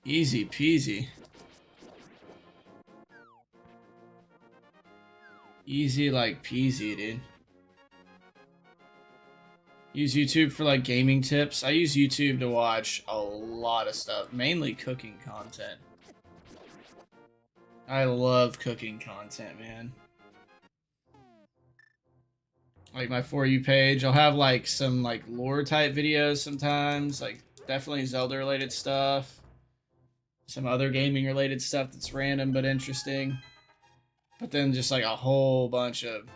Easy peasy. Easy like peasy, dude. Use YouTube for like gaming tips. I use YouTube to watch a lot of stuff, mainly cooking content. I love cooking content, man. Like my For You page, I'll have like some like lore type videos sometimes, like definitely Zelda related stuff. some other gaming related stuff that's random but interesting. But then just like a whole bunch of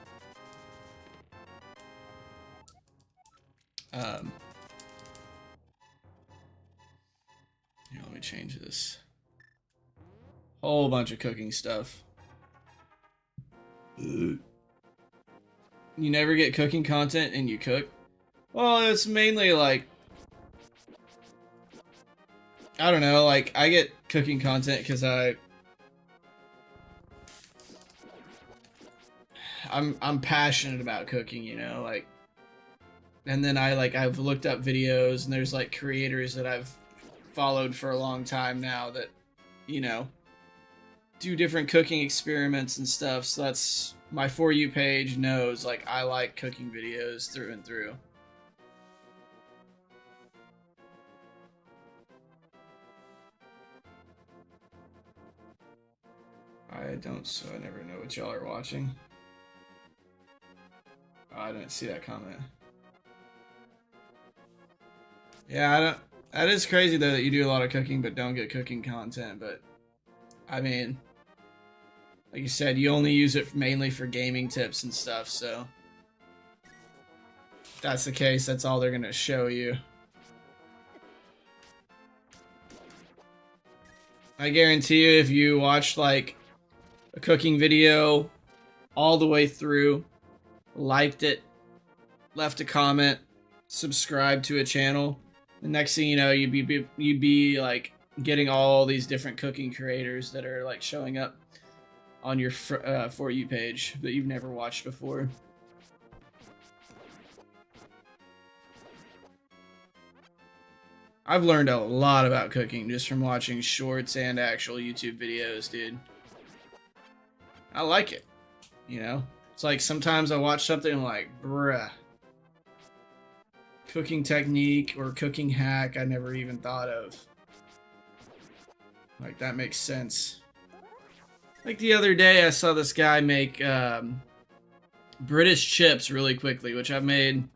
here, let me change this. Whole bunch of cooking stuff. You never get cooking content and you cook? Well, it's mainly like, I don't know, like I get cooking content because I'm passionate about cooking, you know, like, and then I've looked up videos and there's like creators that I've followed for a long time now that, you know, do different cooking experiments and stuff. So that's my For You page knows like I like cooking videos through and through. I don't, so I never know what y'all are watching. Oh, I didn't see that comment. Yeah, I don't. That is crazy though that you do a lot of cooking but don't get cooking content. But I mean, like you said, you only use it mainly for gaming tips and stuff. So if that's the case, that's all they're gonna show you. I guarantee you, if you watched like a cooking video all the way through, liked it, left a comment, subscribed to a channel, the next thing you know, you'd be like getting all these different cooking creators that are like showing up on your For You page that you've never watched before. I've learned a lot about cooking just from watching shorts and actual YouTube videos, dude. I like it, you know? It's like sometimes I watch something and I'm like, bruh. Cooking technique or cooking hack I never even thought of. Like, that makes sense. Like the other day I saw this guy make British chips really quickly, which I've made,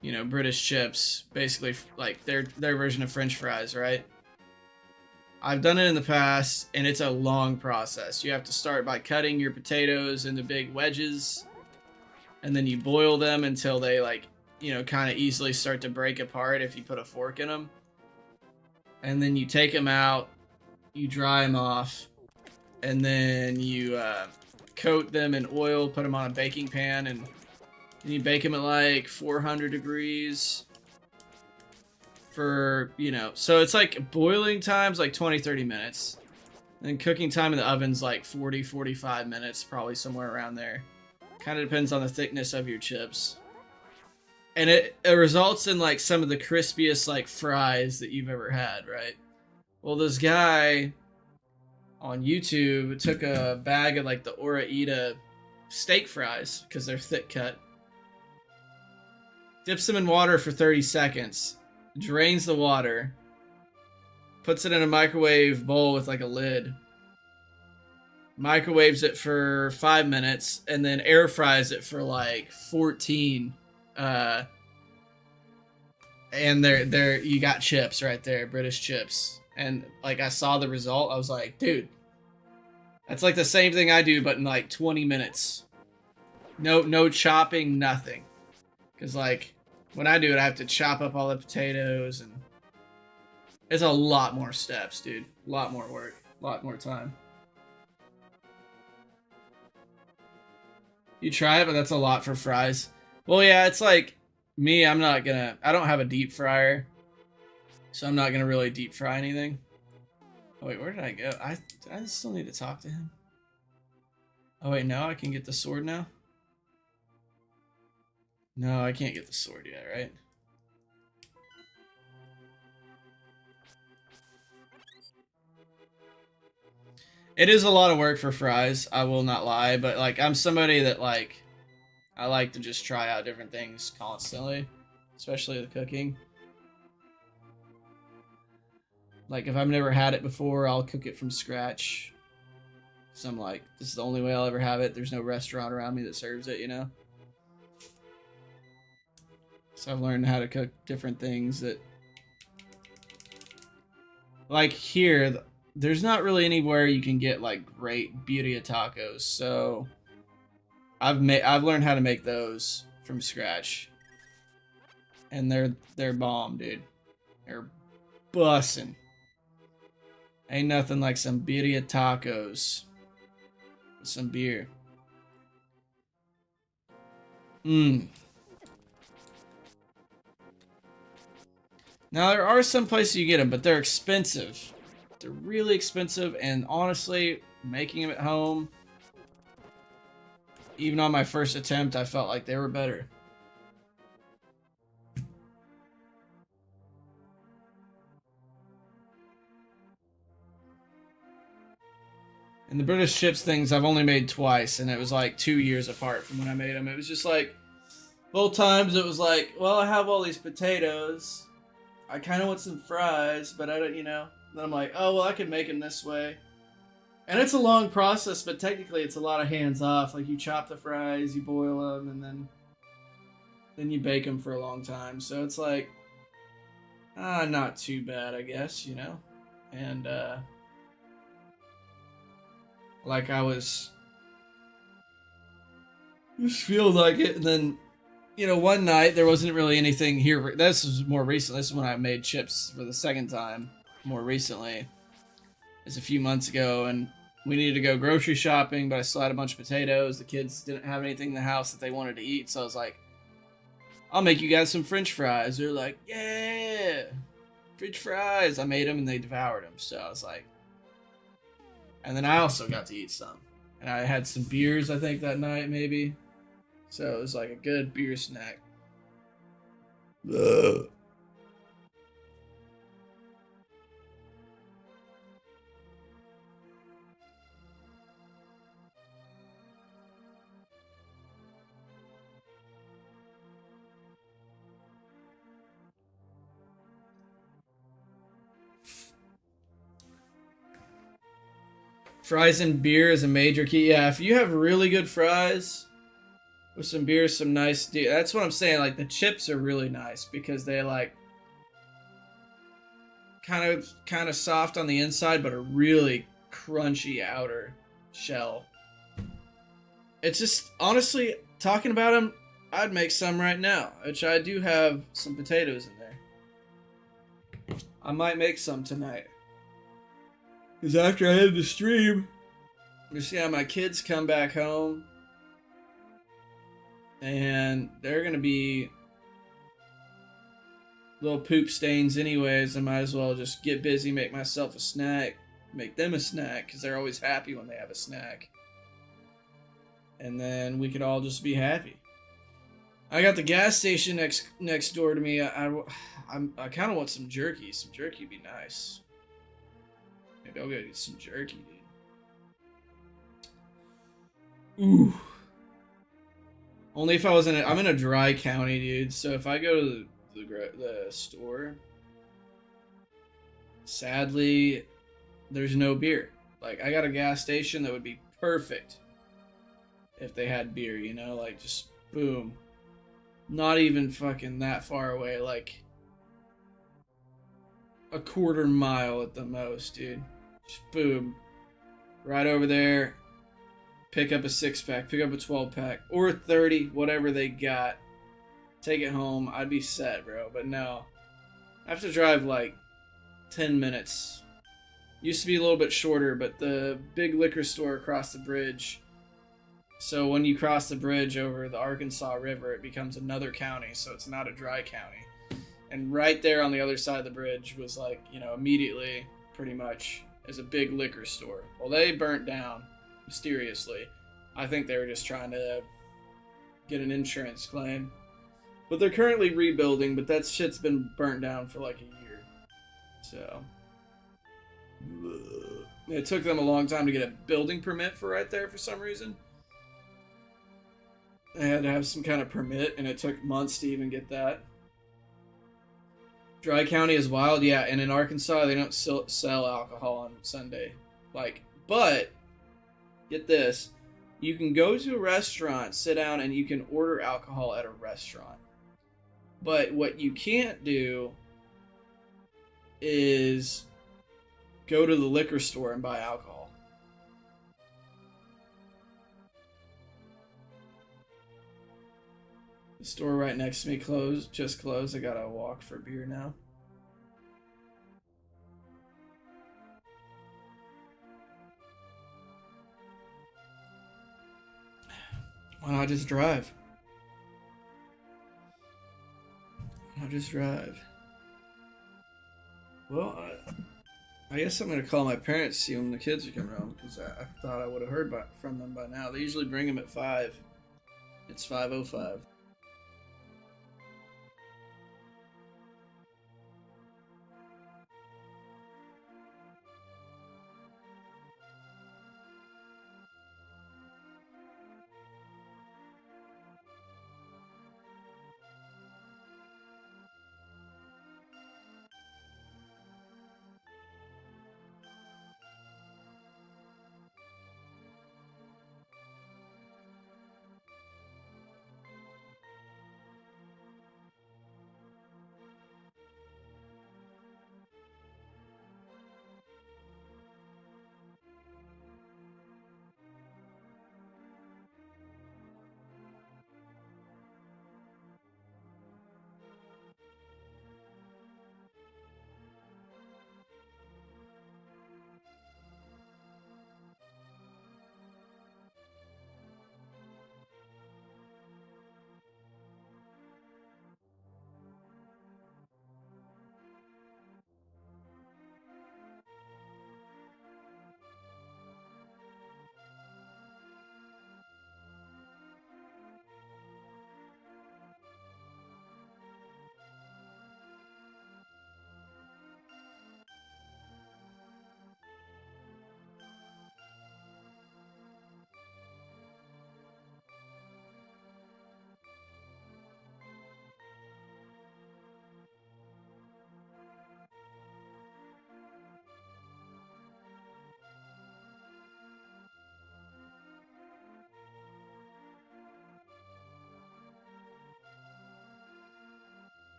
you know, British chips, basically like their version of French fries, right? I've done it in the past, and it's a long process. You have to start by cutting your potatoes into big wedges, and then you boil them until they, like, you know, kind of easily start to break apart if you put a fork in them. And then you take them out, you dry them off, and then you coat them in oil, put them on a baking pan, and you bake them at like 400 degrees for, you know, so it's like boiling time's like 20-30 minutes. And cooking time in the oven's like 40-45 minutes, probably somewhere around there. Kind of depends on the thickness of your chips. And it results in like some of the crispiest like fries that you've ever had, right? Well, this guy on YouTube took a bag of like the Ora-Ida steak fries, because they're thick cut, dips them in water for 30 seconds, drains the water, puts it in a microwave bowl with like a lid, microwaves it for 5 minutes, and then air fries it for like 14. And there you got chips right there, British chips. And like I saw the result, I was like, dude, that's like the same thing I do, but in like 20 minutes. No chopping, nothing. Because like when I do it, I have to chop up all the potatoes, and it's a lot more steps, dude. A lot more work, a lot more time. You try it, but that's a lot for fries. Well, yeah, it's like me, I don't have a deep fryer, so I'm not gonna really deep fry anything. Oh wait, where did I go? I still need to talk to him. Oh wait, no, I can get the sword now? No, I can't get the sword yet, right? It is a lot of work for fries, I will not lie, but like I'm somebody that like I like to just try out different things constantly, especially the cooking. Like if I've never had it before, I'll cook it from scratch. So I'm like, this is the only way I'll ever have it. There's no restaurant around me that serves it, you know? So I've learned how to cook different things that like here, there's not really anywhere you can get like great birria tacos. So I've learned how to make those from scratch, and they're bomb, dude. They're bussin'. Ain't nothing like some birria tacos with some beer. Mmm. Now, there are some places you get them, but they're expensive. They're really expensive, and honestly, making them at home, even on my first attempt, I felt like they were better. And the British chips things I've only made twice, and it was like 2 years apart from when I made them. It was just like, both times it was like, well, I have all these potatoes. I kind of want some fries, but I don't, you know. Then I'm like, oh, well, I could make them this way. And it's a long process, but technically it's a lot of hands off. Like, you chop the fries, you boil them, and then you bake them for a long time. So it's like, not too bad, I guess, you know. And, like I was just feel like it, and then, you know, one night there wasn't really anything here. This was more recent. This is when I made chips for the second time. More recently, it's a few months ago, and we needed to go grocery shopping, but I still had a bunch of potatoes. The kids didn't have anything in the house that they wanted to eat, so I was like, I'll make you guys some French fries. They're like, yeah, French fries. I made them, and they devoured them. So I was like, and then I also got to eat some, and I had some beers, I think, that night maybe. So it was like a good beer snack. Ugh. Fries and beer is a major key. Yeah, if you have really good fries with some beer, some nice... That's what I'm saying. Like, the chips are really nice because they, like, kind of soft on the inside, but a really crunchy outer shell. It's just, honestly, talking about them, I'd make some right now, which I do have some potatoes in there. I might make some tonight. Because after I end the stream, you see how my kids come back home, and they're going to be little poop stains anyways. I might as well just get busy, make myself a snack, make them a snack, because they're always happy when they have a snack. And then we could all just be happy. I got the gas station next door to me. I kind of want some jerky. Some jerky would be nice. Maybe I'll go get some jerky, dude. Ooh. Only if I was I'm in a dry county, dude. So if I go to the store, sadly, there's no beer. Like, I got a gas station that would be perfect if they had beer, you know? Like, just boom. Not even fucking that far away. Like, a quarter mile at the most, dude. Just boom. Right over there. Pick up a 6-pack. Pick up a 12-pack. Or a 30. Whatever they got. Take it home. I'd be set, bro. But no. I have to drive like 10 minutes. Used to be a little bit shorter, but the big liquor store across the bridge. So when you cross the bridge over the Arkansas River, it becomes another county. So it's not a dry county. And right there on the other side of the bridge was like, you know, immediately, pretty much, is a big liquor store. Well, they burnt down, mysteriously. I think they were just trying to get an insurance claim. But they're currently rebuilding, but that shit's been burnt down for like a year. So, it took them a long time to get a building permit for right there for some reason. They had to have some kind of permit, and it took months to even get that. Dry County is wild, yeah, and in Arkansas, they don't sell alcohol on Sunday. Like, but, get this, you can go to a restaurant, sit down, and you can order alcohol at a restaurant. But what you can't do is go to the liquor store and buy alcohol. The store right next to me just closed. I gotta walk for beer now. Why not just drive? Why not just drive? Well, I guess I'm gonna call my parents, see when the kids are coming home, because I thought I would have heard from them by now. They usually bring them at 5. It's 5:05.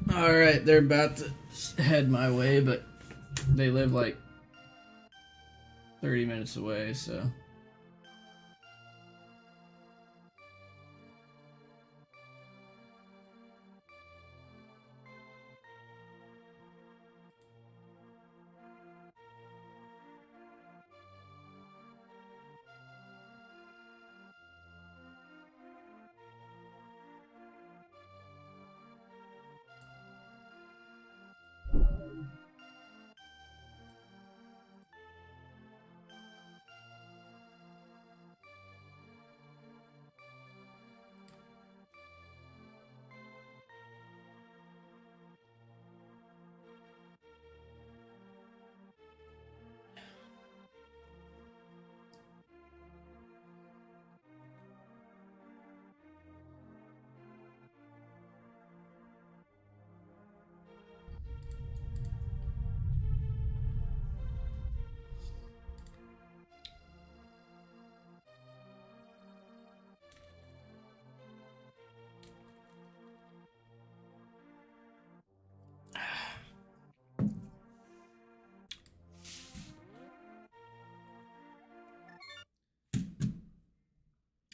Alright, they're about to head my way, but they live like 30 minutes away, so.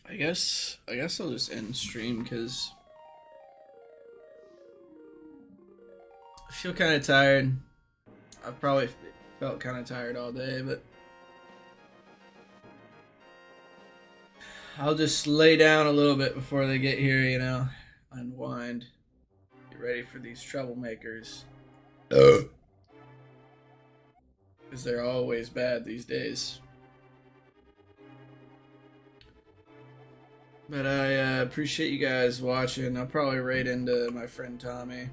I guess I'll just end stream because I feel kind of tired. I've probably felt kind of tired all day, but I'll just lay down a little bit before they get here, you know, unwind, get ready for these troublemakers. Because they're always bad these days. But I appreciate you guys watching. I'll probably raid into my friend Tommy.